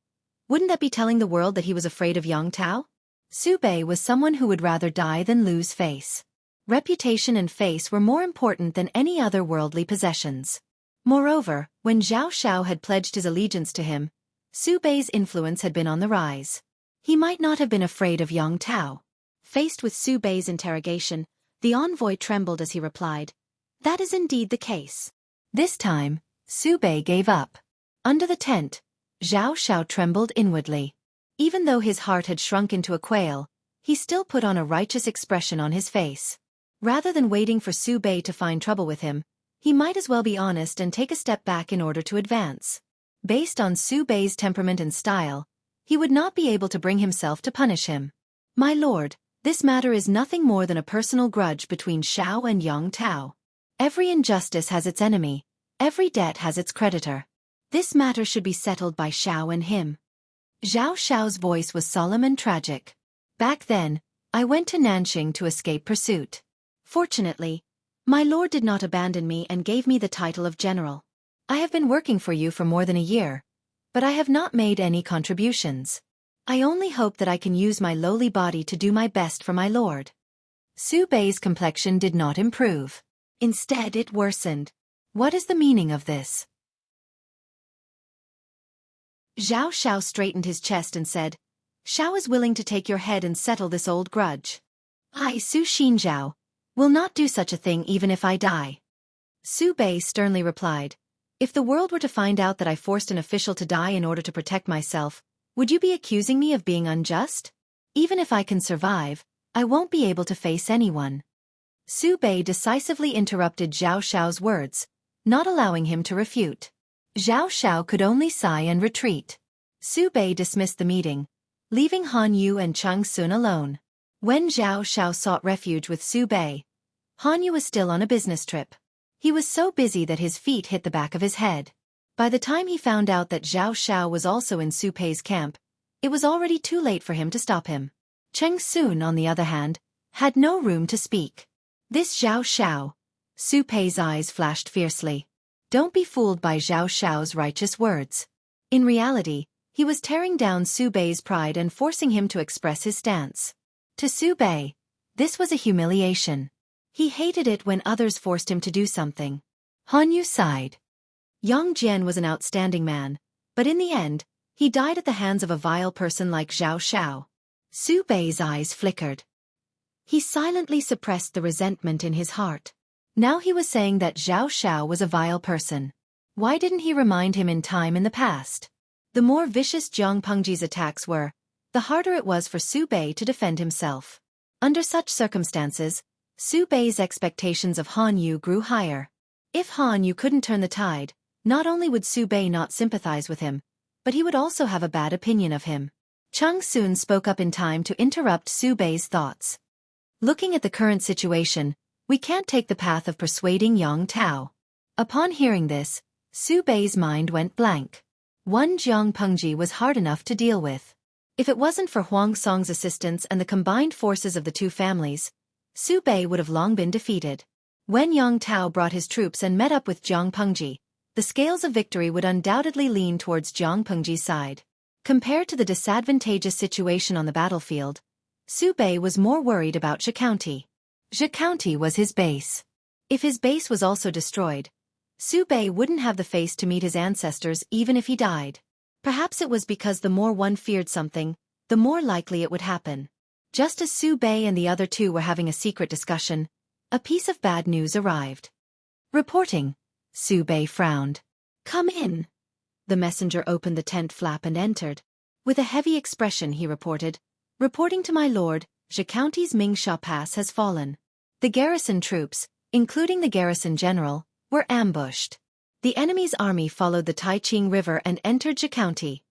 wouldn't that be telling the world that he was afraid of Yang Tao? Xu Bei was someone who would rather die than lose face. Reputation and face were more important than any other worldly possessions. Moreover, when Zhao Xiao had pledged his allegiance to him, Xu Bei's influence had been on the rise. He might not have been afraid of Yang Tao. Faced with Xu Bei's interrogation, the envoy trembled as he replied, "That is indeed the case." This time, Xu Bei gave up. Under the tent, Zhao Xiao trembled inwardly. Even though his heart had shrunk into a quail, he still put on a righteous expression on his face. Rather than waiting for Xu Bei to find trouble with him, he might as well be honest and take a step back in order to advance. Based on Xu Bei's temperament and style, he would not be able to bring himself to punish him. "My lord, this matter is nothing more than a personal grudge between Xiao and Yang Tao. Every injustice has its enemy, every debt has its creditor. This matter should be settled by Xiao and him." Zhao Xiao's voice was solemn and tragic. "Back then, I went to Nanxing to escape pursuit. Fortunately, my lord did not abandon me and gave me the title of general. I have been working for you for more than a year, but I have not made any contributions. I only hope that I can use my lowly body to do my best for my lord." Su Bei's complexion did not improve. Instead, it worsened. What is the meaning of this? Zhao Xiao straightened his chest and said, Xiao is willing to take your head and settle this old grudge. I, Su Xinzhao, will not do such a thing even if I die. Su Bei sternly replied, if the world were to find out that I forced an official to die in order to protect myself, would you be accusing me of being unjust? Even if I can survive, I won't be able to face anyone. Su Bei decisively interrupted Zhao Xiao's words, not allowing him to refute. Zhao Xiao could only sigh and retreat. Su Bei dismissed the meeting, leaving Han Yu and Chang Sun alone. When Zhao Xiao sought refuge with Su Bei, Han Yu was still on a business trip. He was so busy that his feet hit the back of his head. By the time he found out that Zhao Xiao was also in Su Bei's camp, it was already too late for him to stop him. Chang Sun, on the other hand, had no room to speak. This Zhao Xiao. Su Bei's eyes flashed fiercely. Don't be fooled by Zhao Xiao's righteous words. In reality, he was tearing down Su Bei's pride and forcing him to express his stance. To Su Bei, this was a humiliation. He hated it when others forced him to do something. Han Yu sighed. Yang Jian was an outstanding man, but in the end, he died at the hands of a vile person like Zhao Xiao. Su Bei's eyes flickered. He silently suppressed the resentment in his heart. Now he was saying that Zhao Xiao was a vile person. Why didn't he remind him in time in the past? The more vicious Jiang Pengji's attacks were, the harder it was for Su Bei to defend himself. Under such circumstances, Su Bei's expectations of Han Yu grew higher. If Han Yu couldn't turn the tide, not only would Su Bei not sympathize with him, but he would also have a bad opinion of him. Chang Sun spoke up in time to interrupt Su Bei's thoughts. Looking at the current situation, we can't take the path of persuading Yang Tao. Upon hearing this, Su Bei's mind went blank. One Jiang Pengji was hard enough to deal with. If it wasn't for Huang Song's assistance and the combined forces of the two families, Su Bei would have long been defeated. When Yang Tao brought his troops and met up with Jiang Pengji, the scales of victory would undoubtedly lean towards Jiang Pengji's side. Compared to the disadvantageous situation on the battlefield, Su Bei was more worried about Xueqi. Xueqi was his base. If his base was also destroyed, Su Bei wouldn't have the face to meet his ancestors even if he died. Perhaps it was because the more one feared something, the more likely it would happen. Just as Su Bei and the other two were having a secret discussion, a piece of bad news arrived. Reporting. Su Bei frowned. Come in. The messenger opened the tent flap and entered. With a heavy expression he reported, reporting to my lord, Xueqi's Mingsha Pass has fallen. The garrison troops, including the garrison general, were ambushed. The enemy's army followed the Taiqing River and entered Xueqi.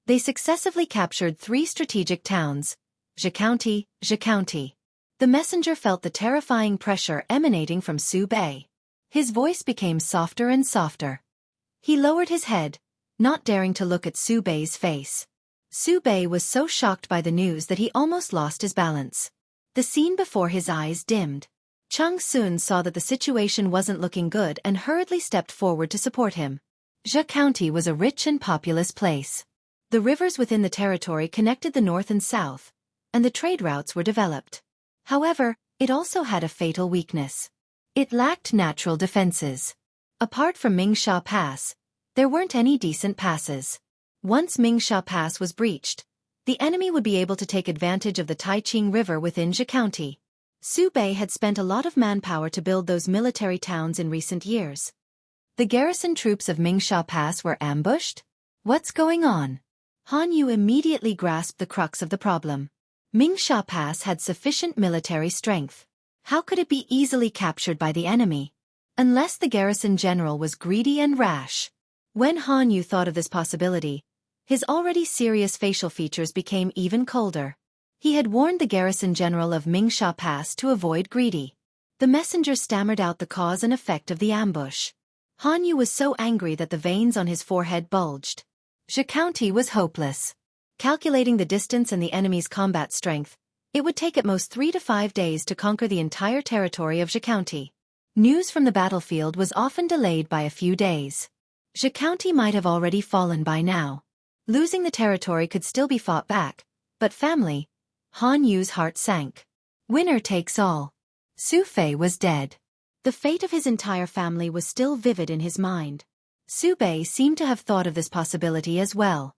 They successively captured 3 strategic towns, Xueqi. The messenger felt the terrifying pressure emanating from Su Bei. His voice became softer and softer. He lowered his head, not daring to look at Su Bei's face. Su Bei was so shocked by the news that he almost lost his balance. The scene before his eyes dimmed. Chang Sun saw that the situation wasn't looking good and hurriedly stepped forward to support him. Xueqi was a rich and populous place. The rivers within the territory connected the north and south, and the trade routes were developed. However, it also had a fatal weakness. It lacked natural defenses. Apart from Mingsha Pass, there weren't any decent passes. Once Mingsha Pass was breached, the enemy would be able to take advantage of the Taiqing River within Xueqi. Su Bei had spent a lot of manpower to build those military towns in recent years. The garrison troops of Mingsha Pass were ambushed? What's going on? Han Yu immediately grasped the crux of the problem. Mingsha Pass had sufficient military strength. How could it be easily captured by the enemy? Unless the garrison general was greedy and rash. When Han Yu thought of this possibility, his already serious facial features became even colder. He had warned the garrison general of Mingsha Pass to avoid greedy. The messenger stammered out the cause and effect of the ambush. Han Yu was so angry that the veins on his forehead bulged. Xueqi was hopeless. Calculating the distance and the enemy's combat strength, it would take at most 3 to 5 days to conquer the entire territory of Xueqi. News from the battlefield was often delayed by a few days. Xueqi might have already fallen by now. Losing the territory could still be fought back, but family, Han Yu's heart sank. Winner takes all. Su Fei was dead. The fate of his entire family was still vivid in his mind. Su Bei seemed to have thought of this possibility as well.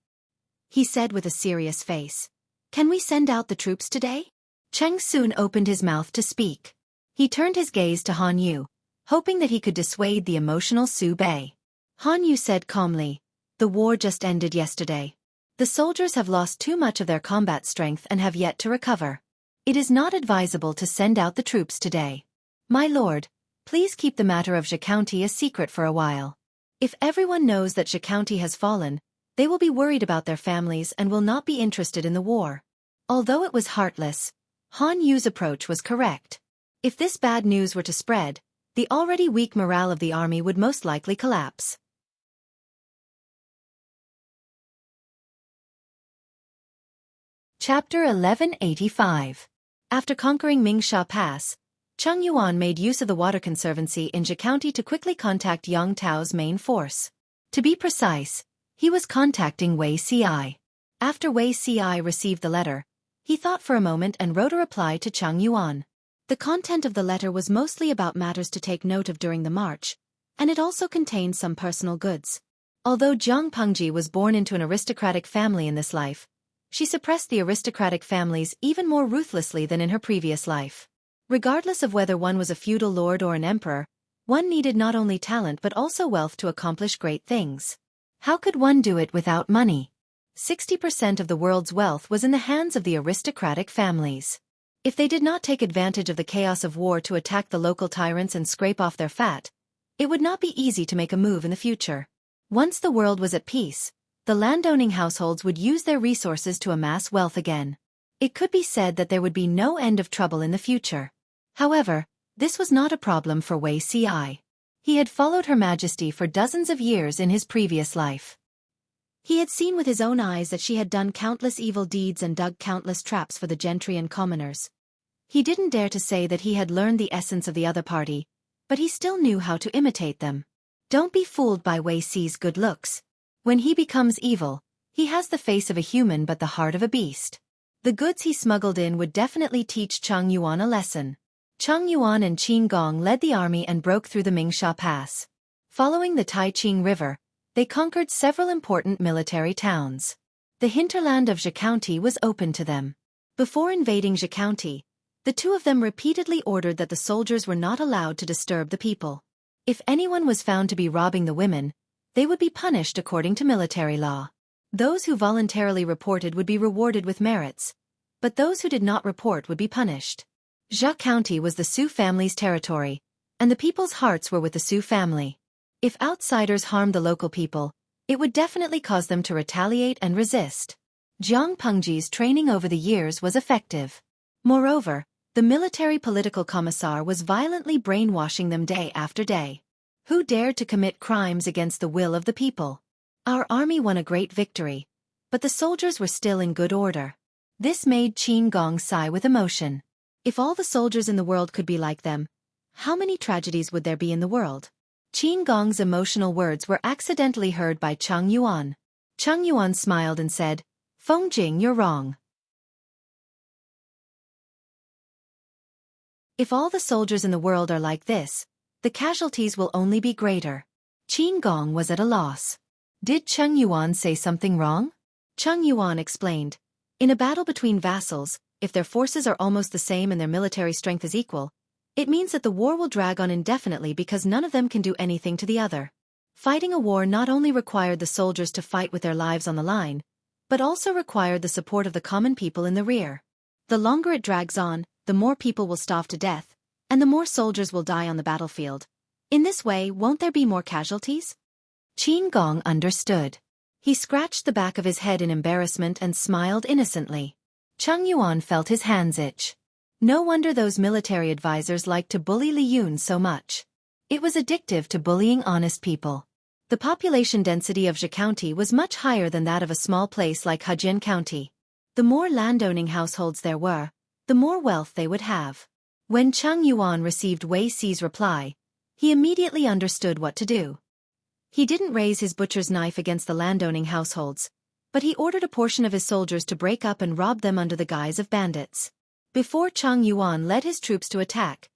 He said with a serious face, "Can we send out the troops today?" Cheng soon opened his mouth to speak. He turned his gaze to Han Yu, hoping that he could dissuade the emotional Su Bei. Han Yu said calmly, "The war just ended yesterday. The soldiers have lost too much of their combat strength and have yet to recover. It is not advisable to send out the troops today. My lord, please keep the matter of Xueqi County a secret for a while. If everyone knows that Xueqi County has fallen, they will be worried about their families and will not be interested in the war." Although it was heartless, Han Yu's approach was correct. If this bad news were to spread, the already weak morale of the army would most likely collapse. Chapter 1185. After conquering Mingsha Pass, Cheng Yuan made use of the water conservancy in Xueqi County to quickly contact Yang Tao's main force. To be precise, he was contacting Wei Ci. After Wei Ci received the letter, he thought for a moment and wrote a reply to Cheng Yuan. The content of the letter was mostly about matters to take note of during the march, and it also contained some personal goods. Although Jiang Pengji was born into an aristocratic family in this life, she suppressed the aristocratic families even more ruthlessly than in her previous life. Regardless of whether one was a feudal lord or an emperor, one needed not only talent but also wealth to accomplish great things. How could one do it without money? 60% of the world's wealth was in the hands of the aristocratic families. If they did not take advantage of the chaos of war to attack the local tyrants and scrape off their fat, it would not be easy to make a move in the future. Once the world was at peace, the landowning households would use their resources to amass wealth again. It could be said that there would be no end of trouble in the future. However, this was not a problem for Wei Ci. He had followed Her Majesty for dozens of years in his previous life. He had seen with his own eyes that she had done countless evil deeds and dug countless traps for the gentry and commoners. He didn't dare to say that he had learned the essence of the other party, but he still knew how to imitate them. Don't be fooled by Wei Ci's good looks. When he becomes evil, he has the face of a human but the heart of a beast. The goods he smuggled in would definitely teach Cheng Yuan a lesson. Cheng Yuan and Qin Gong led the army and broke through the Mingsha Pass. Following the Taiqing River, they conquered several important military towns. The hinterland of Xueqi County was open to them. Before invading Xueqi County, the two of them repeatedly ordered that the soldiers were not allowed to disturb the people. If anyone was found to be robbing the women, they would be punished according to military law. Those who voluntarily reported would be rewarded with merits, but those who did not report would be punished. Xueqi County was the Su family's territory, and the people's hearts were with the Su family. If outsiders harmed the local people, it would definitely cause them to retaliate and resist. Jiang Pengji's training over the years was effective. Moreover, the military political commissar was violently brainwashing them day after day. Who dared to commit crimes against the will of the people? Our army won a great victory, but the soldiers were still in good order. This made Qin Gong sigh with emotion. If all the soldiers in the world could be like them, how many tragedies would there be in the world? Qin Gong's emotional words were accidentally heard by Cheng Yuan. Cheng Yuan smiled and said, "Feng Jing, you're wrong. If all the soldiers in the world are like this, the casualties will only be greater." Qin Gong was at a loss. Did Cheng Yuan say something wrong? Cheng Yuan explained, "In a battle between vassals, if their forces are almost the same and their military strength is equal, it means that the war will drag on indefinitely because none of them can do anything to the other. Fighting a war not only required the soldiers to fight with their lives on the line, but also required the support of the common people in the rear. The longer it drags on, the more people will starve to death, and the more soldiers will die on the battlefield. In this way, won't there be more casualties?" Qin Gong understood. He scratched the back of his head in embarrassment and smiled innocently. Cheng Yuan felt his hands itch. No wonder those military advisors liked to bully Li Yun so much. It was addictive to bullying honest people. The population density of Xueqi County was much higher than that of a small place like Hejian County. The more landowning households there were, the more wealth they would have. When Cheng Yuan received Wei Ci's reply, he immediately understood what to do. He didn't raise his butcher's knife against the landowning households, but he ordered a portion of his soldiers to break up and rob them under the guise of bandits. Before Chang Yuan led his troops to attack,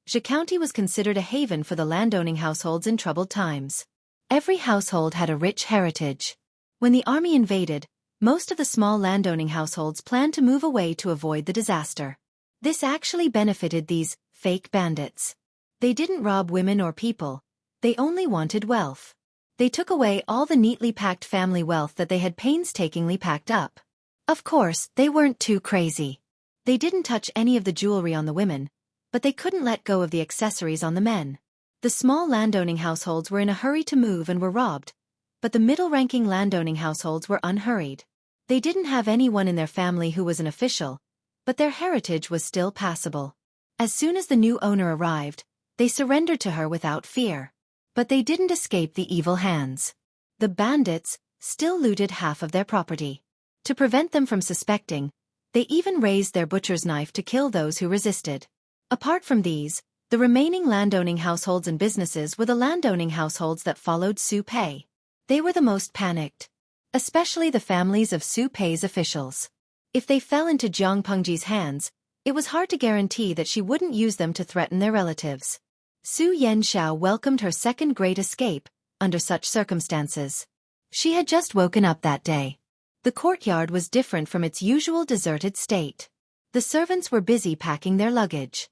Xueqi County was considered a haven for the landowning households in troubled times. Every household had a rich heritage. When the army invaded, most of the small landowning households planned to move away to avoid the disaster. This actually benefited these fake bandits. They didn't rob women or people, they only wanted wealth. They took away all the neatly packed family wealth that they had painstakingly packed up. Of course, they weren't too crazy. They didn't touch any of the jewelry on the women, but they couldn't let go of the accessories on the men. The small landowning households were in a hurry to move and were robbed, but the middle-ranking landowning households were unhurried. They didn't have anyone in their family who was an official, but their heritage was still passable. As soon as the new owner arrived, they surrendered to her without fear. But they didn't escape the evil hands. The bandits still looted half of their property. To prevent them from suspecting, they even raised their butcher's knife to kill those who resisted. Apart from these, the remaining landowning households and businesses were the landowning households that followed Xueqi. They were the most panicked, especially the families of Xueqi's officials. If they fell into Jiang Pengji's hands, it was hard to guarantee that she wouldn't use them to threaten their relatives. Su Yanxiao welcomed her second great escape, under such circumstances. She had just woken up that day. The courtyard was different from its usual deserted state. The servants were busy packing their luggage.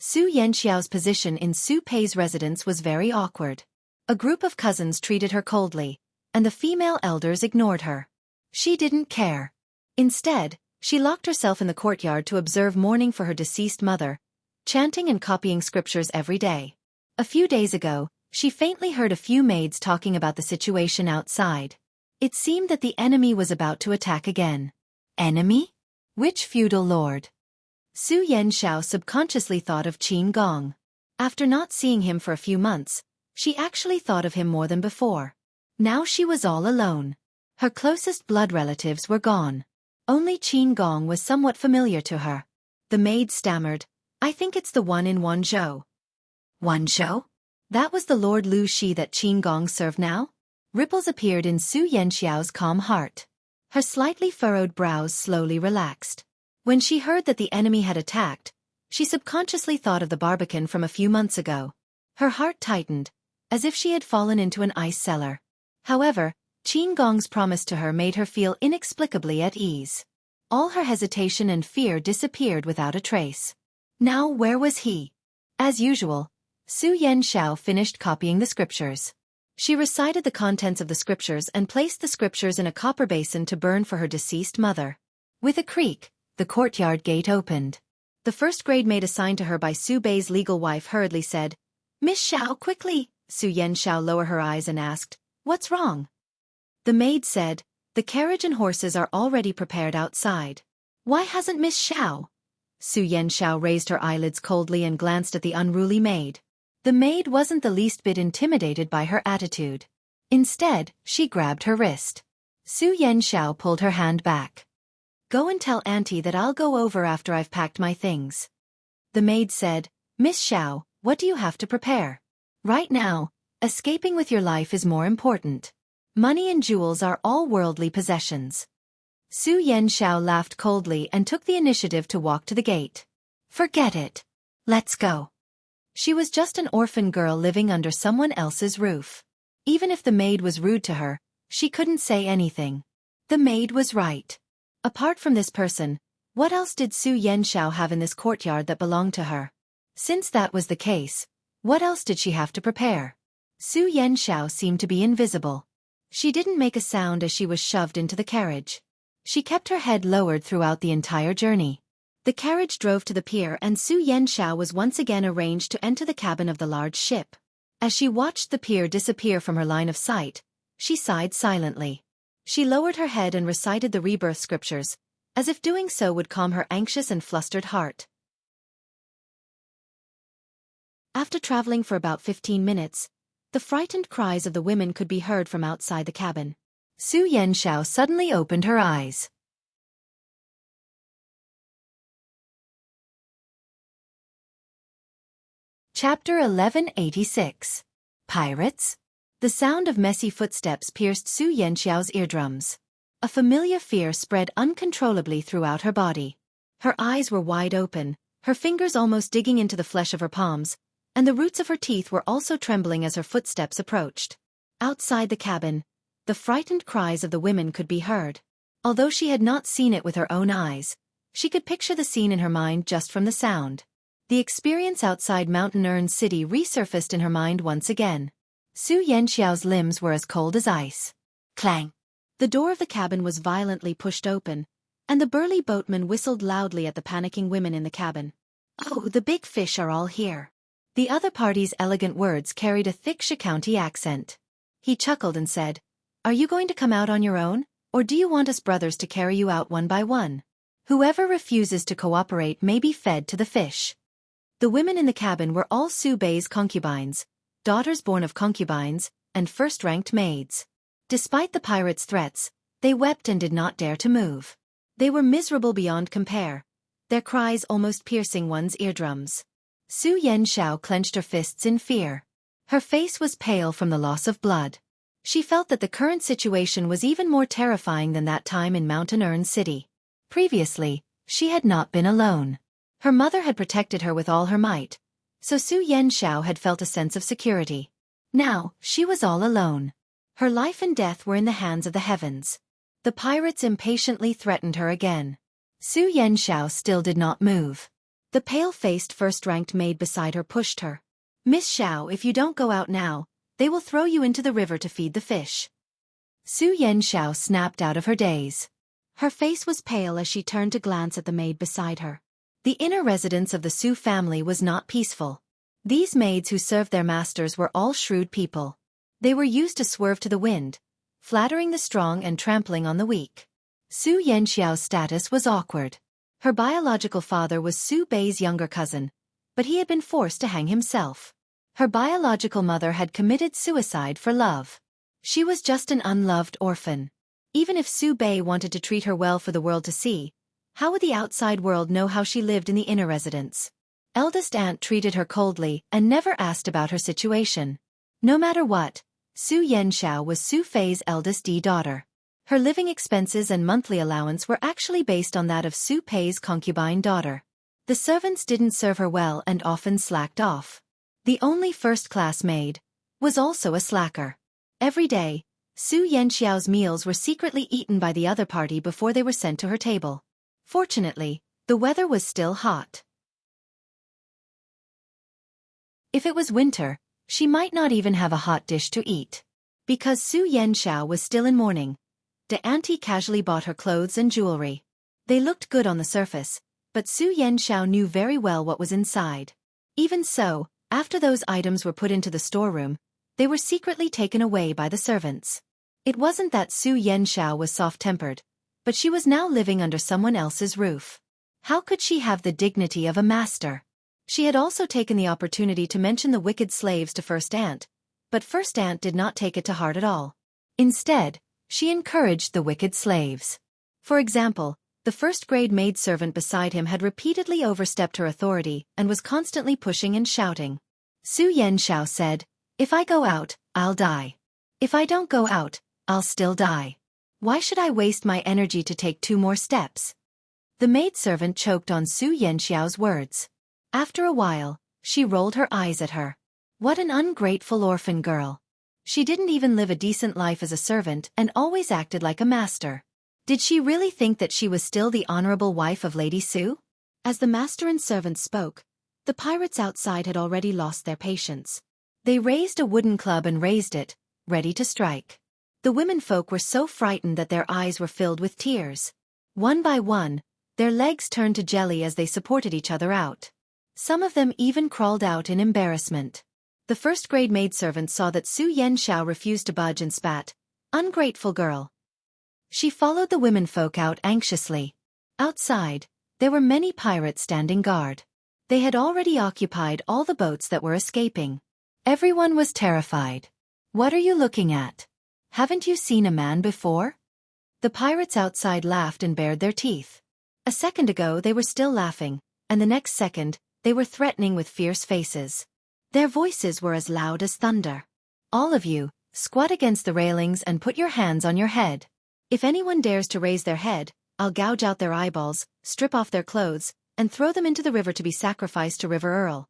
Su Yanxiao's position in Xueqi's residence was very awkward. A group of cousins treated her coldly, and the female elders ignored her. She didn't care. Instead, she locked herself in the courtyard to observe mourning for her deceased mother, chanting and copying scriptures every day. A few days ago, she faintly heard a few maids talking about the situation outside. It seemed that the enemy was about to attack again. Enemy? Which feudal lord? Su Yanxiao subconsciously thought of Qin Gong. After not seeing him for a few months, she actually thought of him more than before. Now she was all alone. Her closest blood relatives were gone. Only Qin Gong was somewhat familiar to her. The maid stammered, "I think it's the one in Wanzhou." Wanzhou? That was the Lord Lu Shi that Qin Gong served now? Ripples appeared in Su Yanxiao's calm heart. Her slightly furrowed brows slowly relaxed. When she heard that the enemy had attacked, she subconsciously thought of the barbican from a few months ago. Her heart tightened, as if she had fallen into an ice cellar. However, Qin Gong's promise to her made her feel inexplicably at ease. All her hesitation and fear disappeared without a trace. Now where was he? As usual, Su Yanxiao finished copying the scriptures. She recited the contents of the scriptures and placed the scriptures in a copper basin to burn for her deceased mother. With a creak, the courtyard gate opened. The first-grade maid assigned to her by Su Bei's legal wife hurriedly said, "Miss Xiao, quickly!" Su Yanxiao lowered her eyes and asked, "What's wrong?" The maid said, "The carriage and horses are already prepared outside." "Why hasn't Miss Xiao?" Su Yanxiao raised her eyelids coldly and glanced at the unruly maid. The maid wasn't the least bit intimidated by her attitude. Instead, she grabbed her wrist. Su Yanxiao pulled her hand back. "Go and tell Auntie that I'll go over after I've packed my things." The maid said, "Miss Xiao, what do you have to prepare? Right now, escaping with your life is more important. Money and jewels are all worldly possessions." Su Yanxiao laughed coldly and took the initiative to walk to the gate. "Forget it. Let's go." She was just an orphan girl living under someone else's roof. Even if the maid was rude to her, she couldn't say anything. The maid was right. Apart from this person, what else did Su Yanxiao have in this courtyard that belonged to her? Since that was the case, what else did she have to prepare? Su Yanxiao seemed to be invisible. She didn't make a sound as she was shoved into the carriage. She kept her head lowered throughout the entire journey. The carriage drove to the pier and Su Yanxiao was once again arranged to enter the cabin of the large ship. As she watched the pier disappear from her line of sight, she sighed silently. She lowered her head and recited the rebirth scriptures, as if doing so would calm her anxious and flustered heart. After traveling for about 15 minutes, the frightened cries of the women could be heard from outside the cabin. Su Yanxiao suddenly opened her eyes. Chapter 1186. Pirates? The sound of messy footsteps pierced Su Yanxiao's eardrums. A familiar fear spread uncontrollably throughout her body. Her eyes were wide open, her fingers almost digging into the flesh of her palms, and the roots of her teeth were also trembling as her footsteps approached. Outside the cabin, the frightened cries of the women could be heard. Although she had not seen it with her own eyes, she could picture the scene in her mind just from the sound. The experience outside Mountain Urn City resurfaced in her mind once again. Su Yanxiao's limbs were as cold as ice. Clang! The door of the cabin was violently pushed open, and the burly boatman whistled loudly at the panicking women in the cabin. "Oh, the big fish are all here." The other party's elegant words carried a thick Xueqi accent. He chuckled and said, "Are you going to come out on your own, or do you want us brothers to carry you out one by one? Whoever refuses to cooperate may be fed to the fish." The women in the cabin were all Su Bei's concubines, daughters born of concubines, and first-ranked maids. Despite the pirates' threats, they wept and did not dare to move. They were miserable beyond compare, their cries almost piercing one's eardrums. Su Yanxiao clenched her fists in fear. Her face was pale from the loss of blood. She felt that the current situation was even more terrifying than that time in Mountain Urn City. Previously, she had not been alone. Her mother had protected her with all her might, so Su Yanxiao had felt a sense of security. Now, she was all alone. Her life and death were in the hands of the heavens. The pirates impatiently threatened her again. Su Yanxiao still did not move. The pale-faced first-ranked maid beside her pushed her. "Miss Xiao, if you don't go out now, they will throw you into the river to feed the fish." Su Yanxiao snapped out of her daze. Her face was pale as she turned to glance at the maid beside her. The inner residence of the Su family was not peaceful. These maids who served their masters were all shrewd people. They were used to swerve to the wind, flattering the strong and trampling on the weak. Su Yanxiao's status was awkward. Her biological father was Su Bei's younger cousin, but he had been forced to hang himself. Her biological mother had committed suicide for love. She was just an unloved orphan. Even if Su Bei wanted to treat her well for the world to see, how would the outside world know how she lived in the inner residence? Eldest aunt treated her coldly and never asked about her situation. No matter what, Su Yanxiao was Su Fei's eldest daughter. Her living expenses and monthly allowance were actually based on that of Su Pei's concubine daughter. The servants didn't serve her well and often slacked off. The only first-class maid was also a slacker. Every day, Su Yanxiao's meals were secretly eaten by the other party before they were sent to her table. Fortunately, the weather was still hot. If it was winter, she might not even have a hot dish to eat. Because Su Yanxiao was still in mourning, the auntie casually bought her clothes and jewelry. They looked good on the surface, but Su Yanxiao knew very well what was inside. Even so, after those items were put into the storeroom, they were secretly taken away by the servants. It wasn't that Su Yanxiao was soft-tempered, but she was now living under someone else's roof. How could she have the dignity of a master? She had also taken the opportunity to mention the wicked slaves to First Aunt, but First Aunt did not take it to heart at all. Instead, she encouraged the wicked slaves. For example, the first-grade maidservant beside him had repeatedly overstepped her authority and was constantly pushing and shouting. Su Yanxiao said, "If I go out, I'll die. If I don't go out, I'll still die. Why should I waste my energy to take 2 more steps?" The maidservant choked on Su Yanxiao's words. After a while, she rolled her eyes at her. What an ungrateful orphan girl. She didn't even live a decent life as a servant and always acted like a master. Did she really think that she was still the honorable wife of Lady Su? As the master and servants spoke, the pirates outside had already lost their patience. They raised a wooden club and raised it, ready to strike. The womenfolk were so frightened that their eyes were filled with tears. One by one, their legs turned to jelly as they supported each other out. Some of them even crawled out in embarrassment. The first-grade maidservant saw that Su Yanxiao refused to budge and spat, "Ungrateful girl." She followed the womenfolk out anxiously. Outside, there were many pirates standing guard. They had already occupied all the boats that were escaping. Everyone was terrified. "What are you looking at? Haven't you seen a man before?" The pirates outside laughed and bared their teeth. A second ago they were still laughing, and the next second, they were threatening with fierce faces. Their voices were as loud as thunder. "All of you, Squat against the railings and put your hands on your head. If anyone dares to raise their head, I'll gouge out their eyeballs, strip off their clothes, and throw them into the river to be sacrificed to River Earl.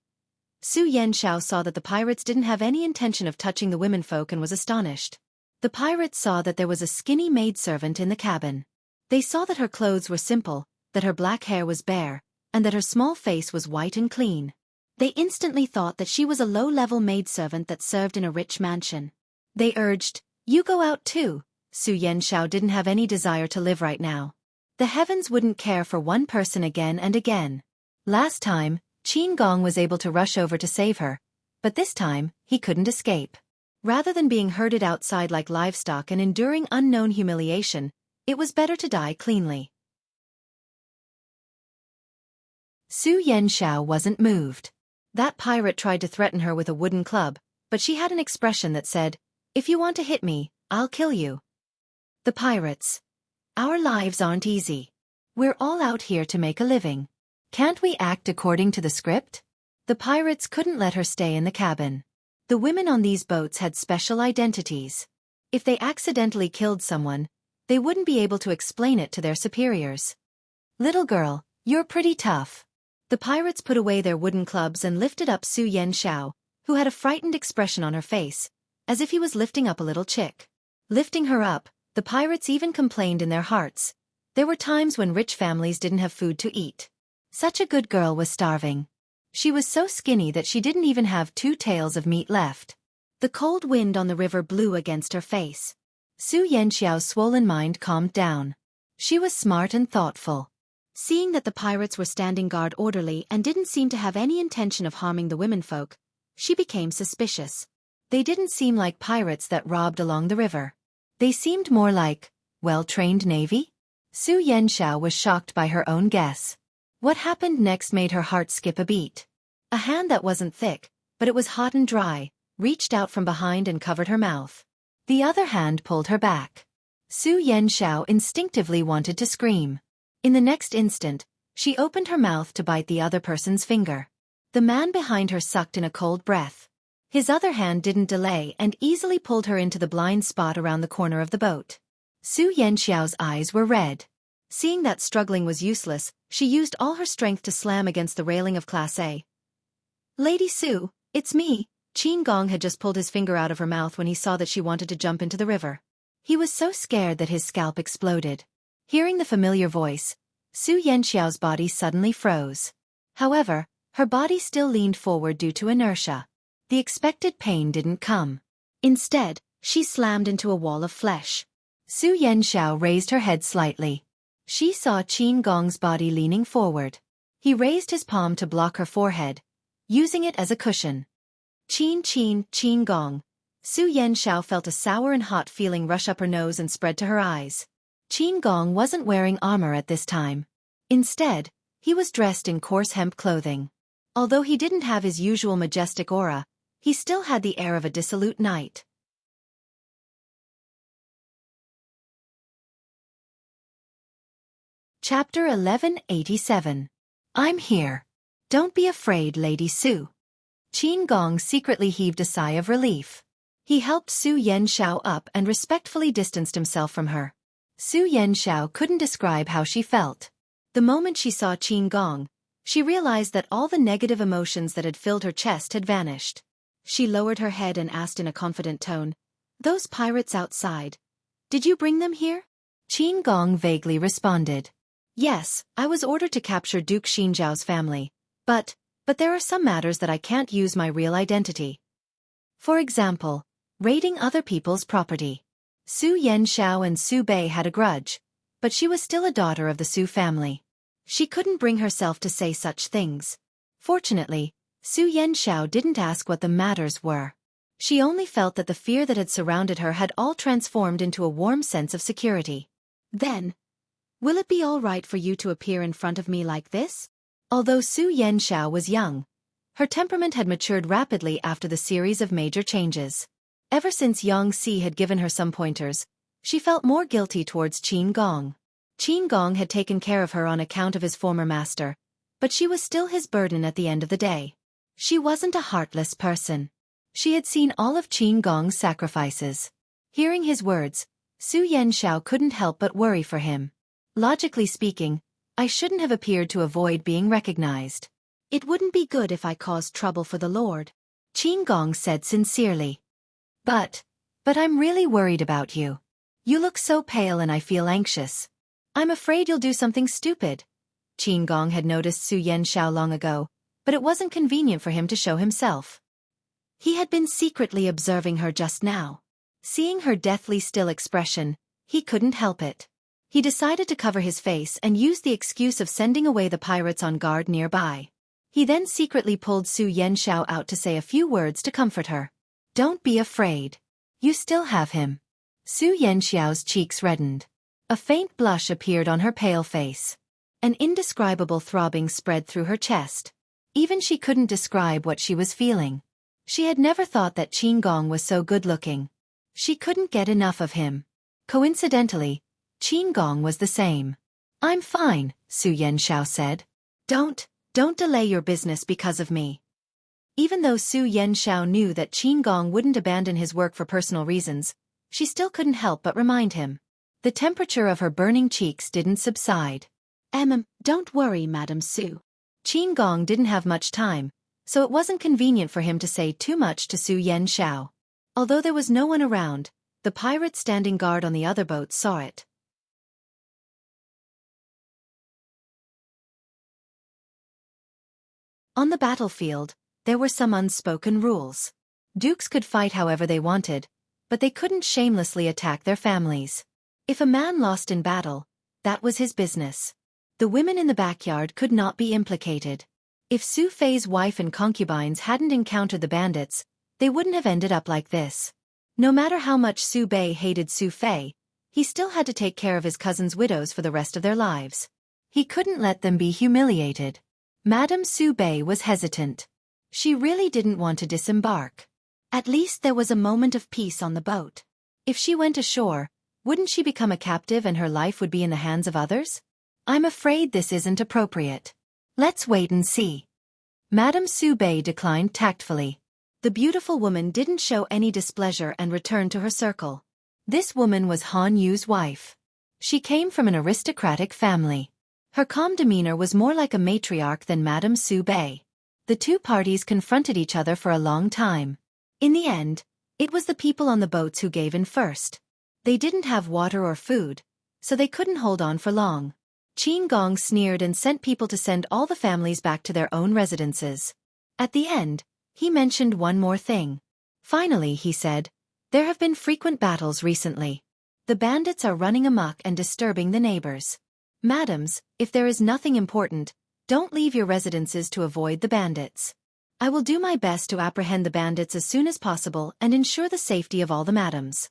Su Yanxiao saw that the pirates didn't have any intention of touching the womenfolk and was astonished. The pirates saw that there was a skinny maidservant in the cabin. They saw that her clothes were simple, that her black hair was bare, and that her small face was white and clean. They instantly thought that she was a low-level maidservant that served in a rich mansion. They urged, "You go out too." Su Yanxiao didn't have any desire to live right now. The heavens wouldn't care for one person again and again. Last time, Qin Gong was able to rush over to save her, but this time, he couldn't escape. Rather than being herded outside like livestock and enduring unknown humiliation, it was better to die cleanly. Su Yanxiao wasn't moved. That pirate tried to threaten her with a wooden club, but she had an expression that said, "If you want to hit me, I'll kill you." The pirates. Our lives aren't easy. We're all out here to make a living. Can't we act according to the script? The pirates couldn't let her stay in the cabin. The women on these boats had special identities. If they accidentally killed someone, they wouldn't be able to explain it to their superiors. "Little girl, you're pretty tough." The pirates put away their wooden clubs and lifted up Su Yanxiao, who had a frightened expression on her face, as if he was lifting up a little chick. Lifting her up, the pirates even complained in their hearts. There were times when rich families didn't have food to eat. Such a good girl was starving. She was so skinny that she didn't even have 2 taels of meat left. The cold wind on the river blew against her face. Su Yanxiao's swollen mind calmed down. She was smart and thoughtful. Seeing that the pirates were standing guard orderly and didn't seem to have any intention of harming the womenfolk, she became suspicious. They didn't seem like pirates that robbed along the river. They seemed more like well-trained navy? Su Yanxiao was shocked by her own guess. What happened next made her heart skip a beat. A hand that wasn't thick, but it was hot and dry, reached out from behind and covered her mouth. The other hand pulled her back. Su Yanxiao instinctively wanted to scream. In the next instant, she opened her mouth to bite the other person's finger. The man behind her sucked in a cold breath. His other hand didn't delay and easily pulled her into the blind spot around the corner of the boat. Su Yanxiao's eyes were red. Seeing that struggling was useless, she used all her strength to slam against the railing of Class A. "Lady Su, it's me." Qin Gong had just pulled his finger out of her mouth when he saw that she wanted to jump into the river. He was so scared that his scalp exploded. Hearing the familiar voice, Su Yanxiao's body suddenly froze. However, her body still leaned forward due to inertia. The expected pain didn't come. Instead, she slammed into a wall of flesh. Su Yanxiao raised her head slightly. She saw Qin Gong's body leaning forward. He raised his palm to block her forehead, using it as a cushion. Qin Gong. Su Yanxiao felt a sour and hot feeling rush up her nose and spread to her eyes. Qin Gong wasn't wearing armor at this time. Instead, he was dressed in coarse hemp clothing. Although he didn't have his usual majestic aura, he still had the air of a dissolute knight. Chapter 1187. I'm here. Don't be afraid, Lady Su. Qin Gong secretly heaved a sigh of relief. He helped Su Yanxiao up and respectfully distanced himself from her. Su Yanxiao couldn't describe how she felt. The moment she saw Qin Gong, she realized that all the negative emotions that had filled her chest had vanished. She lowered her head and asked in a confident tone, "Those pirates outside, did you bring them here?" Qin Gong vaguely responded, "Yes, I was ordered to capture Duke Xinjiao's family, but there are some matters that I can't use my real identity. For example, raiding other people's property." Su Yanxiao and Su Bei had a grudge, but she was still a daughter of the Su family. She couldn't bring herself to say such things. Fortunately, Su Yanxiao didn't ask what the matters were. She only felt that the fear that had surrounded her had all transformed into a warm sense of security. "Then, will it be all right for you to appear in front of me like this?" Although Su Yanxiao was young, her temperament had matured rapidly after the series of major changes. Ever since Yang Si had given her some pointers, she felt more guilty towards Qin Gong. Qin Gong had taken care of her on account of his former master, but she was still his burden at the end of the day. She wasn't a heartless person. She had seen all of Qin Gong's sacrifices. Hearing his words, Su Yanxiao couldn't help but worry for him. Logically speaking, I shouldn't have appeared to avoid being recognized. It wouldn't be good if I caused trouble for the Lord, Qin Gong said sincerely. But I'm really worried about you. You look so pale and I feel anxious. I'm afraid you'll do something stupid. Qin Gong had noticed Su Yanxiao long ago, but it wasn't convenient for him to show himself. He had been secretly observing her just now. Seeing her deathly still expression, he couldn't help it. He decided to cover his face and used the excuse of sending away the pirates on guard nearby. He then secretly pulled Su Yanxiao out to say a few words to comfort her. Don't be afraid. You still have him. Su Yanxiao's cheeks reddened. A faint blush appeared on her pale face. An indescribable throbbing spread through her chest. Even she couldn't describe what she was feeling. She had never thought that Qin Gong was so good-looking. She couldn't get enough of him. Coincidentally, Qin Gong was the same. I'm fine, Su Yanxiao said. Don't delay your business because of me. Even though Su Yanxiao knew that Qin Gong wouldn't abandon his work for personal reasons, she still couldn't help but remind him. The temperature of her burning cheeks didn't subside. Don't worry, Madam Su. Qin Gong didn't have much time, so it wasn't convenient for him to say too much to Su Yanxiao. Although there was no one around, the pirates standing guard on the other boats saw it. On the battlefield, there were some unspoken rules. Dukes could fight however they wanted, but they couldn't shamelessly attack their families. If a man lost in battle, that was his business. The women in the backyard could not be implicated. If Su Fei's wife and concubines hadn't encountered the bandits, they wouldn't have ended up like this. No matter how much Su Bei hated Su Fei, he still had to take care of his cousin's widows for the rest of their lives. He couldn't let them be humiliated. Madame Su Bei was hesitant. She really didn't want to disembark. At least there was a moment of peace on the boat. If she went ashore, wouldn't she become a captive and her life would be in the hands of others? I'm afraid this isn't appropriate. Let's wait and see. Madame Su Bei declined tactfully. The beautiful woman didn't show any displeasure and returned to her circle. This woman was Han Yu's wife. She came from an aristocratic family. Her calm demeanor was more like a matriarch than Madame Su Bei. The two parties confronted each other for a long time. In the end, it was the people on the boats who gave in first. They didn't have water or food, so they couldn't hold on for long. Qin Gong sneered and sent people to send all the families back to their own residences. At the end, he mentioned one more thing. Finally, he said, there have been frequent battles recently. The bandits are running amok and disturbing the neighbors. Madams, if there is nothing important, don't leave your residences to avoid the bandits. I will do my best to apprehend the bandits as soon as possible and ensure the safety of all the madams.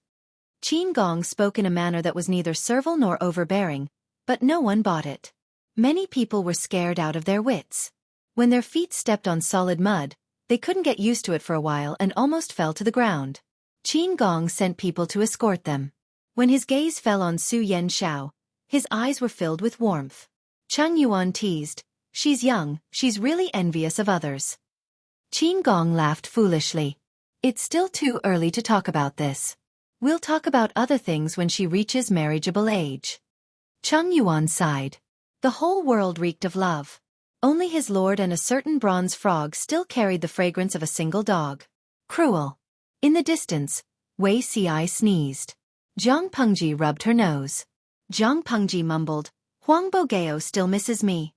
Qin Gong spoke in a manner that was neither servile nor overbearing, but no one bought it. Many people were scared out of their wits. When their feet stepped on solid mud, they couldn't get used to it for a while and almost fell to the ground. Qin Gong sent people to escort them. When his gaze fell on Su Yanxiao, his eyes were filled with warmth. Cheng Yuan teased, she's young, she's really envious of others. Qin Gong laughed foolishly. It's still too early to talk about this. We'll talk about other things when she reaches marriageable age. Cheng Yuan sighed. The whole world reeked of love. Only his lord and a certain bronze frog still carried the fragrance of a single dog. Cruel. In the distance, Wei Ci sneezed. Zhang Pengji rubbed her nose. Zhang Pengji mumbled, Huang Bogeo still misses me.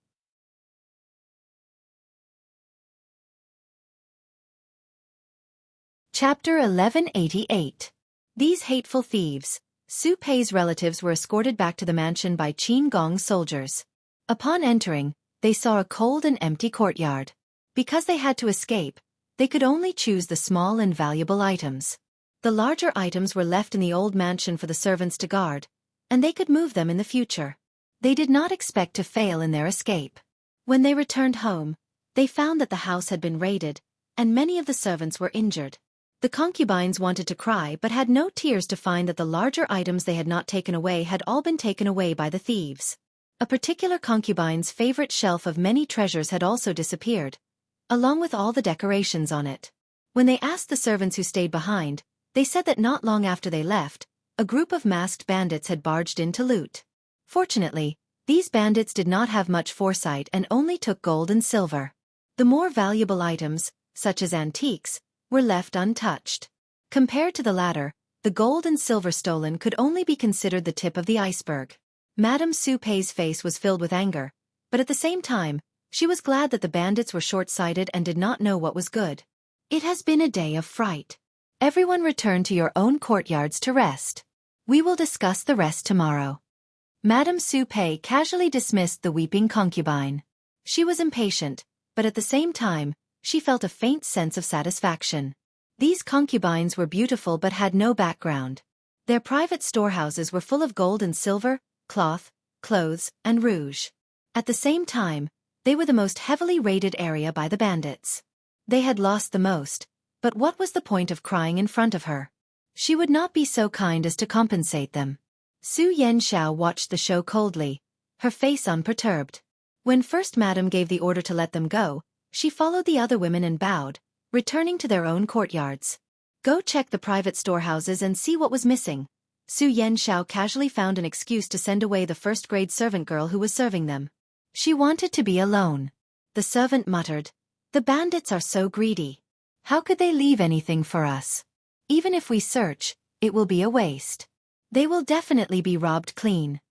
Chapter 1188. These hateful thieves. Su Pei's relatives were escorted back to the mansion by Qin Gong's soldiers. Upon entering, they saw a cold and empty courtyard. Because they had to escape, they could only choose the small and valuable items. The larger items were left in the old mansion for the servants to guard, and they could move them in the future. They did not expect to fail in their escape. When they returned home, they found that the house had been raided, and many of the servants were injured. The concubines wanted to cry but had no tears to find that the larger items they had not taken away had all been taken away by the thieves. A particular concubine's favorite shelf of many treasures had also disappeared, along with all the decorations on it. When they asked the servants who stayed behind, they said that not long after they left, a group of masked bandits had barged in to loot. Fortunately, these bandits did not have much foresight and only took gold and silver. The more valuable items, such as antiques, were left untouched. Compared to the latter, the gold and silver stolen could only be considered the tip of the iceberg. Madame Xueqi's face was filled with anger, but at the same time, she was glad that the bandits were short-sighted and did not know what was good. It has been a day of fright. Everyone return to your own courtyards to rest. We will discuss the rest tomorrow. Madame Xueqi casually dismissed the weeping concubine. She was impatient, but at the same time, she felt a faint sense of satisfaction. These concubines were beautiful but had no background. Their private storehouses were full of gold and silver, cloth, clothes, and rouge. At the same time, they were the most heavily raided area by the bandits. They had lost the most, but what was the point of crying in front of her? She would not be so kind as to compensate them. Su Yanxiao watched the show coldly, her face unperturbed. When First Madam gave the order to let them go, she followed the other women and bowed, returning to their own courtyards. Go check the private storehouses and see what was missing. Su Yanxiao casually found an excuse to send away the first-grade servant girl who was serving them. She wanted to be alone. The servant muttered, "The bandits are so greedy. How could they leave anything for us? Even if we search, it will be a waste. They will definitely be robbed clean."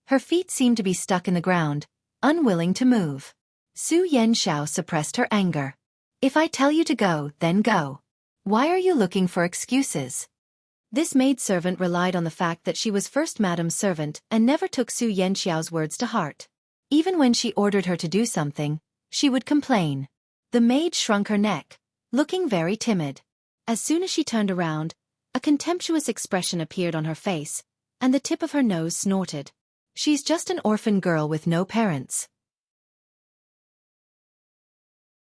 Her feet seemed to be stuck in the ground, unwilling to move. Su Yanxiao suppressed her anger. "If I tell you to go, then go. Why are you looking for excuses?" This maidservant relied on the fact that she was First Madam's servant and never took Su Yanxiao's words to heart. Even when she ordered her to do something, she would complain. The maid shrunk her neck, looking very timid. As soon as she turned around, a contemptuous expression appeared on her face, and the tip of her nose snorted. "She's just an orphan girl with no parents.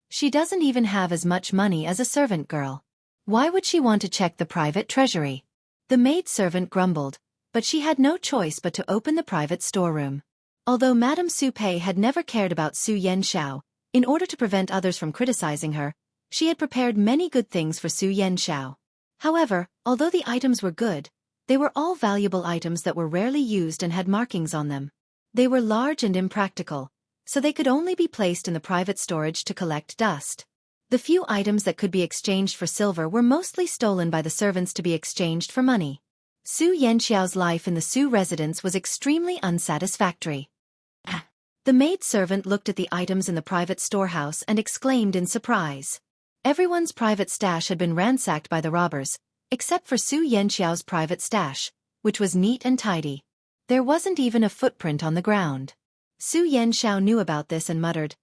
She doesn't even have as much money as a servant girl. Why would she want to check the private treasury?" The maidservant grumbled, but she had no choice but to open the private storeroom. Although Madame Xueqi had never cared about Su Yanxiao, in order to prevent others from criticizing her, she had prepared many good things for Su Yanxiao. However, although the items were good, they were all valuable items that were rarely used and had markings on them. They were large and impractical, so they could only be placed in the private storage to collect dust. The few items that could be exchanged for silver were mostly stolen by the servants to be exchanged for money. Su Yanxiao's life in the Su residence was extremely unsatisfactory. The maidservant looked at the items in the private storehouse and exclaimed in surprise. Everyone's private stash had been ransacked by the robbers, except for Su Yanxiao's private stash, which was neat and tidy. There wasn't even a footprint on the ground. Su Yanxiao knew about this and muttered,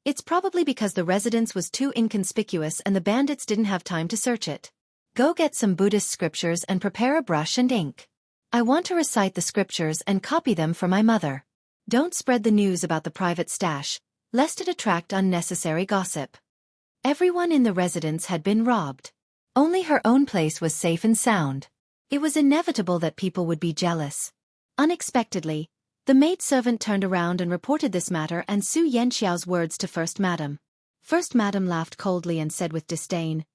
"It's probably because the residence was too inconspicuous and the bandits didn't have time to search it. Go get some Buddhist scriptures and prepare a brush and ink. I want to recite the scriptures and copy them for my mother. Don't spread the news about the private stash, lest it attract unnecessary gossip." Everyone in the residence had been robbed. Only her own place was safe and sound. It was inevitable that people would be jealous. Unexpectedly, the maidservant turned around and reported this matter and Su Yanxiao's words to First Madam. First Madam laughed coldly and said with disdain,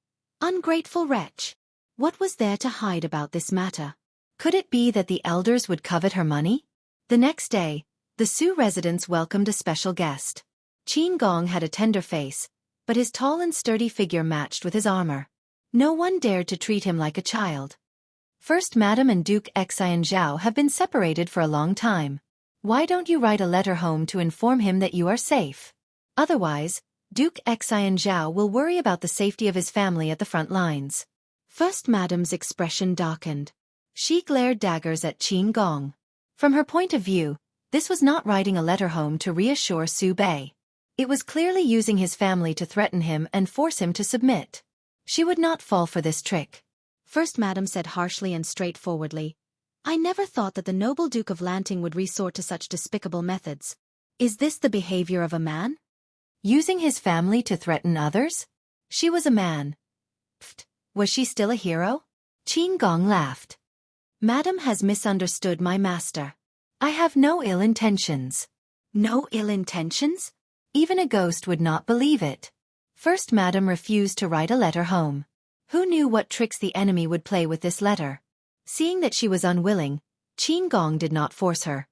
"Ungrateful wretch! What was there to hide about this matter? Could it be that the elders would covet her money?" The next day, the Su residence welcomed a special guest. Qin Gong had a tender face, but his tall and sturdy figure matched with his armor. No one dared to treat him like a child. First Madam and Duke Xianzhao have been separated for a long time. Why don't you write a letter home to inform him that you are safe? Otherwise, Duke Xianzhao will worry about the safety of his family at the front lines. First Madam's expression darkened. She glared daggers at Qin Gong. From her point of view, this was not writing a letter home to reassure Su Bei. It was clearly using his family to threaten him and force him to submit. She would not fall for this trick. First Madam said harshly and straightforwardly, "I never thought that the noble Duke of Lanting would resort to such despicable methods. Is this the behavior of a man? Using his family to threaten others? She was a man. Pfft, was she still a hero?" Qin Gong laughed. "Madam has misunderstood my master. I have no ill intentions." "No ill intentions?" Even a ghost would not believe it. First Madam refused to write a letter home. Who knew what tricks the enemy would play with this letter? Seeing that she was unwilling, Qin Gong did not force her.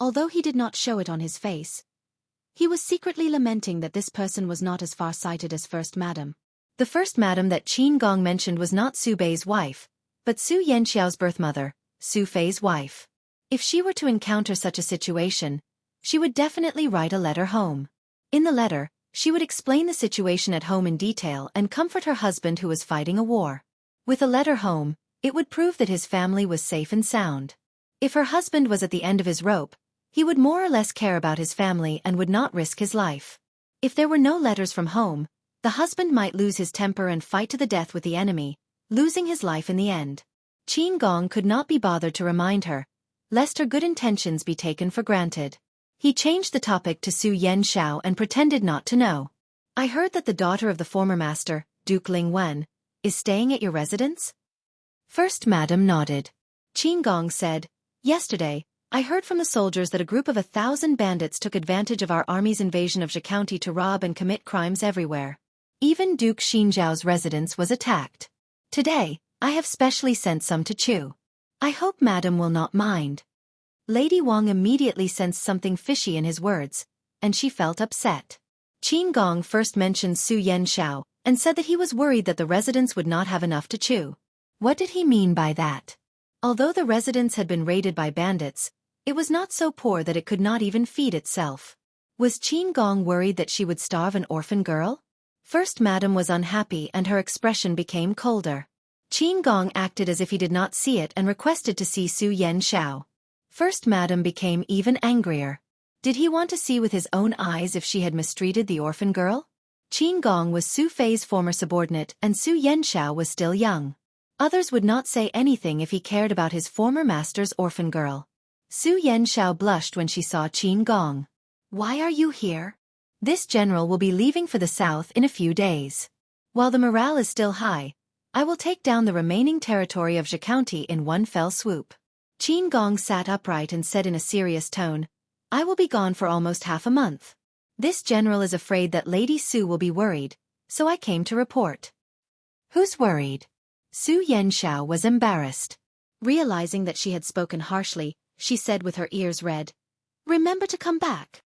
Although he did not show it on his face, he was secretly lamenting that this person was not as far-sighted as First Madam. The First Madam that Qin Gong mentioned was not Su Bei's wife, but Su Yanxiao's birth mother, Su Fei's wife. If she were to encounter such a situation, she would definitely write a letter home. In the letter, she would explain the situation at home in detail and comfort her husband who was fighting a war. With a letter home, it would prove that his family was safe and sound. If her husband was at the end of his rope, he would more or less care about his family and would not risk his life. If there were no letters from home, the husband might lose his temper and fight to the death with the enemy, losing his life in the end. Qin Gong could not be bothered to remind her, lest her good intentions be taken for granted. He changed the topic to Su Yanxiao and pretended not to know. I heard that the daughter of the former master, Duke Ling Wen, is staying at your residence? First Madam nodded. Qin Gong said, yesterday, I heard from the soldiers that a group of 1,000 bandits took advantage of our army's invasion of Xueqi County to rob and commit crimes everywhere. Even Duke Xinjiao's residence was attacked. Today, I have specially sent some to Chu. I hope Madam will not mind. Lady Wang immediately sensed something fishy in his words, and she felt upset. Qin Gong first mentioned Su Yanxiao, and said that he was worried that the residents would not have enough to chew. What did he mean by that? Although the residence had been raided by bandits, it was not so poor that it could not even feed itself. Was Qin Gong worried that she would starve an orphan girl? First Madam was unhappy and her expression became colder. Qin Gong acted as if he did not see it and requested to see Su Yanxiao. First Madam became even angrier. Did he want to see with his own eyes if she had mistreated the orphan girl? Qin Gong was Su Fei's former subordinate and Su Yanxiao was still young. Others would not say anything if he cared about his former master's orphan girl. Su Yanxiao blushed when she saw Qin Gong. Why are you here? This general will be leaving for the south in a few days. While the morale is still high, I will take down the remaining territory of Xueqi County in one fell swoop. Qin Gong sat upright and said in a serious tone, I will be gone for almost half a month. This general is afraid that Lady Su will be worried, so I came to report. Who's worried? Su Yanxiao was embarrassed. Realizing that she had spoken harshly, she said with her ears red, Remember to come back.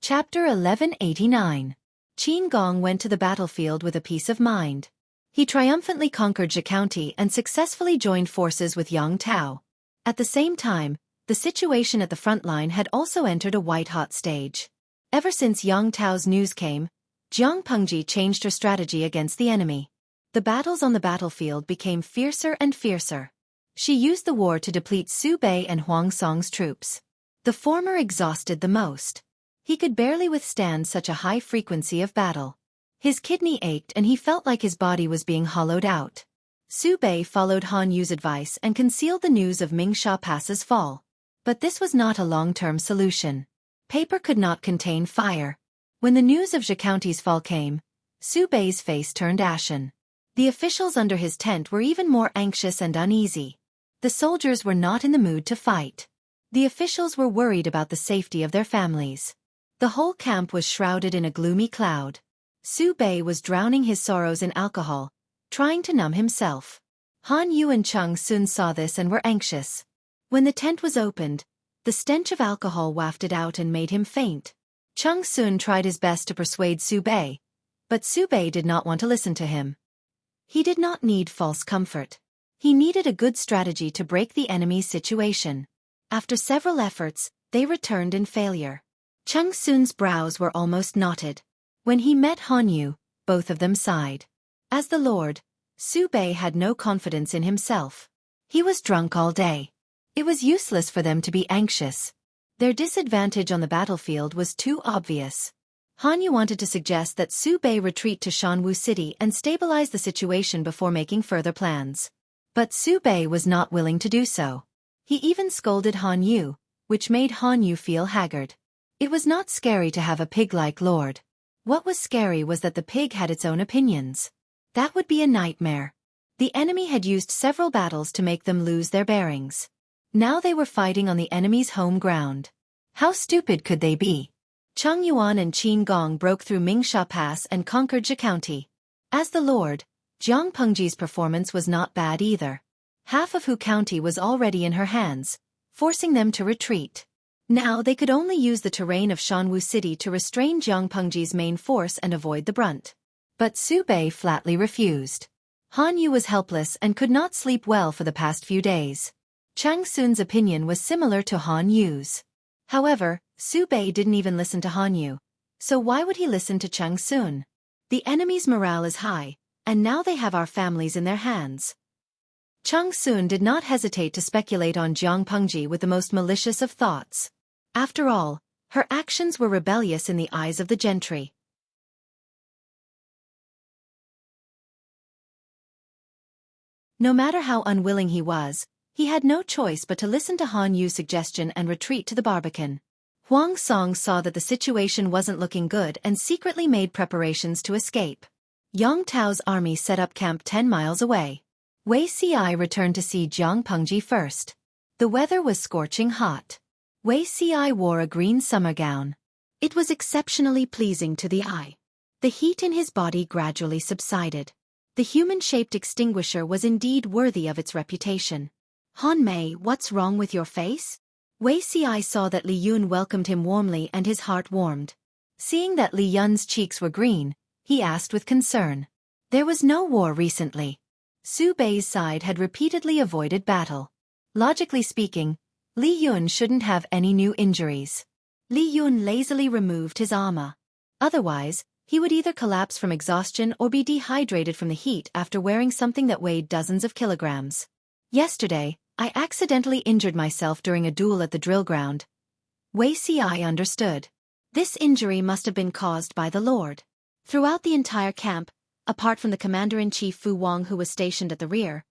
Chapter 1189. Qin Gong went to the battlefield with a peace of mind. He triumphantly conquered Xueqi County and successfully joined forces with Yang Tao. At the same time, the situation at the front line had also entered a white-hot stage. Ever since Yang Tao's news came, Jiang Pengji changed her strategy against the enemy. The battles on the battlefield became fiercer and fiercer. She used the war to deplete Su Bei and Huang Song's troops. The former exhausted the most. He could barely withstand such a high frequency of battle. His kidney ached and he felt like his body was being hollowed out. Su Bei followed Han Yu's advice and concealed the news of Mingsha Pass's fall. But this was not a long-term solution. Paper could not contain fire. When the news of Xueqi County's fall came, Su Bei's face turned ashen. The officials under his tent were even more anxious and uneasy. The soldiers were not in the mood to fight. The officials were worried about the safety of their families. The whole camp was shrouded in a gloomy cloud. Su Bei was drowning his sorrows in alcohol, trying to numb himself. Han Yu and Chung Sun saw this and were anxious. When the tent was opened, the stench of alcohol wafted out and made him faint. Chung Sun tried his best to persuade Su Bei, but Su Bei did not want to listen to him. He did not need false comfort. He needed a good strategy to break the enemy's situation. After several efforts, they returned in failure. Chung Sun's brows were almost knotted. When he met Han Yu, both of them sighed. As the Lord, Su Bei had no confidence in himself. He was drunk all day. It was useless for them to be anxious. Their disadvantage on the battlefield was too obvious. Han Yu wanted to suggest that Su Bei retreat to Shanwu City and stabilize the situation before making further plans. But Su Bei was not willing to do so. He even scolded Han Yu, which made Han Yu feel haggard. It was not scary to have a pig-like lord. What was scary was that the pig had its own opinions. That would be a nightmare. The enemy had used several battles to make them lose their bearings. Now they were fighting on the enemy's home ground. How stupid could they be? Cheng Yuan and Qin Gong broke through Mingsha Pass and conquered Zhe County. As the Lord, Jiang Pengji's performance was not bad either. Half of Hu County was already in her hands, forcing them to retreat. Now they could only use the terrain of Shanwu City to restrain Jiang Pengji's main force and avoid the brunt. But Su Bei flatly refused. Han Yu was helpless and could not sleep well for the past few days. Chang Sun's opinion was similar to Han Yu's. However, Su Bei didn't even listen to Han Yu, so why would he listen to Chang Sun? The enemy's morale is high, and now they have our families in their hands. Chang Sun did not hesitate to speculate on Jiang Pengji with the most malicious of thoughts. After all, her actions were rebellious in the eyes of the gentry. No matter how unwilling he was, he had no choice but to listen to Han Yu's suggestion and retreat to the Barbican. Huang Song saw that the situation wasn't looking good and secretly made preparations to escape. Yang Tao's army set up camp 10 miles away. Wei Ci returned to see Jiang Pengji first. The weather was scorching hot. Wei Ci wore a green summer gown. It was exceptionally pleasing to the eye. The heat in his body gradually subsided. The human-shaped extinguisher was indeed worthy of its reputation. Han Mei, what's wrong with your face? Wei Ci saw that Li Yun welcomed him warmly and his heart warmed. Seeing that Li Yun's cheeks were green, he asked with concern. There was no war recently. Su Bei's side had repeatedly avoided battle. Logically speaking, Li Yun shouldn't have any new injuries. Li Yun lazily removed his armor. Otherwise, he would either collapse from exhaustion or be dehydrated from the heat after wearing something that weighed dozens of kilograms. Yesterday, I accidentally injured myself during a duel at the drill ground. Wei Ci understood. This injury must have been caused by the Lord. Throughout the entire camp, apart from the commander-in-chief Fu Wang who was stationed at the rear,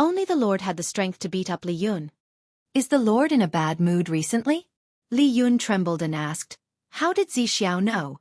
only the Lord had the strength to beat up Li Yun. Is the Lord in a bad mood recently? Li Yun trembled and asked, how did Zixiao know?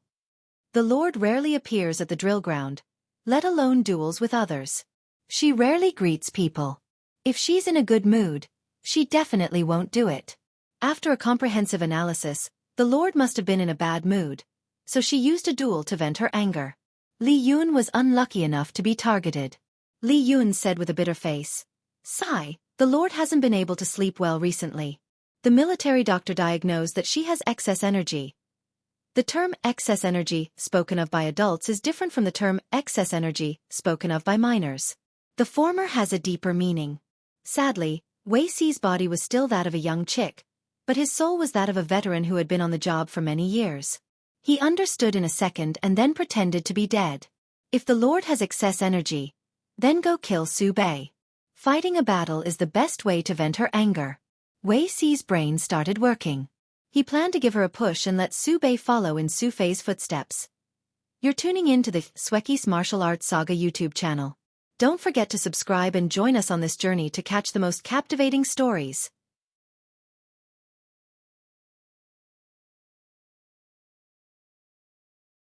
The Lord rarely appears at the drill ground, let alone duels with others. She rarely greets people. If she's in a good mood, she definitely won't do it. After a comprehensive analysis, the Lord must have been in a bad mood, so she used a duel to vent her anger. Li Yun was unlucky enough to be targeted. Li Yun said with a bitter face, Sigh, the Lord hasn't been able to sleep well recently. The military doctor diagnosed that she has excess energy. The term excess energy, spoken of by adults, is different from the term excess energy, spoken of by minors. The former has a deeper meaning. Sadly, Wei Ci's body was still that of a young chick, but his soul was that of a veteran who had been on the job for many years. He understood in a second and then pretended to be dead. If the Lord has excess energy, then go kill Su Bei. Fighting a battle is the best way to vent her anger. Wei Ci's brain started working. He planned to give her a push and let Su Bei follow in Su Fei's footsteps. You're tuning in to the Xueqi's Martial Arts Saga YouTube channel. Don't forget to subscribe and join us on this journey to catch the most captivating stories.